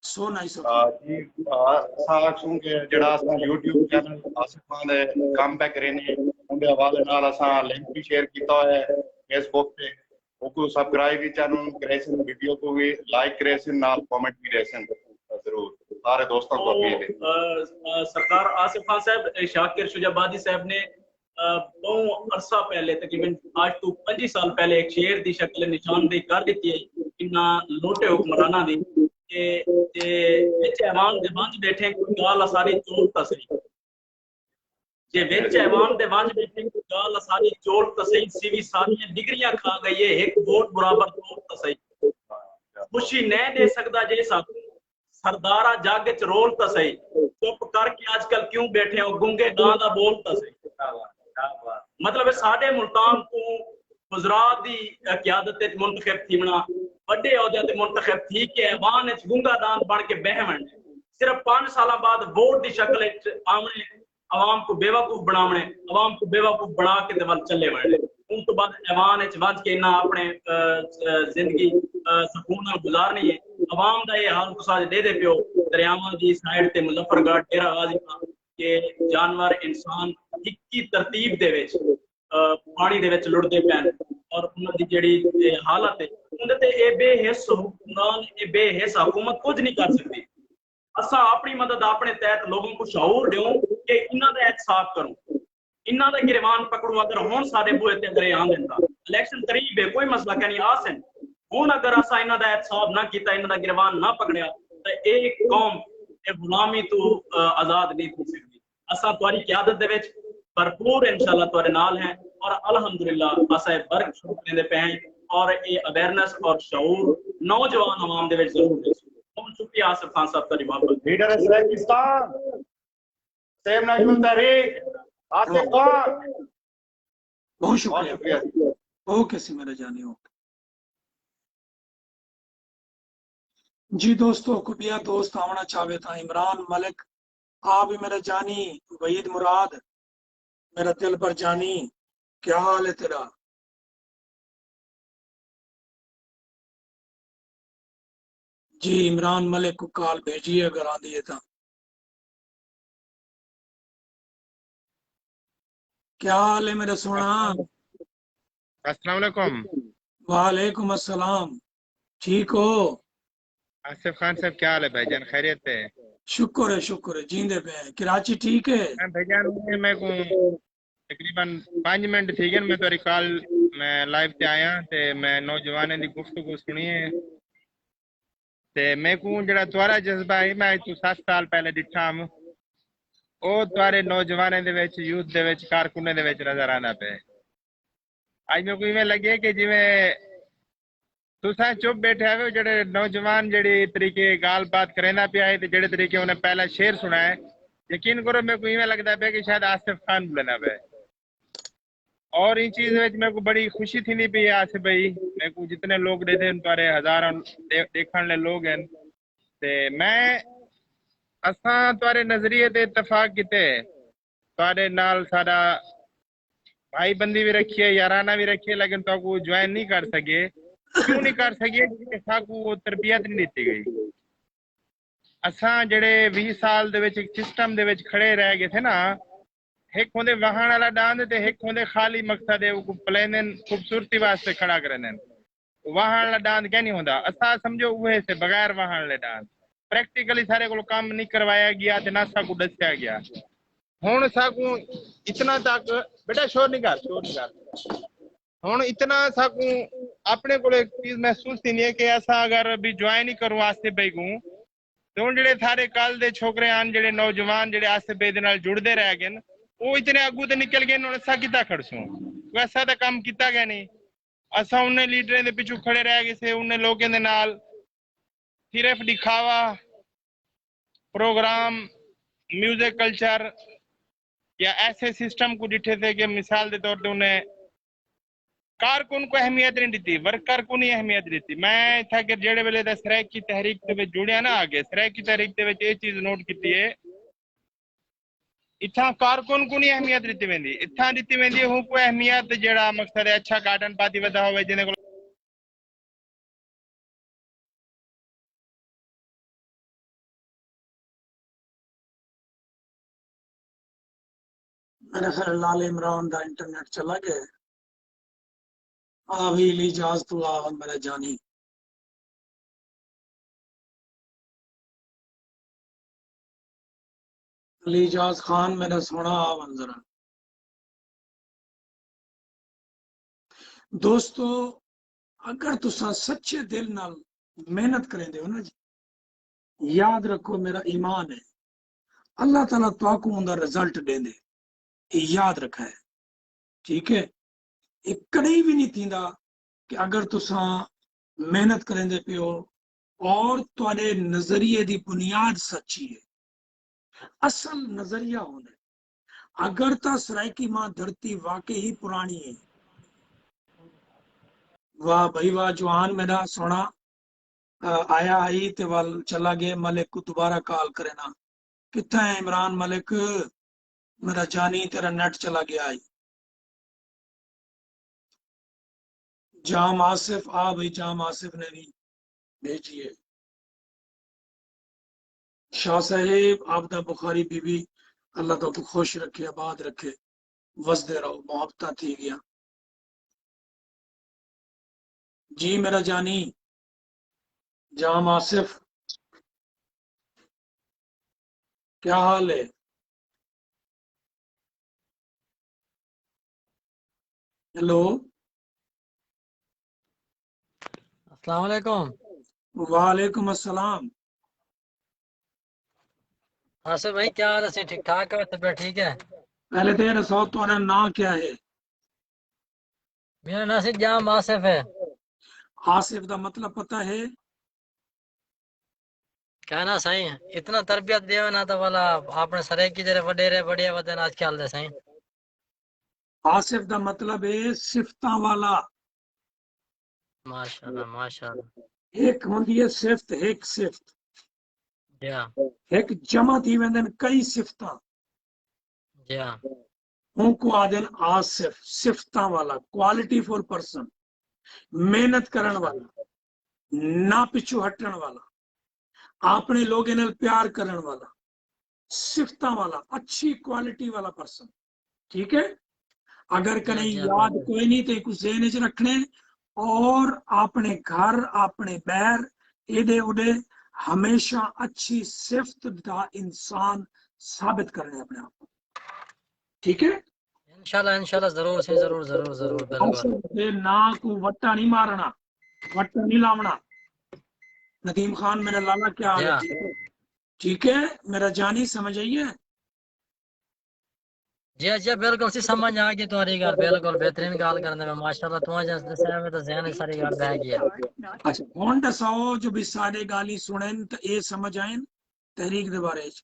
C: سو نائس
D: جی اساں سن کے جڑا اساں یوٹیوب چینل آصف خان دے کم بیک رہنے ان دے حوالے نال اساں لنک بھی شیئر کیتا ہے فیس بک تے او کو سبسکرائب بھی چینل کریسن ویڈیو کو بھی لائک کریسن نال کمنٹ بھی کریسن ضرور سارے دوستوں کو اپیل ہے
E: سرکار آصف خان صاحب شاکر شجابادی صاحب نے بہت عرصہ پہلے تقریباً آج تو 25 سال پہلے ایک شعر دی شکل نشاندہی کر دیتی ہے انہاں لوٹے حکمراناں دی کہ عوام دے وانج بیٹھے کوئی گال ساری چور تصحیح جے وچ عوام دے وانج بیٹھے کوئی گال ساری چور تصحیح سی وی ساری ڈگریاں کھا گئی ہے ایک ووٹ برابر چور تصحیح خوشی نہ دے سکدا جے سب سردارا جگ وچ رول تصحیح چپ کر کے آج کل کیوں بیٹھے ہو گنگے گاں دا بول تصحیح مطلب ساڈے ملتان کو وزراء دی قیادت وچ منتخب تھیونا بڑے عہدے تے منتخب تھی کہ ایوان وچ گنگا دان بن کے بہون صرف 5 سالاں بعد ووٹ دی شکل وچ آمنے عوام کو بے وقوف بناونے عوام کو بے وقوف بنا کے تے ول چلے وڑنے ان تو بعد ایوان وچ وج کے انہاں اپنے زندگی سکون نال گزارنی ہے عوام دا یہ حال تساں دے پیو دریاواں دی سائیڈ تے مظفر گڑھ ڈیرا غازی خان کہ جانور انسان اکی ترتیب دے وچ پانی دے وچ لڑدے پین اور انہاں دی جڑی حالت ہے اندے تے اے بے حس حکمران اے بے حس حکومت کچھ نہیں کر سکتی اساں اپنی مدد اپنے تحت لوگوں کو شعور دیوں کہ انہاں دا احتساب کروں انہاں دا گریوان پکڑوں اگر ہون سارے بوئے تے اگر آن دیندا الیکشن قریب ہے کوئی مسئلہ کہ نہیں آسن ہون اگر اساں انہاں دا احتساب نہ کیتا انہاں دا گریوان نہ پکڑیا تے ایک قوم اے غلامی تو آزاد نہیں ہو سکتی اساں تہاڈی قیادت دے وچ بھرپور انشاءاللہ تہاڈے نال ہیں اور الحمدللہ اساں برق شروع کرنے دے پے ہیں اور یہ اویئرنیس اور شعور نوجوان عوام دے وچ ضرور ہے بہت شکریہ آصف خان صاحب تہاڈی محبت
D: لیڈر سرائکستان سیم نجم تحریک آصف خان
C: بہت
D: بہت
C: شکریہ.
D: شکریہ.
C: اوکے سی میرے جانی. اوکے جی دوستو کبیا دوست آنا چاہے تھا عمران ملک آپ بھی میرا جانی. وحید مراد میرا دل پر جانی کیا حال ہے تیرا؟ جی عمران ملک کو کال بھیجیے اگر آ دیے تھا. کیا حال ہے میرا سونا؟
G: السلام علیکم.
C: وعلیکم السلام. ٹھیک ہو؟
G: آصف خان صاحب کیا حال ہے بھائی جان؟ خیریت ہے؟
C: شکر ہے جیندے پہ ہیں. کراچی ٹھیک ہے؟
G: بھائی جان میں کو تقریباً 5 منٹ تھی گئے میں تو کال میں لائیو تے آیا تے میں نوجوانوں دی گفتگو سنی ہے تے میں کو جڑا تھوڑا جذبہ ہے میں تو 7 سال پہلے ڈٹھا ہوں او تھوڑے نوجوانوں دے وچ یوتھ دے وچ کارکنوں دے وچ نظر آنا پہ. اج میں کو ایویں لگے کہ جویں تساں چپ بیٹھے ہوئے جڑے نوجوان جڑی طریقے گال بات کرنا پیا ہے تے جڑے طریقے انہیں پہلا شعر سنا ہے یقین کرو میں کو ایویں لگتا پیا کہ شاید آصف خان بولنا پہ. اور ان چیز میں میرے کو بڑی خوشی تھی نہیں پی آصف بھائی. میرے کو جتنے لوگ دیتے ان پارے ہزاراں دیکھن لے لوگ ہیں تے میں اساں تارے نظریے تے اتفاق کیتے تارے نال سارا بھائی بندی بھی رکھی ہے یارانہ بھی رکھی ہے لیکن تو کو جوائن نہیں کر سکے. کیوں نہیں کر سکے؟ کیونکہ ساکو تربیت نہیں دیتی گئی. اساں جڑے 20 سال دے وچ سسٹم دے وچ کھڑے رہ گئے تھے نا ایک ہوندے وہاں والا ڈاند تے ایک ہوندے خالی مقصد ہے وہ پلینن خوبصورتی واسطے کھڑا کرنے وہاں والا ڈاند کیا نہیں ہوندا. اساں سمجھو اوے سے بغیر وہاں والے ڈاند پریکٹیکلی سارے کو کام نہیں کروایا گیا تے نہ ساکو دسیا گیا. ہن ساکو اتنا تک بیٹا شور نہیں کر ہن اتنا ساکو اپنے کو ایک چیز محسوس تھی نہیں ہے کہ ایسا اگر بھی جوائن ہی کروں آصف بھائی کو تو ہن جڑے تھارے کل دے چھوکرے آن جڑے نوجوان جڑے آصف بھائی دے نال جڑدے رہ گئے وہ اتنے اگو تے نکل گئے انہوں نے اسا کیتا کھڑسوں ویسا تے کام کیتا گیا نہیں. اسا انہیں لیڈریں دے پیچھے کھڑے رہ گئے سے انہیں لوگوں دے نال صرف دکھاوا پروگرام میوزک کلچر یا ایسے سسٹم کو ڈٹھے تھے کہ مثال کے طور پہ انہیں کارکن کو اہمیت نہیں دیتی ورکر کو نہیں اہمیت دیتی. میں تھا کہ جڑے ویلے دا سریک کی تحریک تے جڑیا نا آگے سریک کی تحریک تے یہ چیز نوٹ کیتی ہے اتھا کارکن کو نہیں اہمیت دیتی ویندی اتھا دیتی ویندی ہوں کو اہمیت جڑا مقصد ہے اچھا کارٹن پاتی ودا ہوئے جنہیں کو
C: میرے خیال لال عمران دا انٹرنیٹ چلا گیا. بھی لی جاز تو میرا جانی. علی جاز خان میرا سونا منظر. دوستو اگر تسا سچے دل نال محنت کریں دے ہو نا جی یاد رکھو میرا ایمان ہے اللہ تعالیٰ تو کو اندر رزلٹ دیں دے یاد رکھا ہے. ٹھیک ہے ایک کڑی بھی نہیں تھی کہ اگر تسا محنت کریں دے پیو اور تھوڑے نظریے دی بنیاد سچی ہے اصل نظریہ ہونا ہے. اگر تا سرائکی ماں دھرتی واقعی پرانی ہے. واہ بھائی واہ جوان میرا سونا آیا آئی تے وال چلا گئے. ملک کو دوبارہ کال کرے نا کتنا ہے عمران ملک میرا جانی تیرا نیٹ چلا گیا. آئی جام آصف بھائی جام آصف نے بھی بھیجیے. شاہ صاحب آپ دا بخاری بی بی اللہ تو خوش رکھے آباد رکھے وسدے رہو محبت تھی گیا. جی میرا جانی جام آصف کیا حال ہے؟ ہیلو
H: السلام علیکم.
C: وعلیکم السلام.
H: آصف بھائی کیا حال ہے؟ ٹھیک ٹھاک ہے؟ طبیعت ٹھیک ہے؟
C: پہلے تیرے ساتھ تمہارا نام کیا ہے؟
H: میرا نام جام آصف ہے.
C: آصف دا مطلب پتہ ہے؟
H: कहना सही है इतना तरबियत देवे ना तो वाला आपने सरे की जरे वडेरे बढ़िया वदन आज ख्याल दे सही
C: आसिफ दा मतलब है सिफतां वाला।
H: माशाल्लाह माशाल्लाह
C: एक होंदी है सिफत, एक सिफत,
H: जी हाँ
C: एक जमा थी वेंदे कई सिफतां,
H: जी हाँ
C: उनको आदन आसिफ, सिफतां वाला, क्वालिटी फुल पर्सन, मेहनत करन वाला, ना पिछू हटन वाला, अपने लोगों नाल प्यार करन वाला, सिफतां वाला, अच्छी क्वालिटी वाला पर्सन। ठीक है, अगर
H: जी हाँ
C: कहीं
H: जी हाँ
C: याद
H: बिल्कुल
C: कोई नहीं तो कुछ ज़हन च रखने, और अपने घर अपने बैर एडे उडे हमेशा अच्छी सिफत दा इंसान साबित करने अपने आप को। ठीक है,
H: इंशाल्लाह जरूर से जरूर जरूर जरूर बिल्कुल
C: आसिफ ना को वट्टा नहीं मारना, वट्टा नहीं लावना। नदीम खान मेरा लाला क्या
H: जी
C: हाल है?
H: हाँ
C: ठीक है, ठीक है मेरा जानी, समझ आइए।
H: जी हाँ जी हाँ, बिल्कुल सी समझ आ गई तुम्हारी गाल बिल्कुल बेहतरीन गाल करने में माशाल्लाह तुम्हारे जैसे दस्या में तो ज़हन सारी गाल बह गया
C: अच्छा कौन दसाओ जो भी सारे गाली सुनेन तो ये समझ आए तहरीक दे बारे च।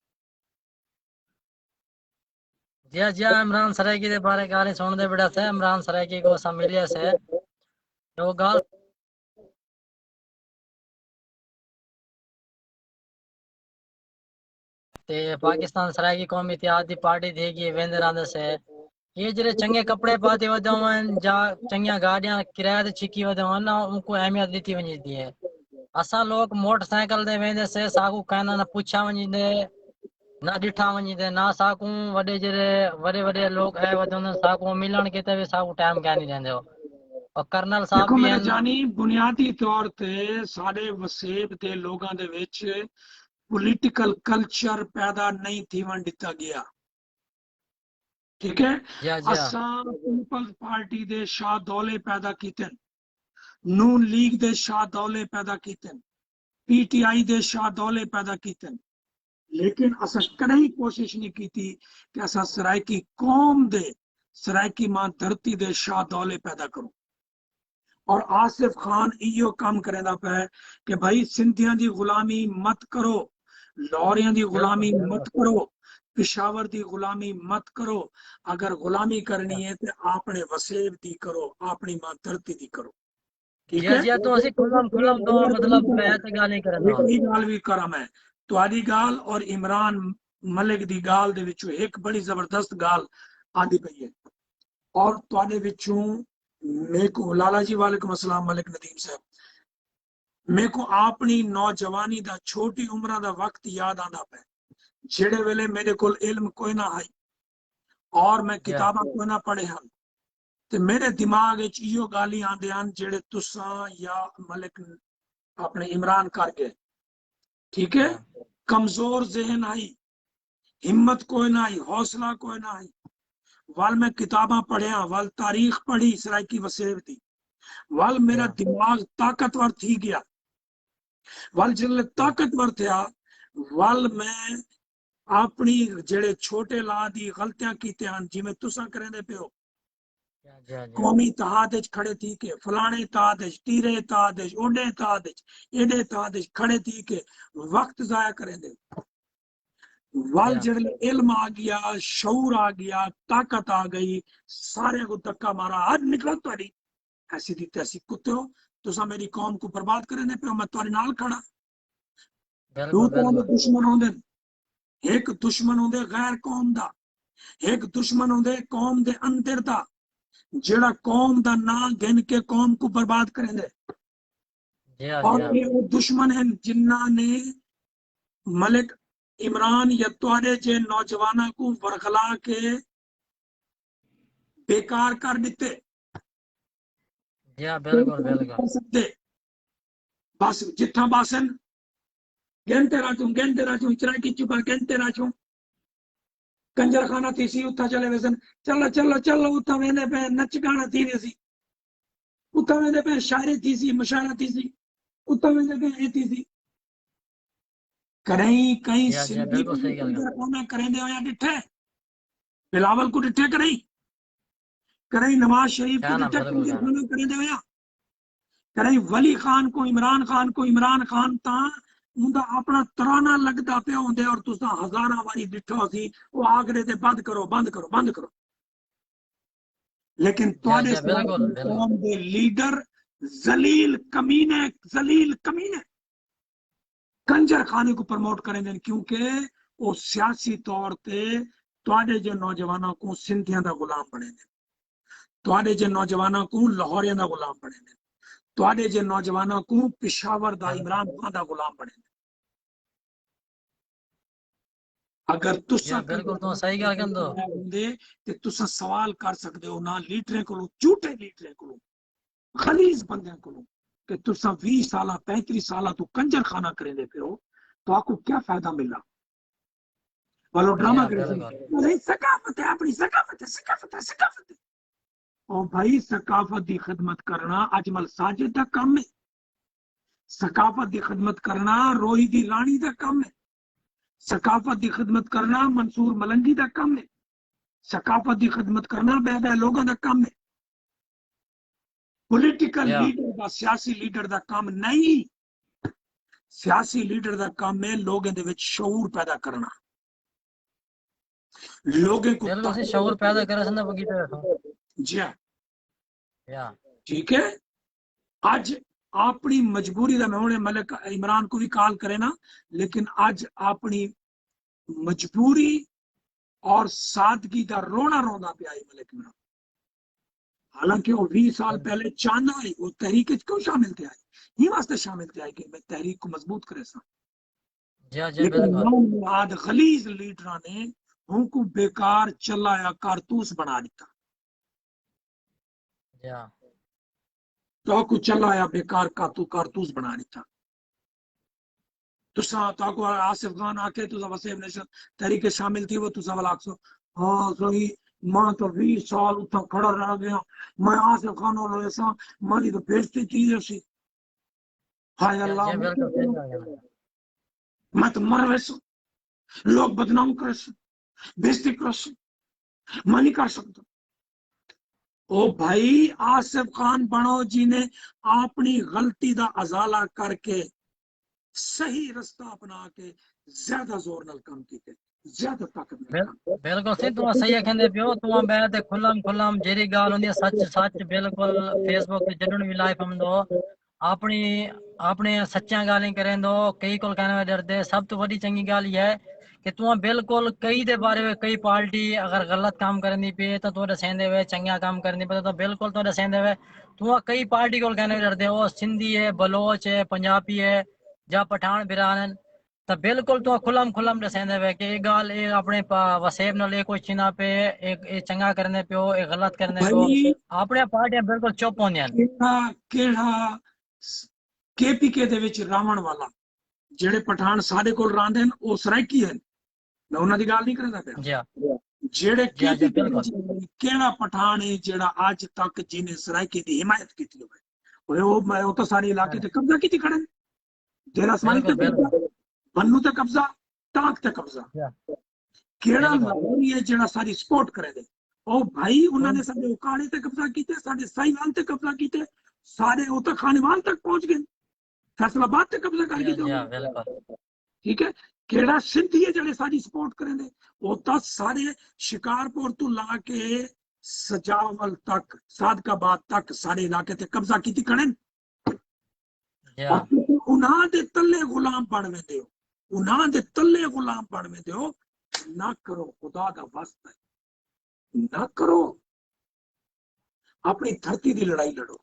H: जी हाँ इमरान सरायकी के बारे गाली सुनते बड़ा से इमरान सरायकी को सब मिलिया से तो गाल ते पाकिस्तान सरायकी कौमी इत्तेहाद दी पार्टी देगी वेंदे रहंदे से ये जरे चंगे कपड़े पाते वदवन जा चंगिया गाड़ियां किराए ते छिकी वदवन ना उनको अहमियत दी वञी है असा लोग मोटरसाइकिल दे वेंदे से साकू कहना न पूछा वञींदे ना ॾिठा वञींदे ना साकू वॾे जरे वॾे वॾे लोग है वदन साकू मिलण के ते साकू टाइम क्या नहीं देंदे हो और कर्नल साहब
C: देखो
H: भी
C: मेरा
H: हैं
C: जानी बुनियादी तौर ते सारे वसेब दे लोगां दे विच पॉलिटिकल कल्चर पैदा नहीं थीवन दिता गया। ठीक है,
H: जी हाँ
C: असा पीपल्स पार्टी दे शाह दौले पैदा कीते, नून लीग दे शाह दौले पैदा कीते, पीटीआई दे शाह दौले पैदा कीते, लेकिन असा कदे कोशिश नहीं की थी कि असा सरायकी कौम दे, सरायकी मां धरती दे शाह दौले पैदा करो। और आसिफ खान इो काम करेंदा पे कि भाई सिंधियां दी गुलामी मत करो, लाहौरियां दी
H: बिल्कुल
C: गुलामी
H: बिल्कुल
C: मत करो, पिशावर दी गुलामी मत करो। अगर गुलामी करनी है तो अपने वसेब दी करो, अपनी मां धरती दी करो। ठीक है,
H: जी हाँ तो असी खुलम खुलम तो मतलब बैत गाल नहीं करना
C: एक ही गाल भी करा मैं तुहारी गाल और इमरान मलिक दी गाल दे विचों एक बड़ी जबरदस्त गाल आंदी पई है। और तुहाडे विचों मेरे को लाला जी वालेकुम अस्सलाम मलिक नदीम साहब, मेरे को अपनी नौजवानी दा छोटी उम्र दा वक्त याद आंदा पे जेड़े वेले मेरे को इल्म कोई ना आई और मैं
H: जी हाँ
C: किताबां कोई ना पढ़े हन ते मेरे दिमाग विच इहो गाली आंदे हन जेड़े तुसां या मलिक अपने इमरान कर गए। ठीक है,
H: जी हाँ
C: कमजोर जहन आई, हिम्मत कोई ना आई, हौसला कोई ना आई। वाल मैं किताबां पढ़िया, वाल तारीख पढ़ी सरायकी वसेब दी, वाल
H: जी
C: मेरा
H: हाँ
C: दिमाग ताकतवर थी गया, वाल जिले
H: जी हाँ
C: ताकतवर थे वाल मैं अपनी जेड़े छोटे ला दी गलतियां कीते हैं जिमें तुसा करेंदे पे हो
H: जी हाँ
C: कौमी इत्तेहाद विच खड़े थी के फलाने इत्तेहाद विच टीरे इत्तेहाद विच ओडे इत्तेहाद विच एडे इत्तेहाद विच खड़े थी के वक्त जाया करेंदे
H: जी
C: वाल
H: हाँ
C: जड़े इल्म आ गया, शऊर आ गया, ताकत आ गई, सारे को धक्का मारा आज निकलो तुम्हारी ऐसी दी तैसी कुत्ते हो तुसा मेरी कौम को बर्बाद करने पे मैं तुम्हारे नाल खड़ा। दो
H: बिल्कुल
C: तरह के
H: बिल्कुल
C: दुश्मन होंदे, एक दुश्मन होंदे गैर कौम दा, एक दुश्मन होंदे कौम दे अंदर दा जेड़ा कौम दा नाम गिन के कौम को बर्बाद करेंदे।
H: जी हाँ जी
C: और
H: हाँ
C: ये वो दुश्मन हैं जिन्ना ने मलिक इमरान या तुहाडे जे नौजवाना को वरगला के बेकार कर दिते।
H: जी हाँ बिल्कुल बिल्कुल
C: कर सकते बस जिथा बासन घंटे राजू इचरा की चुका घंटे राजू कंजर खाना थी सी उथा चले वसन चलो चलो चलो उथा वेंदे पे नच गाना थी रही सी, उथा वेंदे पे शायरी थी सी, मशायरा थी सी, उथा वेंदे पे ए थी सी। कहीं कहीं
H: जी हाँ
C: सिंधी
H: बिल्कुल सही गल
C: कंजर खाना करेंदे होया डिठे बिलावल को डिठे कहीं नवाज शरीफ को
H: क्या ना
C: डिठे
H: बिल्कुल
C: कंजर
H: क्या ना
C: खाना करेंदे होया कहीं वली खान को इमरान खान ता उनका अपना तराना लगता पे होंगे और तुसा हजारा वारी डिठो सी वो आगरे ते बंद करो बंद करो बंद करो। लेकिन तुहाडे
H: बिल्कुल बिल्कुल
C: कौम दे लीडर जलील कमीने कंजर खाने को प्रमोट करेंगे, क्योंकि वो सियासी तौर पे तुहाडे जे नौजवानों को सिंधियां दा गुलाम बनेंगे, तुहाडे जे नौजवानों को लाहौरियां दा गुलाम बनेंगे, तुहाडे जे नौजवानों को पिशावर दा इमरान खान दा गुलाम बनेंगे। अगर तुसा
H: बिल्कुल तो सही गल कहंदो
C: होंदे ते तुसा सवाल कर सकते हो ना लीडरें को, झूठे लीडरें को, खलीज बंदे को कि तुसा 20 साल 35 साल तू कंजर खाना करेंदे पे हो, तो आपको क्या फायदा मिला? वालो ड्रामा करे सकाफत है, अपनी सकाफत है, सकाफत है, सकाफत है। और भाई सकाफत की खिदमत करना अजमल साजिद का काम है, सकाफत की खिदमत करना रोही दी रानी का काम है, सकाफत की खिदमत करना मंसूर मलंगी का काम है, सकाफत की खिदमत करना बह लोगों का काम है। पॉलिटिकल लीडर का सियासी लीडर का काम नहीं, सियासी लीडर का काम है लोगों दे विच शऊर पैदा करना, लोगों को
H: बिल्कुल से शऊर पैदा करे सना बगीटे रखो।
C: जी हाँ, ठीक है। आज अपनी मजबूरी का मैं उन्हें मलिक इमरान को भी कॉल करे ना, लेकिन आज अपनी मजबूरी और सादगी का रोना रोना पे आई मलिक इमरान। हालांकि वो 20 साल पहले चाहना आई, वो तहरीक क्यों शामिल थे आई, ये वास्ते शामिल थे आई कि मैं तहरीक को मजबूत करे सा। लेकिन आज खलीज लीडर ने उनको बेकार चलाया कारतूस बना दिता, तो को चलाया बेकार कारतूस बना दिता। तुसा ताको आसिफ खान आके तुसा वसीम नेशन तहरीक शामिल थी, वो तुसा वाला आखसो हाँ सही मैं तो 20 साल उतना खड़ा रह गया, मैं आसिफ खान और ऐसा मारी तो बेइज्जती की जैसी, हाय अल्लाह मैं तो मर वैसा लोग बदनाम करे से बेइज्जती करे से मैं नहीं कर सकता। ओ भाई आसिफ खान बनो जी ने अपनी गलती का अजाला करके सही रास्ता अपना के ज्यादा जोर नाल काम कीते, ज्यादा ताकत
H: बिल्कुल सही तुम सही कहंदे पियो। तुम बैठ खुल्लम खुल्लम जेरी गाल होंदी सच सच बिल्कुल फेसबुक ते जडन भी लाइव हमदो अपनी अपने सच्चा गालें करेंदो, कई कोल कहने में डरदे। सब तो बड़ी चंगी गाल ये है कि तुम बिल्कुल कई दे बारे में कई पार्टी अगर गलत काम करनी पे तो तोड़े सेंदे वे, चंगा काम करनी पे तो बिल्कुल तोड़े सेंदे वे। तुम कई पार्टी कोल कहने में डरदे हो, सिंधी है, बलोच है, पंजाबी है या पठान बिरान तो बिल्कुल तो खुलम दसेंदे वे कि एक गाल एक अपने वसेब नाल एक कोई चिना पे एक चंगा करने पे हो, एक गलत करने पे हो, अपने पार्टियां बिल्कुल चुप होंदियां।
C: केड़ा केपीके दे विच रावण वाला जेड़े पठान साडे कोल रांदे न ओ सराइकी है, मैं उन्हां दी गाल नहीं करदा पिया। जेड़े केपीके विच केड़ा पठान है जेड़ा आज तक जिने सराइकी दी हिमायत कीती होवे, ओ तो सारे इलाके ते कब्जा कीती खड़े ने, जेड़ा आसमानी ते कब्जा, बन्नू ते कब्जा, टाक ते कब्जा, केड़ा लाहौरी है जेड़ा सारी सपोर्ट करे दे। ओ भाई उन्होंने साडे उकाड़े ते कब्जा कीते, साडे साहिवाल ते कब्जा कीते, सारे ओ तक खानेवाल तक पहुंच गए, फैसलाबाद ते कब्जा कर कीते। ठीक है, केड़ा सिंधी है जेड़े सारी सपोर्ट करे दे, ओ तो सारे शिकारपुर तो ला के सजावल तक सादकाबाद तक सारे इलाके ते कब्जा कीती खड़े। उन्हां दे तले गुलाम बन वेंदे हो, उन्हां दे तले गुलाम बन वेंदे हो। ना करो, खुदा दा वास्ता ना करो, अपनी धरती की लड़ाई लड़ो।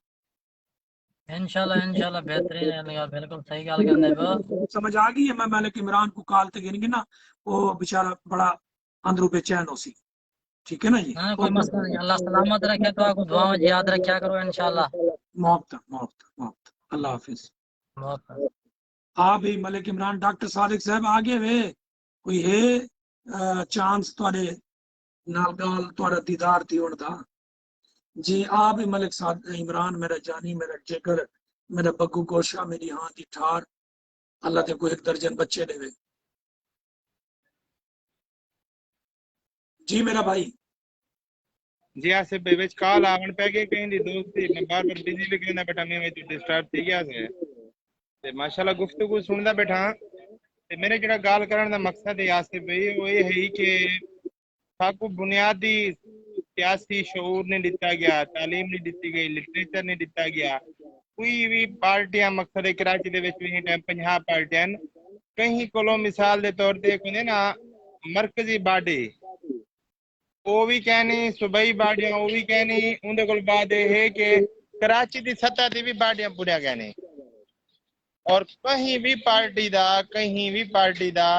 H: इंशाल्लाह बेहतरीन है, बिल्कुल सही गल करने पे
C: समझ आ गई है। मैं मलिक इमरान को काल ते गिनगी ना, वो बेचारा बड़ा अंदरों बेचैन हो सी। ठीक है ना जी,
H: हाँ कोई मसला नहीं, अल्लाह सलामत रखे तो आपको दुआ में याद रखा करो इंशाल्लाह।
C: मोहब्बत अल्लाह हाफिज। हाँ भाई मलिक इमरान डॉक्टर सादिक साहब आगे वे कोई है चांस तुहाडे नाल गाल तुहाडा दीदार थी होण दा जी। आ भी मलिक इमरान मेरा जानी, मेरा जिगर, मेरा बग्गू गोशा, मेरी हाँ दी ठार, अल्लाह ते कोई 1 दर्जन बच्चे देवे जी मेरा भाई।
G: जी आसिफ भाई विच कॉल आवन पे गए कहीं दी दोस्ती मैं बार-बार बिजी भी कहना बेटा मैं डिस्टर्ब थी गया से ਤੇ ਮਾਸ਼ਾਅੱਲਾ ਗੁਫ਼ਤਗੂ ਸੁਣਦਾ ਬੈਠਾ ਤੇ ਮੇਰੇ ਜਿਹੜਾ ਗੱਲ ਕਰਨ ਦਾ ਮਕਸਦ ਹੈ ਆਸਿਫ ਭਾਈ ਉਹ ਇਹ ਹੈ ਕਿ ਸਾਕੂ ਬੁਨਿਆਦੀ ਸਿਆਸੀ ਸ਼عور ਨਹੀਂ ਦਿੱਤਾ ਗਿਆ, ਤਾਲੀਮ ਨਹੀਂ ਦਿੱਤੀ ਗਈ, ਲਿਟਰੇਚਰ ਨਹੀਂ ਦਿੱਤਾ ਗਿਆ। ਕੋਈ ਵੀ ਪਾਰਟੀਆਂ ਮਕਸਦ ਹੈ ਕਰਾਚੀ ਦੇ ਵਿੱਚ ਵੀ ਟਾਈਮ 50 ਪਾਰਟੀਆਂ ਕਹੀਂ ਕੋਲੋਂ ਮਿਸਾਲ ਦੇ ਤੌਰ ਤੇ ਕਹਿੰਦੇ ਨਾ ਮਰਕਜ਼ੀ ਬਾਡੀ ਉਹ ਵੀ ਕਹਿਣੀ, ਸੂਬਾਈ ਬਾਡੀਆਂ ਉਹ ਵੀ ਕਹਿਣੀ, ਉਹਦੇ ਕੋਲ ਬਾਅਦ ਇਹ ਹੈ ਕਿ कराची की सतह ते भी पार्टियां पूरा कहने और कहीं भी पार्टी दा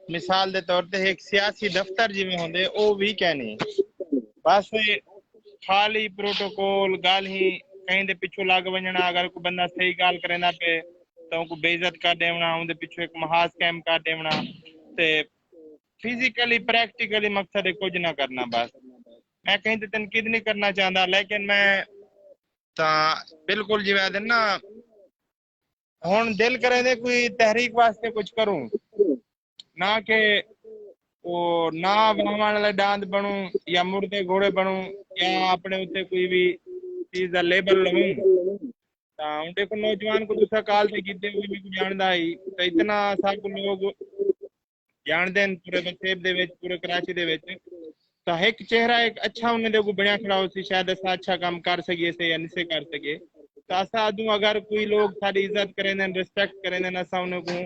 G: मिसाल दे तौर ते एक सियासी दफ्तर जिवें होंदे ओ भी कहने बस खाली प्रोटोकॉल गाल ही कहीं दे पिछू लग वजना। अगर कोई बंदा सही गाल करेंदा पे तो उनको बेइज्जत कर देवना, उनके पिछू एक महाज कैम कर देवना ते फिजिकली प्रैक्टिकली मकसद है कुछ ना करना। बस मैं कहीं ते तनकीद नहीं करना चाहता, लेकिन मैं बिल्कुल जिवें ना हुण दिल करे दे कोई तहरीक वास्ते कुछ करूं ना कि वो ना वाहन वाले डांद बनूं या मुर्दे घोड़े बनूं या अपने उत्ते कोई भी चीज का लेबल लूं। तां देखो नौजवान को दूसरा काल से कीते हुए भी जानदा ही तो इतना सब लोग जानते हैं पूरे वसेब दे विच पूरे कराची दे विच तो एक चेहरा एक अच्छा उन्हें देखो बढ़िया खड़ा हो सी शायद असा अच्छा काम कर सके से या नहीं कर सके तो असा अदू अगर कोई लोग सारी इज्जत करें रिस्पेक्ट करें असा उनको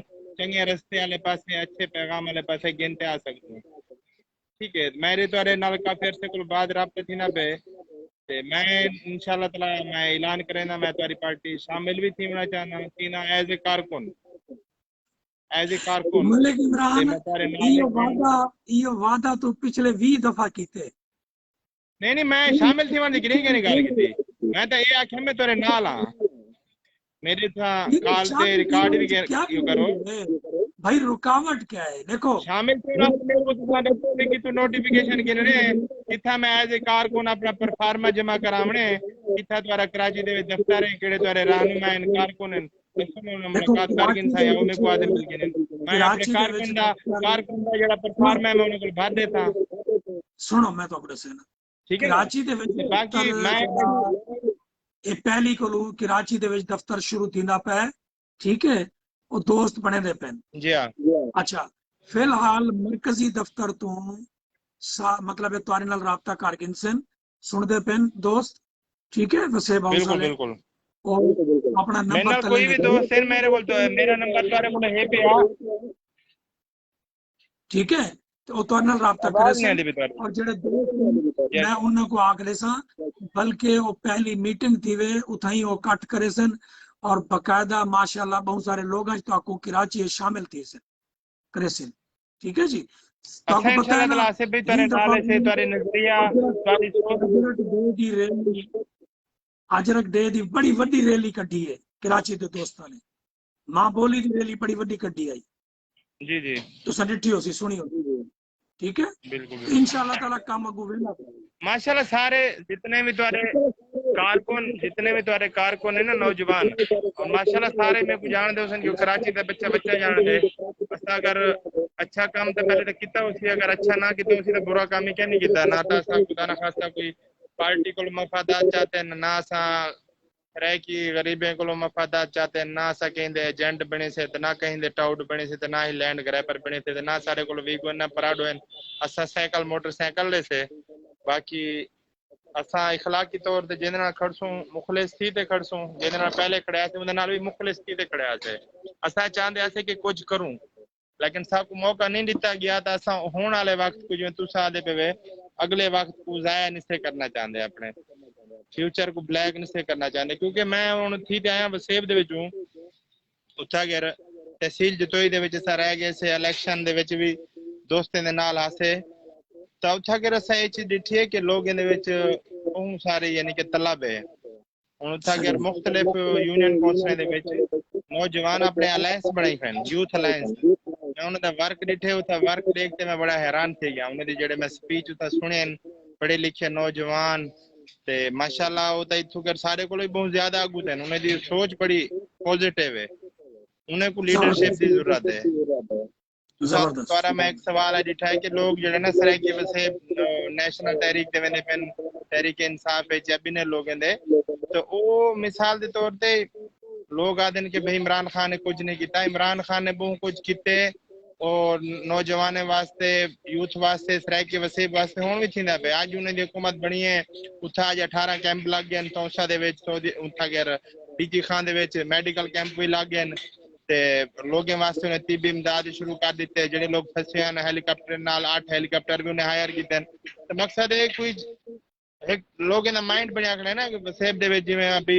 G: चंगे रस्ते वाले पासे अच्छे पैगाम वाले पासे गिनते आ सकते हैं। ठीक है, मेरे तो नाल काफी अरसे को बाद राब्ता थी ना पे ते मैं इंशाल्लाह ताला मैं ऐलान करेंदा मैं तुम्हारी पार्टी शामिल भी थी होना चाहना कि ना एज ए कारकुन
C: मलिक इमरान ये वादा तो पिछले 20 दफा कीते
G: नहीं मैं शामिल थी वाली गिरी नहीं गल की मैं तो ये आख्या मैं तेरे नाल हां मेरे था कॉल पे रिकॉर्ड भी यू करो
C: भाई रुकावट क्या है देखो
G: शामिल थे ना मेरे को तुम्हारे पे कि तू नोटिफिकेशन गिनने किथा मैं एज ए कारकुन अपना परफॉर्मा जमा करावणे किथा तुम्हारा कराची दे दफ्तर है केड़े तुम्हारे रहनुमा इन कारकुन मुलाकात करके इंसान वो मेरे को आदमी मिल गए मैं अपने कारकुन दा जेड़ा परफॉर्मा मैं उनको भर देता।
C: सुनो मैं तो अपने से ना
G: ठीक है
C: कराची दे विच
G: बाकी मैं
C: ये पहली कोलू कराची दे विच दफ्तर शुरू थींदा पे ठीक है वो दोस्त बने दे पेन
G: जी हां
C: अच्छा फिलहाल मरकजी दफ्तर तो मतलब है तुम्हारे नाल राब्ता कर गिनसन सुनदे पेन दोस्त ठीक है वसेब हाउस
G: बिल्कुल
C: वाले
G: बिल्कुल
C: और अपना नंबर
G: कोई भी दोस्त है मेरे को तो मेरा नंबर तुम्हारे को है पे आ
C: ठीक है तो वो तुम्हारे नाल राब्ता करे और जेड़े दोस्त मैं उन्हां को आखले सा बल्कि वो पहली मीटिंग थी वे उठाई वो कट करे सन और बकायदा माशाल्लाह बहुत सारे लोग आज तो आपको कराची शामिल थी सन करे सन ठीक है जी तो आपको पता है ना
G: आसिफ भाई तेरे नाल से तेरे नजरिया तेरी सोच
C: अजरक डे दी बड़ी वड्डी रैली कड्डी है कराची दे दोस्तां ने मां बोली दी रैली बड़ी वड्डी कड्डी आई
G: जी जी
C: तो सडिठी हो सी सुनी हो ठीक है
G: बिल्कुल
C: इंशाल्लाह ताला काम अगू वेला
G: माशाल्लाह सारे जितने भी तुम्हारे कारकुन है ना नौजवान और माशाल्लाह सारे मेरे को जान दे उसन जो कराची का बच्चा जान दे असा अगर अच्छा काम तो पहले तो किता उसी अगर अच्छा ना किता उसी तो बुरा काम ही क्या नहीं किता ना तो सा खुदा ना खासा कोई पार्टी को मफादात चाहते हैं ना सा रह की गरीबें को मफादात चाहते हैं ना सा कहीं दे एजेंट बने से तो ना कहीं दे टाउट बने से तो ना ही लैंड ग्रैपर बने थे तो ना सारे को वीगो ना पराडो असा साइकिल मोटरसाइकिल ले से बाकी असा इखलाकी तौर ते जिंदे नाल खड़सूं मुखलिस थी ते खड़सूं जिंदे नाल पहले खड़या से उनदे नाल भी मुखलिस थी ते खड़या से असा चाहते से कि कुछ करूं लेकिन सबको मौका नहीं दिता गया तो असा होने वाले वक्त को जो तुसा दे पे अगले वक्त को जाया नहीं से करना चाहते अपने फ्यूचर को ब्लैक नहीं से करना चाहते क्योंकि मैं हुण थी ते आया वसेब दे विचों उत्था गैर तहसील जतोई दे विच सा रह गए से इलेक्शन दे विच भी दोस्तें दे नाल हासे तो उत्था गैर असा ये चीज दिठी है कि लोग इहदे विच बहुत सारे यानी कि तलब है हुण उत्था गैर मुख्तलिफ यूनियन काउंसिल दे विच नौजवान अपने अलायंस बनाई खन यूथ अलायंस मैं उन्हें दा वर्क दिखे उता वर्क देखते मैं बड़ा हैरान थी गया उन्हें दी जेड़े मैं स्पीच उता सुने पढ़े लिखे नौजवान ते माशाल्लाह वो तो इथों कर सारे को बहुत ज्यादा आगू थे उन्हें दी सोच बड़ी पॉजिटिव है उन्हें को लीडरशिप की जरूरत है। द्वारा मैं एक सवाल है दिखा है कि लोग जो है ना सर की वैसे नेशनल तहरीक दे वेंदे पेन तहरीक इंसाफ है जब ने लोग हैं तो वो मिसाल के तौर पे लोग आते हैं कि भाई इमरान खान ने कुछ नहीं किया, इमरान खान ने बहुत कुछ किते और नौजवान वास्ते यूथ वास्ते सराइकी वसीब वास्ते हुण भी थींदा पे। अज उन्हें दी हुकूमत बनी है, उत्था अज 18 कैंप लग गए तौशा दे विच, उत्था गैर डीजी खान दे विच मेडिकल कैंप भी लग गए ते लोगों वास्ते उन्हें तिबी इमदाद शुरू कर दिते। जेडे लोग फसे हैं हेलीकॉप्टर नाल 8 हेलीकॉप्टर भी उन्हें हायर कीते। तो मकसद है कोई एक लोगों का माइंड बनया खड़ा है ना कि वसेब दे विच जिवें अभी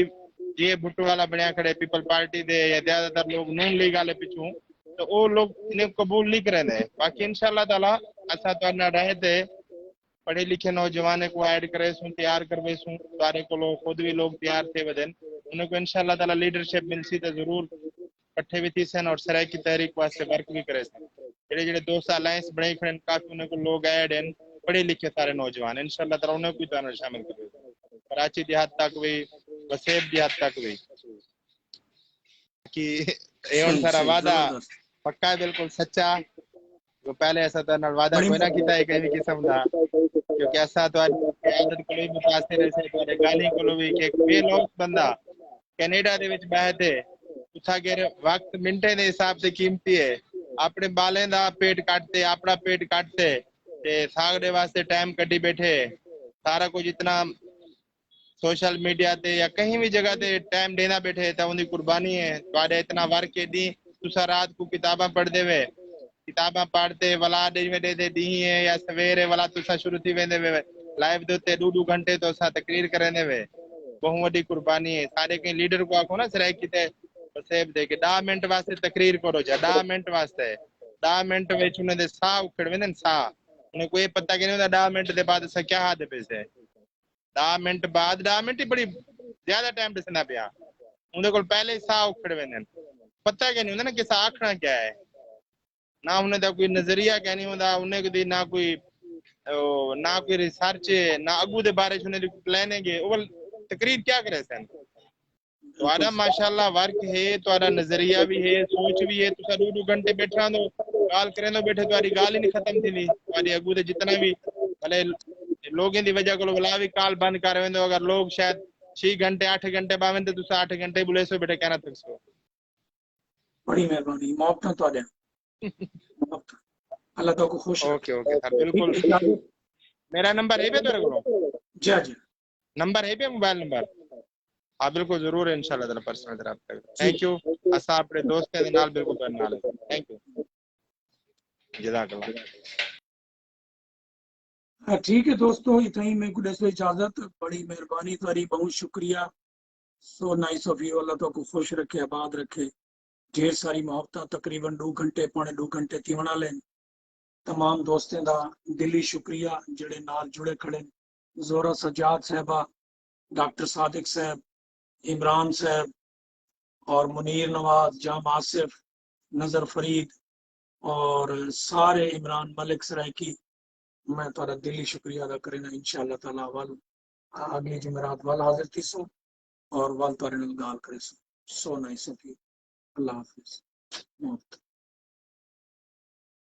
G: ये भुट्टो वाला बनया खड़े पीपल पार्टी दे या ज्यादातर लोग नून लीग वाले पिछू, तो वो लोग इन्हें कबूल नहीं करेंगे। बाकी इंशाल्लाह ताला असा तो ना रहे थे पढ़े लिखे नौजवान को ऐड करे सूं तैयार करवे सूं सारे को लोग खुद भी लोग तैयार थे वदन उन्हें को इंशाल्लाह ताला लीडरशिप मिलसी तो जरूर इकट्ठे भी थी सन और सराय की तहरीक वास्ते वर्क भी करे सन। जेडे जेडे दोस्त अलायंस बने खड़े काफी उन्हें को लोग ऐड हैं पढ़े लिखे सारे नौजवान, इंशाल्लाह ताला उन्हें कोई तो शामिल करे कराची की हद तक भी वसेब की हद तक भी कि एवं सारा वादा पक्का है बिल्कुल सच्चा। जो पहले ऐसा तो वादा कोई ना किया है कहीं किस्म का, क्योंकि ऐसा तो आदत को भी मुतासिर है तो गाली को भी कि बेलौस बंदा कनाडा दे विच बैठे उठा के वक्त मिनटे दे हिसाब से कीमती है, अपने बालें दा पेट काटते अपना पेट काटते ते साग दे वास्ते टाइम कड्डी बैठे सारा कुछ इतना सोशल मीडिया ते या कहीं भी जगह ते टाइम देना बैठे तो उनकी कुर्बानी है। तो इतना वर्क के दी तुसा रात को किताबा पढ़ देवे किताबा पढ़ते वाला दे दी है या सवेरे वाला तुसा शुरू थी वेंदे वे लाइव दोते 2 घंटे तो सा तकरीर करेंदे वे बहुत वड्डी कुर्बानी है। सारे के लीडर को आखो ना सराय किते सेब दे के 10 मिनट वास्ते तकरीर करो जा 10 मिनट वास्ते 10 मिनट विच उन्हें दे साह उखड़ वेंदे साह उन्हें कोई पता के नहीं होता 10 मिनट दे बाद सा क्या हाथ पे से 10 मिनट बाद 10 मिनट ही बड़ी ज्यादा टाइम दसना पिया उन्हें को पहले ही साह उखड़ वेंदे पता के नहीं होता ना कि साह आखना क्या है ना उन्हें दा कोई नजरिया क्या नहीं होता उन्हें कोई ना कोई रिसर्च ना अगू दे बारे उन्हें प्लान है वो तकरीर क्या करे सन। तो आदा माशाल्लाह वर्क है तो आदा नजरिया भी है सोच भी है तुसा 2 घंटे बैठा दो गाल करे दो बैठे तुम्हारी गाल ही नहीं खत्म थी तुम्हारी अगू दे जितना भी भले लोगों की वजह को बुला भी काल बंद कर वेंदो अगर लोग शायद 6 घंटे 8 घंटे बावें तो तुसा 8 घंटे बुले सो बैठे कहना तक सो
C: बड़ी मेहरबानी मोहब्बत तो आदे अल्लाह तो को खुश
G: ओके ओके सर बिल्कुल मेरा नंबर है पे तेरे को
C: जी जी
G: नंबर है पे मोबाइल नंबर हाँ बिल्कुल जरूर इंशाल्लाह तेरा पर्सनल तरफ तक थैंक यू असा अपने दोस्त के नाल बिल्कुल करने वाले थैंक यू जज़ाकल्लाह।
C: ठीक है दोस्तों इतना ही मैं कुछ इजाजत बड़ी मेहरबानी तारी बहुत शुक्रिया सो नाइस ऑफ यू अल्लाह तो को खुश रखे आबाद रखे ढेर सारी मोहब्बत तकरीबन 2 घंटे पौने 2 घंटे थी होना लेन तमाम दोस्तों का दिली शुक्रिया जेड़े नाल जुड़े खड़े जोरा सजाद साहबा डॉक्टर सादिक साहब इमरान साहब और मुनीर नवाज जाम आसिफ नजर फरीद और सारे इमरान मलिक सरायकी मैं तारा दिली शुक्रिया अदा करेना इंशाअल्लाह ताला वल अगली जुमेरात वल हाजिर थी सो और वल तारे नाल गाल करे so nice of you Allah Hafiz.